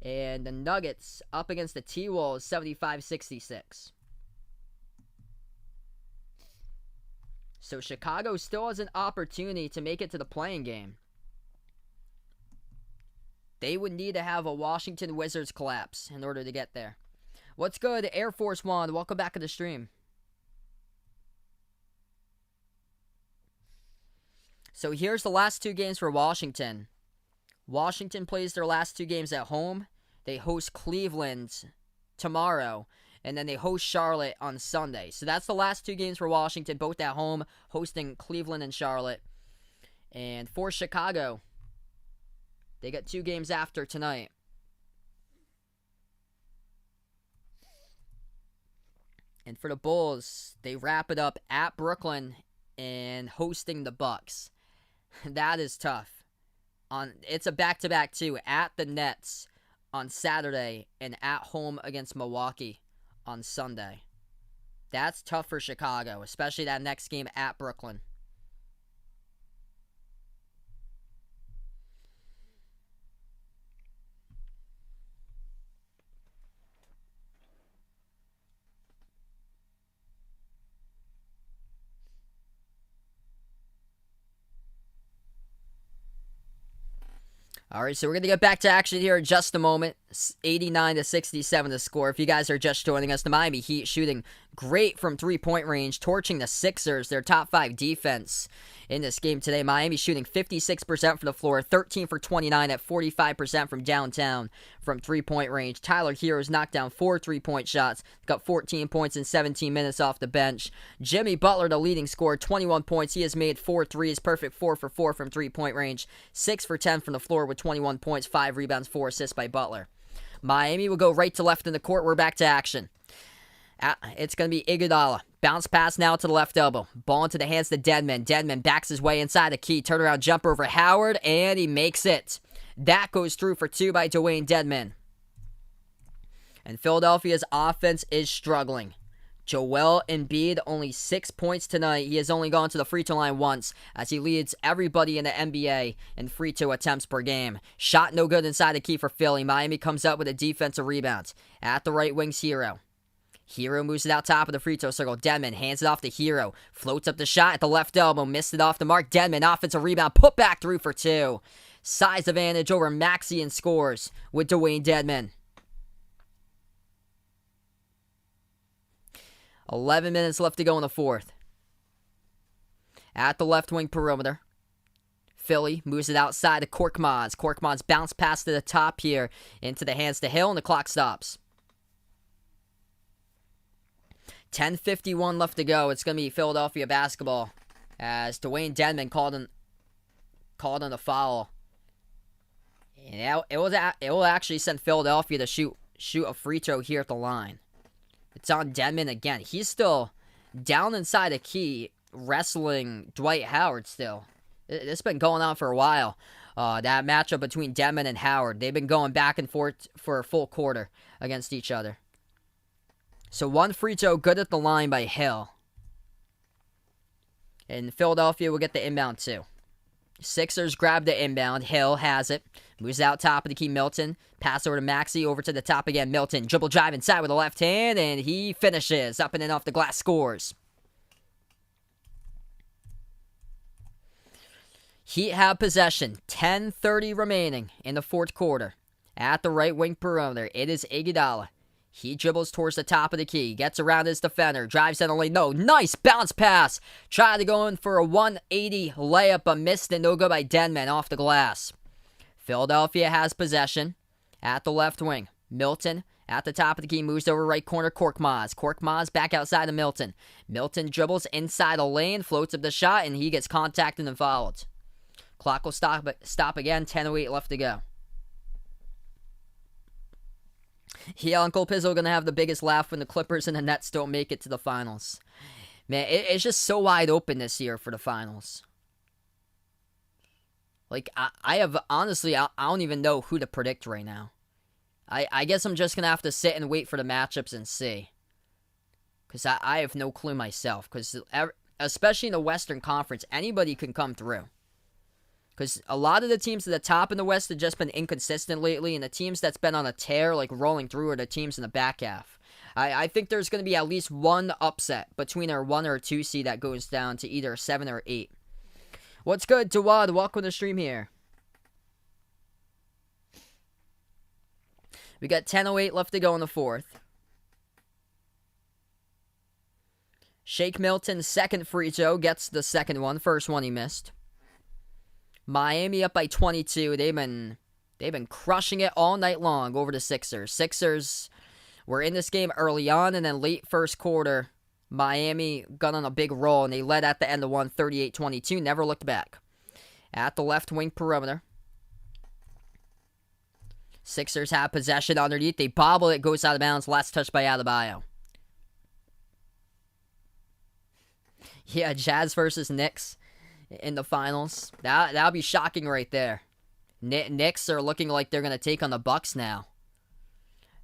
And the Nuggets up against the T-Wolves 75-66. So Chicago still has an opportunity to make it to the play-in game. They would need to have a Washington Wizards collapse in order to get there. What's good, Air Force One? Welcome back to the stream. So here's the last 2 games for Washington. Washington plays their last 2 games at home. They host Cleveland tomorrow, and then they host Charlotte on Sunday. So that's the last 2 games for Washington, both at home, hosting Cleveland and Charlotte. And for Chicago, they got 2 games after tonight. And for the Bulls, they wrap it up at Brooklyn and hosting the Bucks. That is tough. It's a back-to-back too, at the Nets on Saturday and at home against Milwaukee on Sunday. That's tough for Chicago, especially that next game at Brooklyn. All right, so we're going to get back to action here in just a moment. 89-67 the score. If you guys are just joining us, the Miami Heat shooting great from three-point range, torching the Sixers, their top 5 defense in this game today. Miami shooting 56% from the floor, 13 for 29 at 45% from downtown from three-point range. Tyler Hero's knocked down 4 3-point shots, got 14 points in 17 minutes off the bench. Jimmy Butler, the leading scorer, 21 points. He has made 4 threes, perfect 4 for 4 from three-point range, 6 for 10 from the floor with 21 points, 5 rebounds, 4 assists by Butler. Miami will go right to left in the court. We're back to action. It's going to be Iguodala. Bounce pass now to the left elbow. Ball into the hands to Dedmon. Dedmon backs his way inside the key. Turnaround jumper over Howard, and he makes it. That goes through for 2 by Dwayne Dedmon. And Philadelphia's offense is struggling. Joel Embiid, only 6 points tonight. He has only gone to the free throw line once, as he leads everybody in the NBA in free throw attempts per game. Shot no good inside the key for Philly. Miami comes up with a defensive rebound. At the right wing's Hero. Hero moves it out top of the free throw circle. Dedmon hands it off to Hero. Floats up the shot at the left elbow. Missed it off the mark. Dedmon, offensive rebound. Put back through for 2. Size advantage over Maxey and scores with Dwayne Dedmon. 11 minutes left to go in the fourth. At the left wing perimeter. Philly moves it outside to Korkmaz. Korkmaz bounce pass to the top here into the hands to Hill, and the clock stops. 10:51 left to go. It's going to be Philadelphia basketball as Dwayne Dedmon called on the foul. And it will actually send Philadelphia to shoot a free throw here at the line. It's on Dedmon again. He's still down inside the key, wrestling Dwight Howard still. It's been going on for a while. That matchup between Dedmon and Howard. They've been going back and forth for a full quarter against each other. So 1 free throw good at the line by Hill. And Philadelphia will get the inbound too. Sixers grab the inbound. Hill has it. Moves out top of the key. Milton. Pass over to Maxey. Over to the top again. Milton. Dribble drive inside with the left hand. And he finishes. Up and in off the glass. Scores. Heat have possession. 10:30 remaining in the fourth quarter. At the right wing perimeter. It is Iguodala. He dribbles towards the top of the key. Gets around his defender. Drives in the lane. No. Nice bounce pass. Tried to go in for a 180 layup, but missed it. No good by Dedmon off the glass. Philadelphia has possession at the left wing. Milton at the top of the key. Moves over right corner. Korkmaz. Korkmaz back outside of Milton. Milton dribbles inside the lane. Floats up the shot, and he gets contacted and fouled. Clock will stop again. 10:08 left to go. Yeah, Uncle Pizzo going to have the biggest laugh when the Clippers and the Nets don't make it to the finals. Man, it's just so wide open this year for the finals. Like, I have, honestly, I don't even know who to predict right now. I guess I'm just going to have to sit and wait for the matchups and see. Because I have no clue myself. Because especially in the Western Conference, anybody can come through. Because a lot of the teams at the top in the West have just been inconsistent lately, and the teams that's been on a tear, like rolling through, are the teams in the back half. I think there's going to be at least one upset between our 1 or 2 seed that goes down to either 7 or 8. What's good, Dawad? Welcome to the stream here. We got 10:08 left to go in the fourth. Shake Milton's second free throw gets the second one. First one he missed. Miami up by 22. They've been crushing it all night long over the Sixers. Sixers were in this game early on, and then late first quarter, Miami got on a big roll, and they led at the end of one, 38-22. Never looked back. at the left wing perimeter. Sixers have possession underneath. They bobble it, goes out of bounds. Last touch by Adebayo. Yeah, Jazz versus Knicks in the finals. That'll be shocking right there. Knicks are looking like they're going to take on the Bucks now.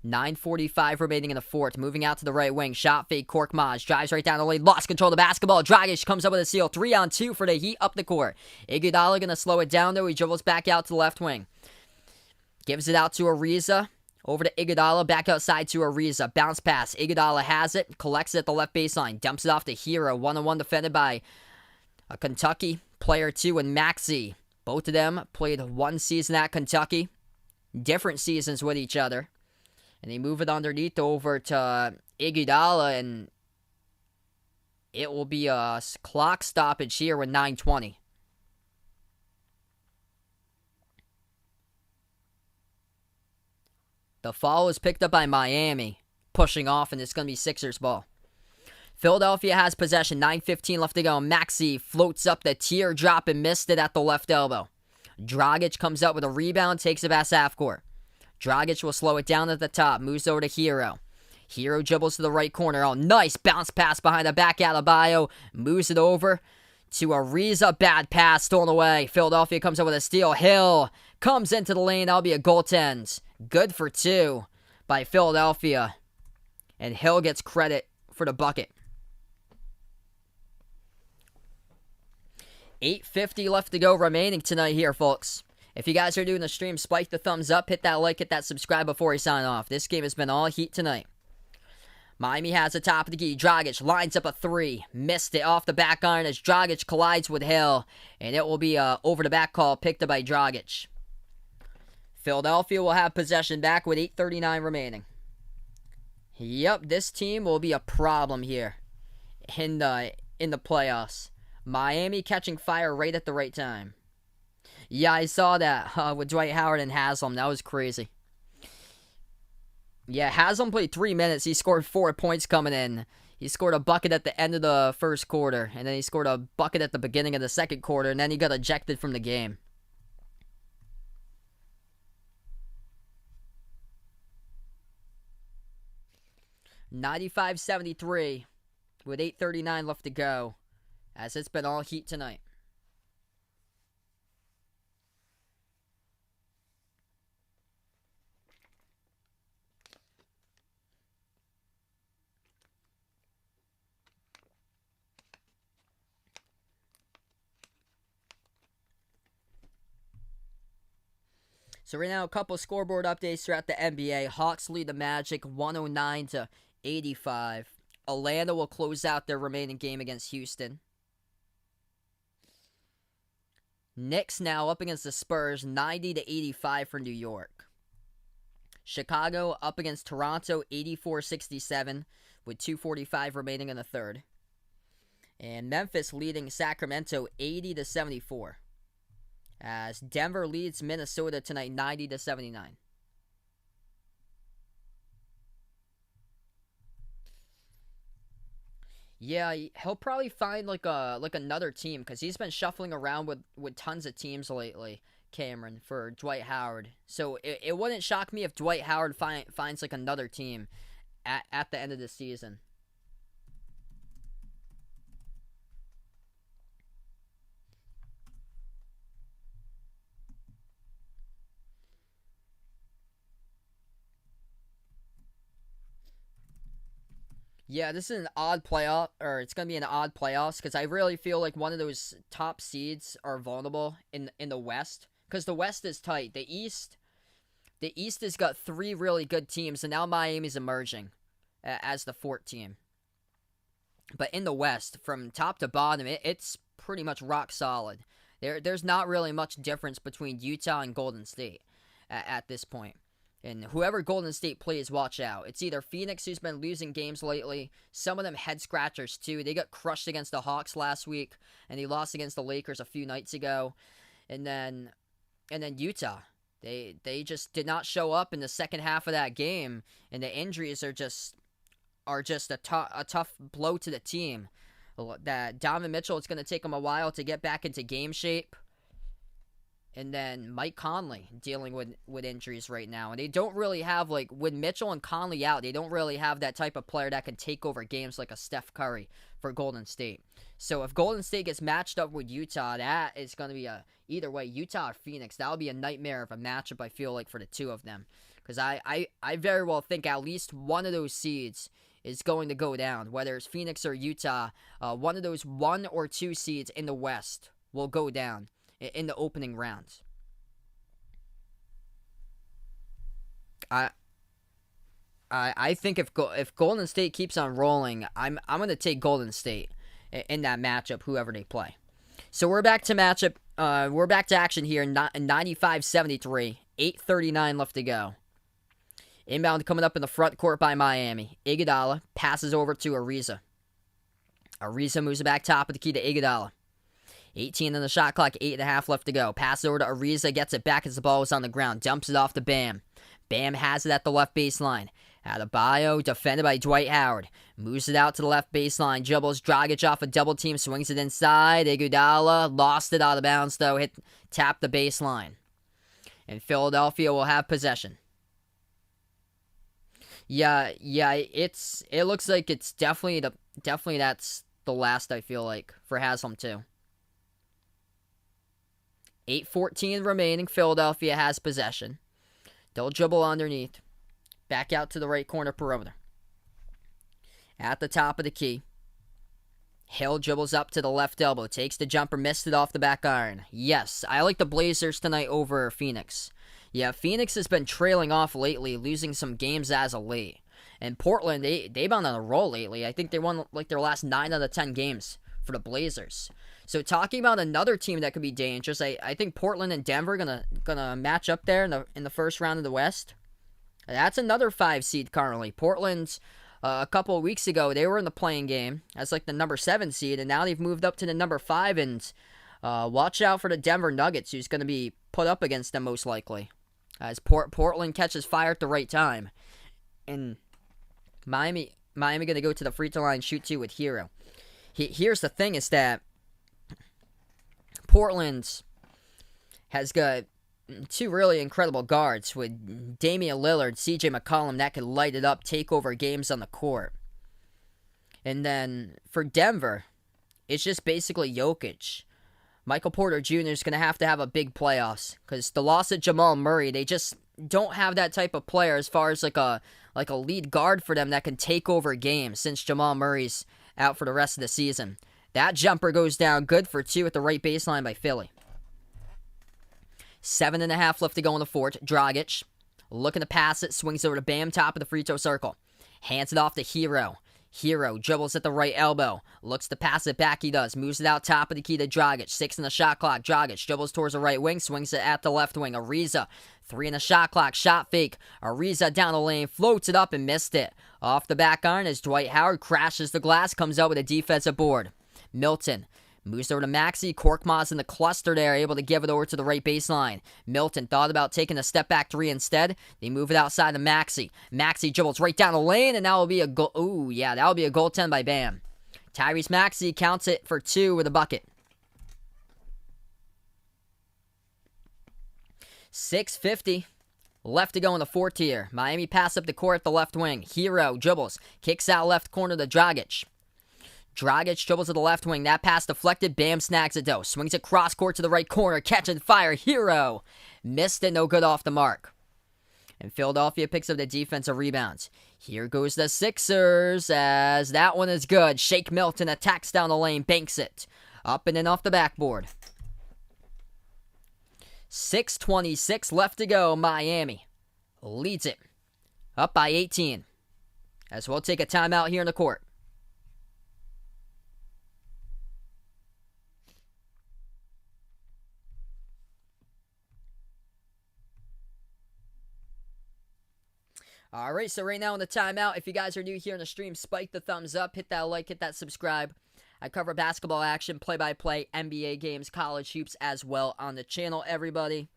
9:45 remaining in the fourth. Moving out to the right wing. Shot fake. Korkmaz drives right down the lane. Lost control of the basketball. Dragic comes up with a steal. 3-on-2 for the Heat up the court. Iguodala going to slow it down though. He dribbles back out to the left wing. Gives it out to Ariza. Over to Iguodala. Back outside to Ariza. Bounce pass. Iguodala has it. Collects it at the left baseline. Dumps it off to Hero. 1-on-1 defended by a Kentucky player 2 and Maxey. Both of them played one season at Kentucky. Different seasons with each other. And they move it underneath over to Iguodala, and it will be a clock stoppage here with 9:20. The foul is picked up by Miami, pushing off, and it's going to be Sixers ball. Philadelphia has possession, 9:15 left to go. Maxey floats up the teardrop and missed it at the left elbow. Dragic comes up with a rebound, takes it past half court. Dragic will slow it down at the top, moves over to Hero. Hero dribbles to the right corner. Oh, nice bounce pass behind the back Adebayo. Moves it over to Ariza. Bad pass, stolen away. Philadelphia comes up with a steal. Hill comes into the lane. That'll be a goaltend. Good for 2 by Philadelphia. And Hill gets credit for the bucket. 8:50 left to go remaining tonight here, folks. If you guys are doing the stream, spike the thumbs up, hit that like, hit that subscribe before we sign off. This game has been all Heat tonight. Miami has the top of the key. Dragic lines up a 3. Missed it off the back iron as Dragic collides with Hill. And it will be a over-the-back call picked up by Dragic. Philadelphia will have possession back with 8:39 remaining. Yep, this team will be a problem here in the playoffs. Miami catching fire right at the right time. Yeah, I saw that with Dwight Howard and Haslam. That was crazy. Yeah, Haslam played 3 minutes. He scored 4 points coming in. He scored a bucket at the end of the first quarter, and then he scored a bucket at the beginning of the second quarter, and then he got ejected from the game. $95-73 with 8:39 left to go, as it's been all Heat tonight. So right now, a couple scoreboard updates throughout the NBA. Hawks lead the Magic 109-85. Atlanta will close out their remaining game against Houston. Knicks now up against the Spurs, 90-85 for New York. Chicago up against Toronto, 84-67 with 2:45 remaining in the third. And Memphis leading Sacramento 80-74. As Denver leads Minnesota tonight 90-79. Yeah, he'll probably find like another team because he's been shuffling around with tons of teams lately, Cameron, for Dwight Howard. So it wouldn't shock me if Dwight Howard finds like another team at the end of the season. Yeah, this is an odd playoff, or it's going to be an odd playoffs, because I really feel like one of those top seeds are vulnerable in the West, because the West is tight. The East has got 3 really good teams, and now Miami's emerging as the 4th team. But in the West, from top to bottom, it's pretty much rock solid. There's not really much difference between Utah and Golden State at this point. And whoever Golden State plays, watch out. It's either Phoenix, who's been losing games lately. Some of them head scratchers, too. They got crushed against the Hawks last week, and they lost against the Lakers a few nights ago. And then Utah. They just did not show up in the second half of that game, and the injuries are just a tough blow to the team. That Donovan Mitchell, it's going to take him a while to get back into game shape. And then Mike Conley dealing with injuries right now. And they don't really have, like, with Mitchell and Conley out, they don't really have that type of player that can take over games like a Steph Curry for Golden State. So if Golden State gets matched up with Utah, that is going to be either way, Utah or Phoenix, that would be a nightmare of a matchup, I feel like, for the two of them. Because I very well think at least one of those seeds is going to go down. Whether it's Phoenix or Utah, one of those 1 or 2 seeds in the West will go down in the opening rounds. I think if Golden State keeps on rolling, I'm going to take Golden State in that matchup, whoever they play. So we're back to matchup. We're back to action here. 95-73, 8:39 left to go. Inbound coming up in the front court by Miami. Iguodala passes over to Ariza. Ariza moves it back top of the key to Iguodala. 18 on the shot clock, 8.5 left to go. Pass over to Ariza, gets it back as the ball was on the ground. Dumps it off to Bam. Bam has it at the left baseline. Adebayo, defended by Dwight Howard. Moves it out to the left baseline. Dribbles Dragic off a double team, swings it inside. Iguodala lost it out of bounds, though. Tapped the baseline. And Philadelphia will have possession. Yeah, it looks like it's definitely that's the last, I feel like, for Haslam too. 8:14 remaining. Philadelphia has possession. They'll dribble underneath. Back out to the right corner perimeter. At the top of the key. Hill dribbles up to the left elbow. Takes the jumper. Missed it off the back iron. Yes, I like the Blazers tonight over Phoenix. Yeah, Phoenix has been trailing off lately, losing some games as of late. And Portland, they've been on a roll lately. I think they won like their last 9 out of 10 games for the Blazers. So talking about another team that could be dangerous, I think Portland and Denver gonna match up there in the first round of the West. That's another 5 seed currently. Portland, a couple of weeks ago, they were in the playing game as like the number 7 seed, and now they've moved up to the number 5. And watch out for the Denver Nuggets, who's going to be put up against them most likely, as Portland catches fire at the right time. And Miami going to go to the free throw line, shoot 2 with Hero. Here's the thing: is that Portland has got 2 really incredible guards with Damian Lillard, CJ McCollum, that could light it up, take over games on the court. And then for Denver, it's just basically Jokic. Michael Porter Jr. is going to have a big playoffs, because the loss of Jamal Murray, they just don't have that type of player as far as like a lead guard for them that can take over games since Jamal Murray's out for the rest of the season. That jumper goes down good for 2 at the right baseline by Philly. 7.5 left to go in the fourth. Dragic looking to pass it, swings over to Bam, top of the free throw circle. Hands it off to Hero. Hero dribbles at the right elbow. Looks to pass it back, he does. Moves it out top of the key to Dragic. 6 in the shot clock. Dragic dribbles towards the right wing, swings it at the left wing. Ariza, 3 in the shot clock. Shot fake. Ariza down the lane, floats it up and missed it. Off the back iron as Dwight Howard crashes the glass, comes out with a defensive board. Milton moves over to Maxey. Korkmaz in the cluster there, able to give it over to the right baseline. Milton thought about taking a step back 3 instead. They move it outside to Maxey. Maxey dribbles right down the lane, and that will be a goal. Ooh, yeah, that will be a goaltend by Bam. Tyrese Maxey counts it for 2 with a bucket. 6:50 left to go in the fourth here. Miami pass up the court at the left wing. Hero dribbles, kicks out left corner to Dragic. Dragic dribbles to the left wing. That pass deflected. Bam snags it though. Swings it cross court to the right corner. Catching fire. Hero missed it. No good off the mark. And Philadelphia picks up the defensive rebounds. Here goes the Sixers, as that one is good. Shake Milton attacks down the lane. Banks it. Up and in off the backboard. 6:26 left to go. Miami leads it. Up by 18. As we'll take a timeout here in the court. All right, so right now in the timeout, if you guys are new here in the stream, spike the thumbs up, hit that like, hit that subscribe. I cover basketball action, play-by-play, NBA games, college hoops as well on the channel, everybody.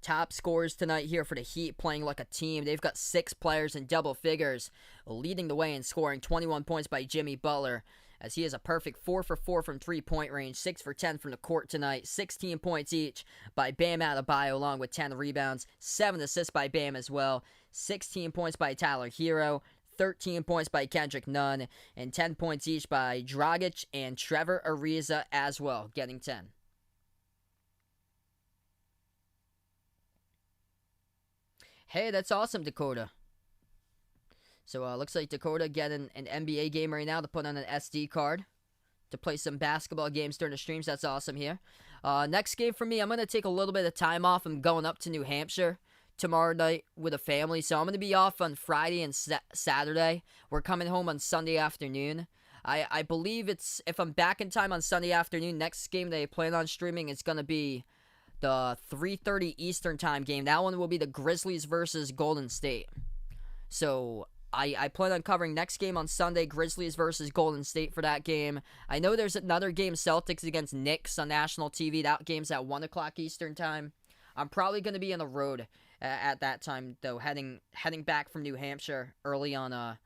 Top scorers tonight here for the Heat, playing like a team. They've got 6 players in double figures, leading the way in scoring. 21 points by Jimmy Butler. as he is a perfect 4 for 4 from 3-point range, 6 for 10 from the court tonight, 16 points each by Bam Adebayo along with 10 rebounds, 7 assists by Bam as well, 16 points by Tyler Hero, 13 points by Kendrick Nunn, and 10 points each by Dragic and Trevor Ariza as well, getting 10. Hey, that's awesome, Dakota. So, looks like Dakota getting an NBA game right now to put on an SD card to play some basketball games during the streams. That's awesome here. Next game for me, I'm going to take a little bit of time off. I'm going up to New Hampshire tomorrow night with a family. So, I'm going to be off on Friday and Saturday. We're coming home on Sunday afternoon. I believe it's, if I'm back in time on Sunday afternoon, next game they plan on streaming is going to be the 3:30 Eastern time game. That one will be the Grizzlies versus Golden State. So I plan on covering next game on Sunday, Grizzlies versus Golden State for that game. I know there's another game, Celtics against Knicks on national TV. That game's at 1 o'clock Eastern time. I'm probably going to be on the road at that time, though, heading back from New Hampshire early on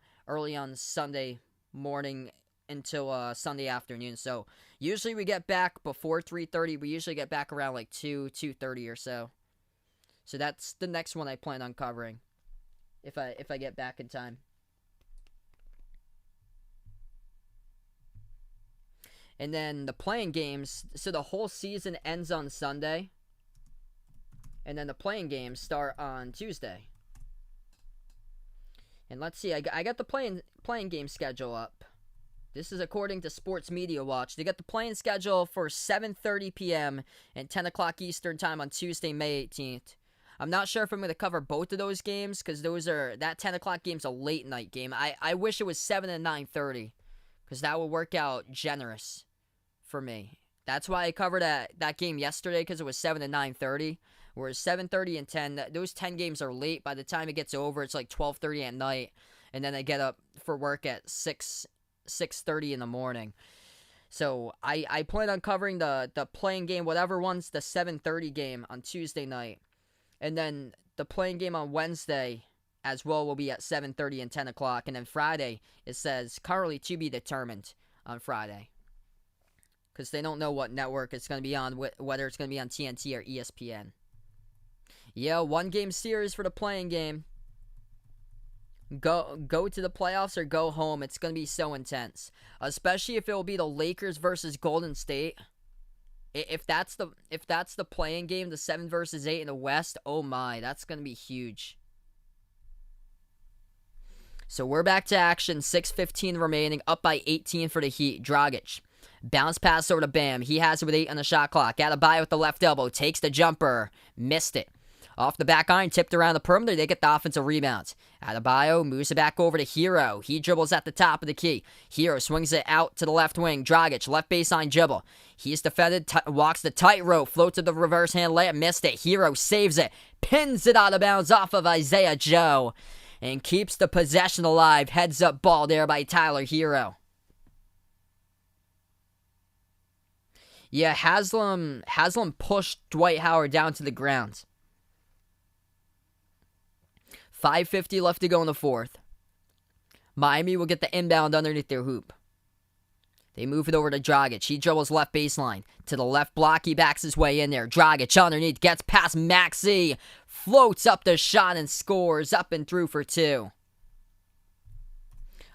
Sunday morning until Sunday afternoon. So usually we get back before 3:30. We usually get back around like 2:30 or so. So that's the next one I plan on covering if I get back in time. And then the playing games, so the whole season ends on Sunday. And then the playing games start on Tuesday. And let's see, I got the playing game schedule up. This is according to Sports Media Watch. They got the playing schedule for 7:30 p.m. and 10 o'clock Eastern time on Tuesday, May 18th. I'm not sure if I'm going to cover both of those games because that 10 o'clock game's a late night game. I wish it was 7 and 9:30 because that would work out generous for me. That's why I covered that game yesterday, because it was 7 and 9:30. Whereas 7:30 and 10, those 10 games are late. By the time it gets over, it's like 12:30 at night. And then I get up for work at 6:30 in the morning. So I plan on covering the playing game, whatever one's the 7:30 game on Tuesday night. And then the playing game on Wednesday as well will be at 7:30 and 10 o'clock. And then Friday, it says currently to be determined on Friday. Because they don't know what network it's going to be on, whether it's going to be on TNT or ESPN. Yeah, 1-game series for the playing game. Go to the playoffs or go home. It's going to be so intense. Especially if it will be the Lakers versus Golden State. If that's the playing game, the 7 versus 8 in the West, oh my, that's going to be huge. So we're back to action. 6:15 remaining, up by 18 for the Heat. Dragic. Bounce pass over to Bam. He has it with 8 on the shot clock. Adebayo with the left elbow. Takes the jumper. Missed it. Off the back iron, tipped around the perimeter. They get the offensive rebound. Adebayo moves it back over to Hero. He dribbles at the top of the key. Hero swings it out to the left wing. Dragic, left baseline dribble. He's defended, walks the tightrope, floats to the reverse hand layup. Missed it. Hero saves it. Pins it out of bounds off of Isaiah Joe. And keeps the possession alive. Heads up ball there by Tyler Hero. Yeah, Haslam pushed Dwight Howard down to the ground. 5:50 left to go in the fourth. Miami will get the inbound underneath their hoop. They move it over to Dragic. He dribbles left baseline. To the left block, he backs his way in there. Dragic underneath, gets past Maxey. Floats up the shot and scores. Up and through for 2.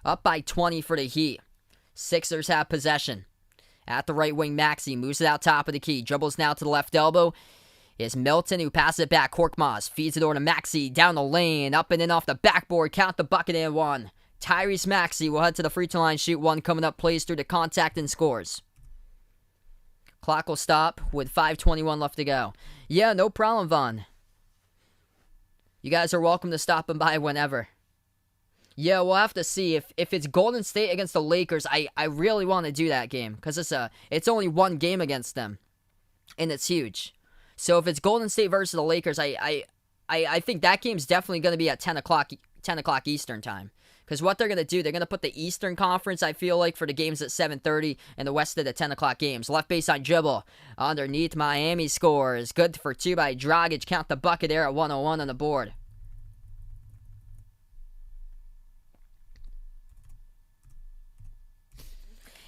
Up by 20 for the Heat. Sixers have possession. At the right wing, Maxey moves it out top of the key. Dribbles now to the left elbow. Is Milton, who passes it back. Korkmaz feeds it over to Maxey. Down the lane. Up and in off the backboard. Count the bucket and 1. Tyrese Maxey will head to the free throw line. Shoot 1 coming up. Plays through the contact and scores. Clock will stop with 5:21 left to go. Yeah, no problem, Vaughn. You guys are welcome to stop by whenever. Yeah, we'll have to see. If it's Golden State against the Lakers, I really want to do that game. Because it's only one game against them. And it's huge. So if it's Golden State versus the Lakers, I think that game's definitely going to be at 10 o'clock Eastern time. Because what they're going to do, they're going to put the Eastern Conference, I feel like, for the games at 7:30 and the West of the 10 o'clock games. Left baseline dribble. Underneath, Miami scores. Good for 2 by Dragic. Count the bucket there at 101 on the board.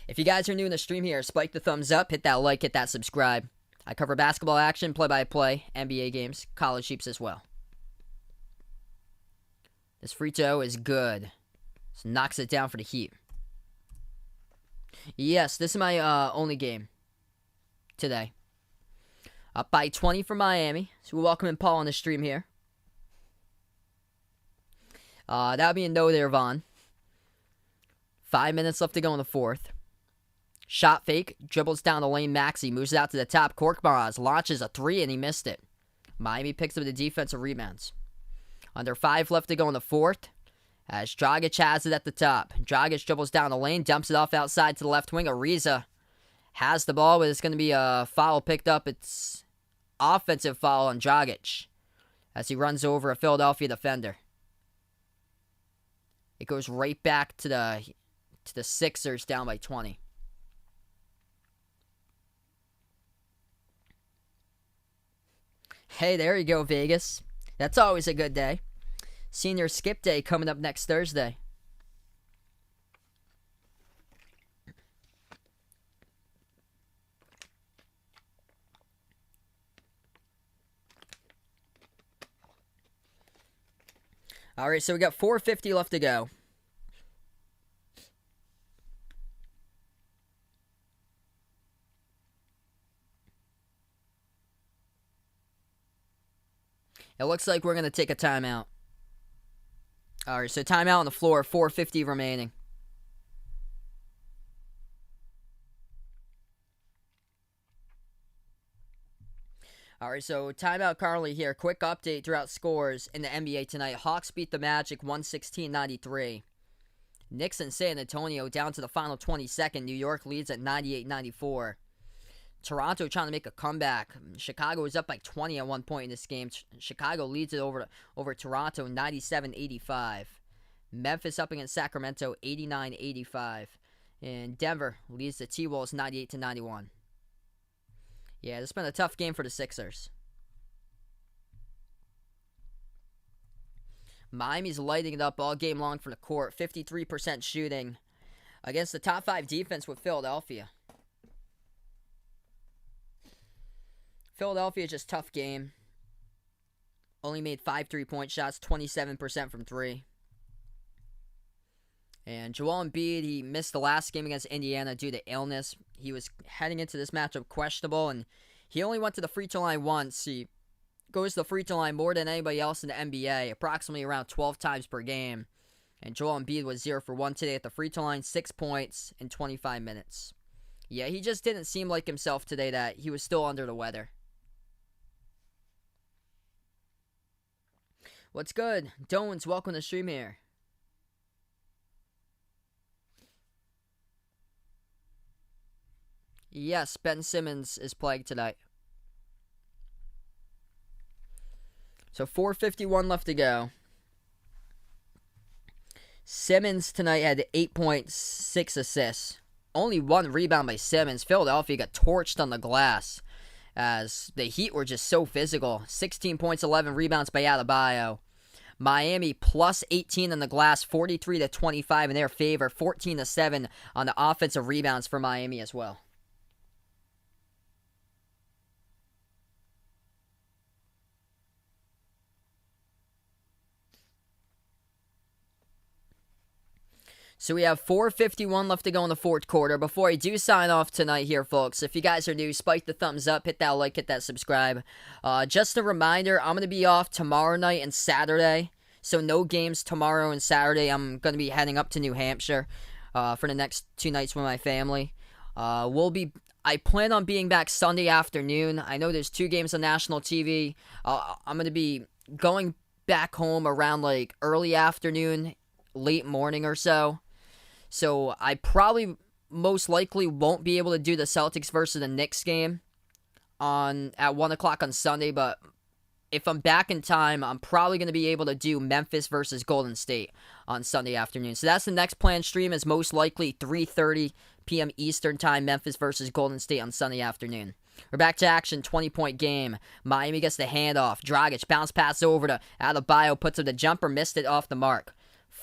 If you guys are new in the stream here, spike the thumbs up, hit that like, hit that subscribe. I cover basketball action, play-by-play, NBA games, college hoops as well. This free throw is good. This knocks it down for the Heat. Yes, this is my only game today. Up by 20 for Miami. So we're welcoming Paul on the stream here. That'll be a no there, Vaughn. 5 minutes left to go in the fourth. Shot fake, dribbles down the lane. Maxey moves it out to the top. Korkmaz launches a three and he missed it. Miami picks up the defensive rebounds. Under 5 left to go in the fourth. As Dragic has it at the top. Dragic dribbles down the lane, dumps it off outside to the left wing. Ariza has the ball, but it's going to be a foul picked up. It's offensive foul on Dragic as he runs over a Philadelphia defender. It goes right back to the Sixers down by 20. Hey, there you go, Vegas. That's always a good day. Senior skip day coming up next Thursday. All right, so we got 4:50 left to go. It looks like we're going to take a timeout. All right, so timeout on the floor, 4:50 remaining. All right, so timeout currently here. Quick update throughout scores in the NBA tonight. Hawks beat the Magic 116-93. Knicks and San Antonio down to the final 22nd. New York leads at 98-94. Toronto trying to make a comeback. Chicago is up by 20 at one point in this game. Chicago leads it over Toronto 97-85. Memphis up against Sacramento 89-85. And Denver leads the T-Wolves 98-91. Yeah, this has been a tough game for the Sixers. Miami's lighting it up all game long from the court. 53% shooting against the top 5 defense with Philadelphia. Philadelphia, just tough game. Only made 5 3-point shots, 27% from 3. And Joel Embiid, he missed the last game against Indiana due to illness. He was heading into this matchup questionable, and he only went to the free throw line once. He goes to the free throw line more than anybody else in the NBA, approximately around 12 times per game. And Joel Embiid was 0 for 1 today at the free throw line, 6 points in 25 minutes. Yeah, he just didn't seem like himself today, that he was still under the weather. What's good? Dones, welcome to the stream here. Yes, Ben Simmons is playing tonight. So 4:51 left to go. Simmons tonight had 8 points, 6 assists. Only 1 rebound by Simmons. Philadelphia got torched on the glass as the Heat were just so physical. 16 points, 11 rebounds by Adebayo. Miami plus 18 on the glass, 43-25 in their favor, 14-7 on the offensive rebounds for Miami as well. So we have 4:51 left to go in the fourth quarter. Before I do sign off tonight here, folks, if you guys are new, spike the thumbs up, hit that like, hit that subscribe. Just a reminder, I'm going to be off tomorrow night and Saturday. So no games tomorrow and Saturday. I'm going to be heading up to New Hampshire for the next 2 nights with my family. I plan on being back Sunday afternoon. I know there's 2 games on national TV. I'm going to be going back home around like early afternoon, late morning or so. So I probably most likely won't be able to do the Celtics versus the Knicks game at 1 o'clock on Sunday, but if I'm back in time, I'm probably going to be able to do Memphis versus Golden State on Sunday afternoon. So that's the next planned stream, is most likely 3:30 p.m. Eastern time, Memphis versus Golden State on Sunday afternoon. We're back to action, 20-point game. Miami gets the handoff. Dragic bounce pass over to Adebayo, puts up the jumper, missed it off the mark.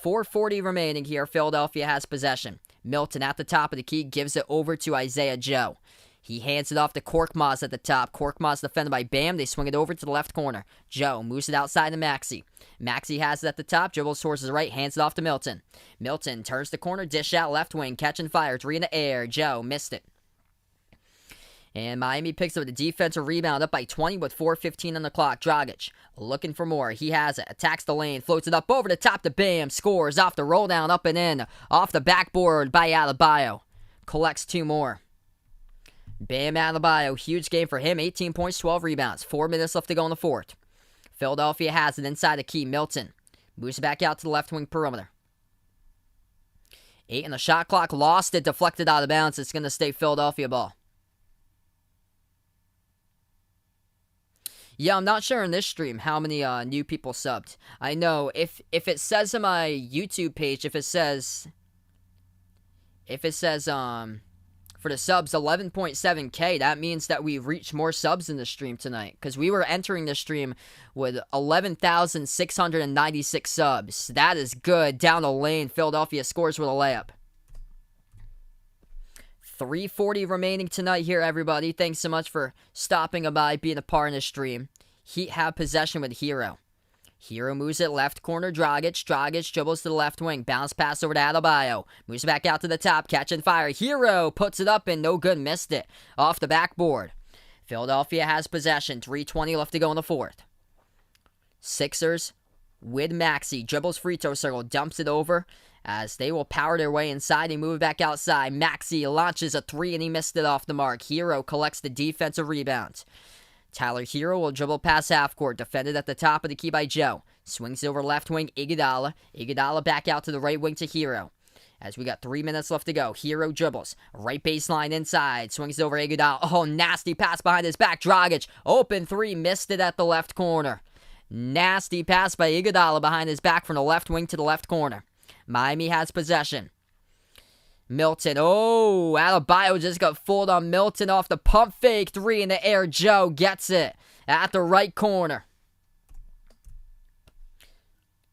4:40 remaining here. Philadelphia has possession. Milton at the top of the key gives it over to Isaiah Joe. He hands it off to Korkmaz at the top. Korkmaz defended by Bam. They swing it over to the left corner. Joe moves it outside to Maxey. Maxey has it at the top. Dribbles towards his right. Hands it off to Milton. Milton turns the corner. Dish out left wing. Catch and fire. 3 in the air. Joe missed it. And Miami picks up the defensive rebound up by 20 with 4:15 on the clock. Dragic looking for more. He has it. Attacks the lane. Floats it up over the top to Bam. Scores off the roll down up and in. Off the backboard by Adebayo. Collects 2 more. Bam Adebayo, huge game for him. 18 points, 12 rebounds. 4 minutes left to go in the fourth. Philadelphia has it inside the key. Milton moves it back out to the left wing perimeter. 8 on the shot clock. Lost it. Deflected out of bounds. It's going to stay Philadelphia ball. Yeah, I'm not sure in this stream how many new people subbed. I know if it says on my YouTube page, if it says for the subs 11.7k, that means that we reached more subs in the stream tonight, because we were entering the stream with 11,696 subs. That is good. Down the lane, Philadelphia scores with a layup. 3:40 remaining tonight here, everybody. Thanks so much for stopping by, being a part of the stream. Heat have possession with Hero. Hero moves it left corner. Dragic dribbles to the left wing. Bounce pass over to Adebayo. Moves back out to the top. Catch and fire. Hero puts it up and no good. Missed it. Off the backboard. Philadelphia has possession. 3:20 left to go in the fourth. Sixers with Maxey. Dribbles free throw circle. Dumps it over as they will power their way inside. They move back outside. Maxey launches a 3 and he missed it off the mark. Hero collects the defensive rebound. Tyler Hero will dribble past half court. Defended at the top of the key by Joe. Swings it over left wing. Iguodala. Iguodala back out to the right wing to Hero. As we got 3 minutes left to go. Hero dribbles. Right baseline inside. Swings it over Iguodala. Oh, nasty pass behind his back. Dragic. Open 3. Missed it at the left corner. Nasty pass by Iguodala behind his back from the left wing to the left corner. Miami has possession. Milton. Oh, Adebayo just got fooled on Milton off the pump fake. 3 in the air. Joe gets it at the right corner.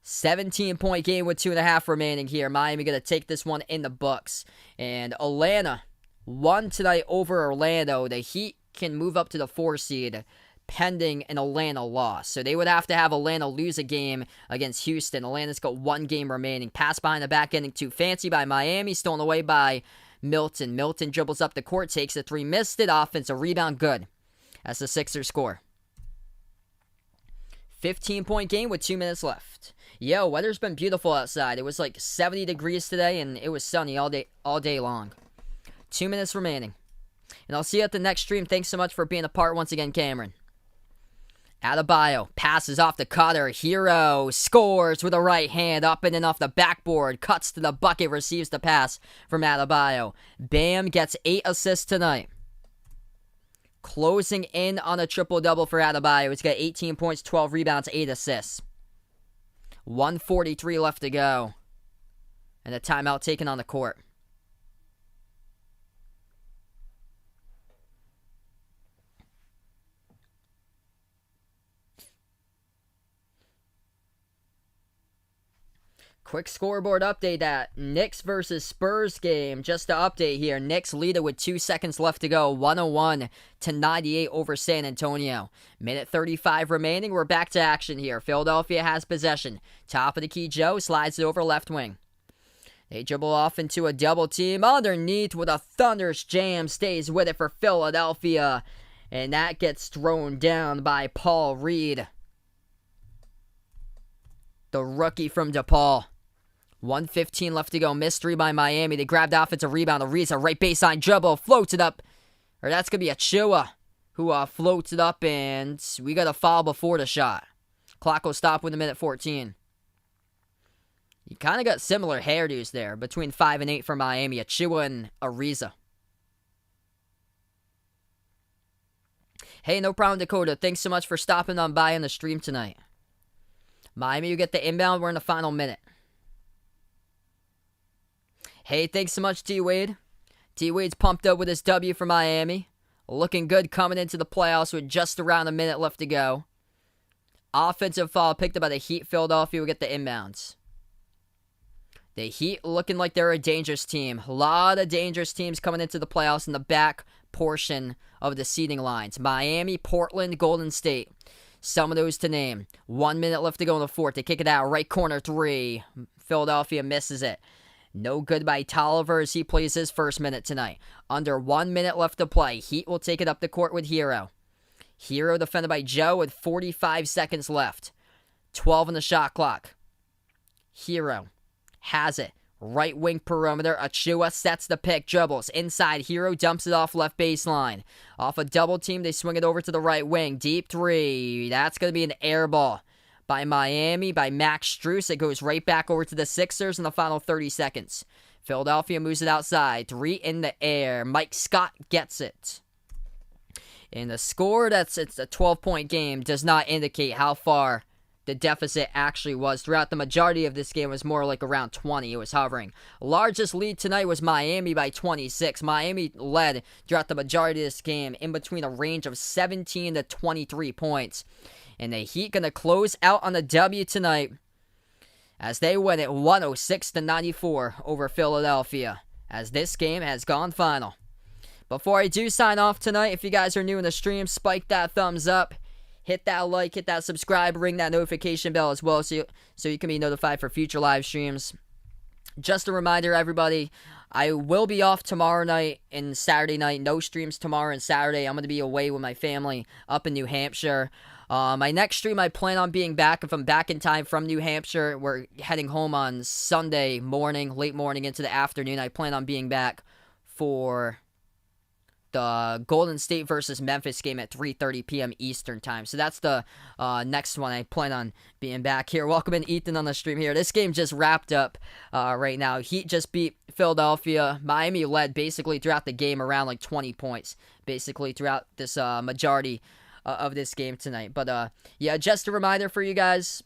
17-point game with 2.5 remaining here. Miami going to take this one in the books. And Atlanta won tonight over Orlando. The Heat can move up to the 4 seed pending an Atlanta loss. So they would have to have Atlanta lose a game against Houston. Atlanta's got 1 game remaining. Pass behind the back, ending too fancy by Miami. Stolen away by Milton. Milton dribbles up the court, takes a 3, missed it. Offensive rebound, good. That's the Sixers score. 15-point game with 2 minutes left. Yo, weather's been beautiful outside. It was like 70 degrees today, and it was sunny all day long. 2 minutes remaining. And I'll see you at the next stream. Thanks so much for being a part once again, Cameron. Adebayo passes off the cutter. Hero scores with a right hand up and in off the backboard. Cuts to the bucket, receives the pass from Adebayo. Bam gets 8 assists tonight. Closing in on a triple-double for Adebayo. He's got 18 points, 12 rebounds, 8 assists. 1:43 left to go. And a timeout taken on the court. Quick scoreboard update, that Knicks versus Spurs game. Just to update here, Knicks lead it with 2 seconds left to go. 101-98 over San Antonio. Minute 35 remaining. We're back to action here. Philadelphia has possession. Top of the key, Joe slides it over left wing. They dribble off into a double team. Underneath with a thunderous jam. Stays with it for Philadelphia. And that gets thrown down by Paul Reed, the rookie from DePaul. 1:15 left to go. Missed 3 by Miami. They grabbed offensive rebound. Ariza, right baseline dribble. Floats it up. Or that's going to be Achua who floats it up. And we got a foul before the shot. Clock will stop with a minute 14. You kind of got similar hairdos there between 5 and 8 for Miami. Achua and Ariza. Hey, no problem, Dakota. Thanks so much for stopping on by on the stream tonight. Miami, you get the inbound. We're in the final minute. Hey, thanks so much, T-Wade. T-Wade's pumped up with his W for Miami. Looking good coming into the playoffs with just around a minute left to go. Offensive foul picked up by the Heat. Philadelphia will get the inbounds. The Heat looking like they're a dangerous team. A lot of dangerous teams coming into the playoffs in the back portion of the seeding lines. Miami, Portland, Golden State. Some of those to name. 1 minute left to go in the fourth. They kick it out. Right corner three. Philadelphia misses it. No good by Tolliver as he plays his first minute tonight. Under 1 minute left to play. Heat will take it up the court with Hero. Hero defended by Joe with 45 seconds left. 12 on the shot clock. Hero has it. Right wing perimeter. Achua sets the pick. Dribbles. Inside. Hero dumps it off left baseline. Off a double team, they swing it over to the right wing. Deep three. That's going to be an air ball by Miami, by Max Strus. It goes right back over to the Sixers in the final 30 seconds. Philadelphia moves it outside. Three in the air. Mike Scott gets it. And the score, it's a 12-point game, does not indicate how far the deficit actually was. Throughout the majority of this game, it was more like around 20. It was hovering. Largest lead tonight was Miami by 26. Miami led throughout the majority of this game in between a range of 17 to 23 points. And the Heat going to close out on the W tonight as they win it 106 to 94 over Philadelphia, as this game has gone final. Before I do sign off tonight, if you guys are new in the stream, spike that thumbs up. Hit that like, hit that subscribe, ring that notification bell as well so you can be notified for future live streams. Just a reminder, everybody, I will be off tomorrow night and Saturday night. No streams tomorrow and Saturday. I'm going to be away with my family up in New Hampshire. My next stream, I plan on being back. If I'm back in time from New Hampshire, we're heading home on Sunday morning, late morning into the afternoon. I plan on being back for the Golden State versus Memphis game at 3:30 p.m. Eastern time. So that's the next one. I plan on being back here. Welcome in, Ethan, on the stream here. This game just wrapped up right now. Heat just beat Philadelphia. Miami led basically throughout the game around like 20 points, basically throughout this majority of this game tonight. But yeah, just a reminder for you guys.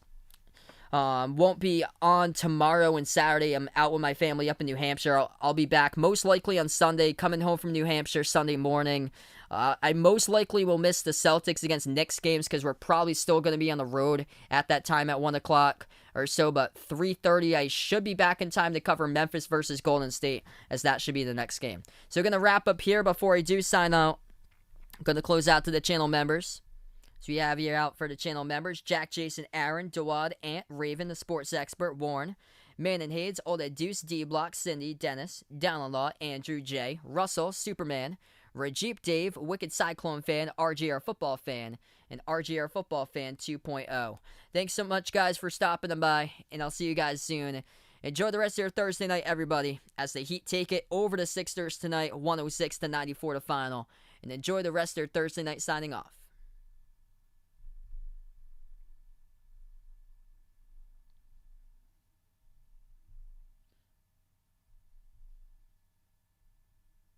Won't be on tomorrow and Saturday. I'm out with my family up in New Hampshire. I'll be back most likely on Sunday, coming home from New Hampshire Sunday morning. I most likely will miss the Celtics against Knicks games because we're probably still going to be on the road at that time at 1 o'clock or so. But 3:30, I should be back in time to cover Memphis versus Golden State, as that should be the next game. So going to wrap up here before I do sign out. I'm going to close out to the channel members. So we have here out for the channel members: Jack, Jason, Aaron, Dawad, Ant, Raven, the sports expert, Warren, Man and Hades, Old Deuce, D-Block, Cindy, Dennis, Downlaw, Andrew, J, Russell, Superman, Rajeep, Dave, Wicked Cyclone Fan, RGR Football Fan, and RGR Football Fan 2.0. Thanks so much, guys, for stopping by, and I'll see you guys soon. Enjoy the rest of your Thursday night, everybody, as the Heat take it over the Sixers tonight, 106 to 94 to final. And enjoy the rest of your Thursday night. Signing off.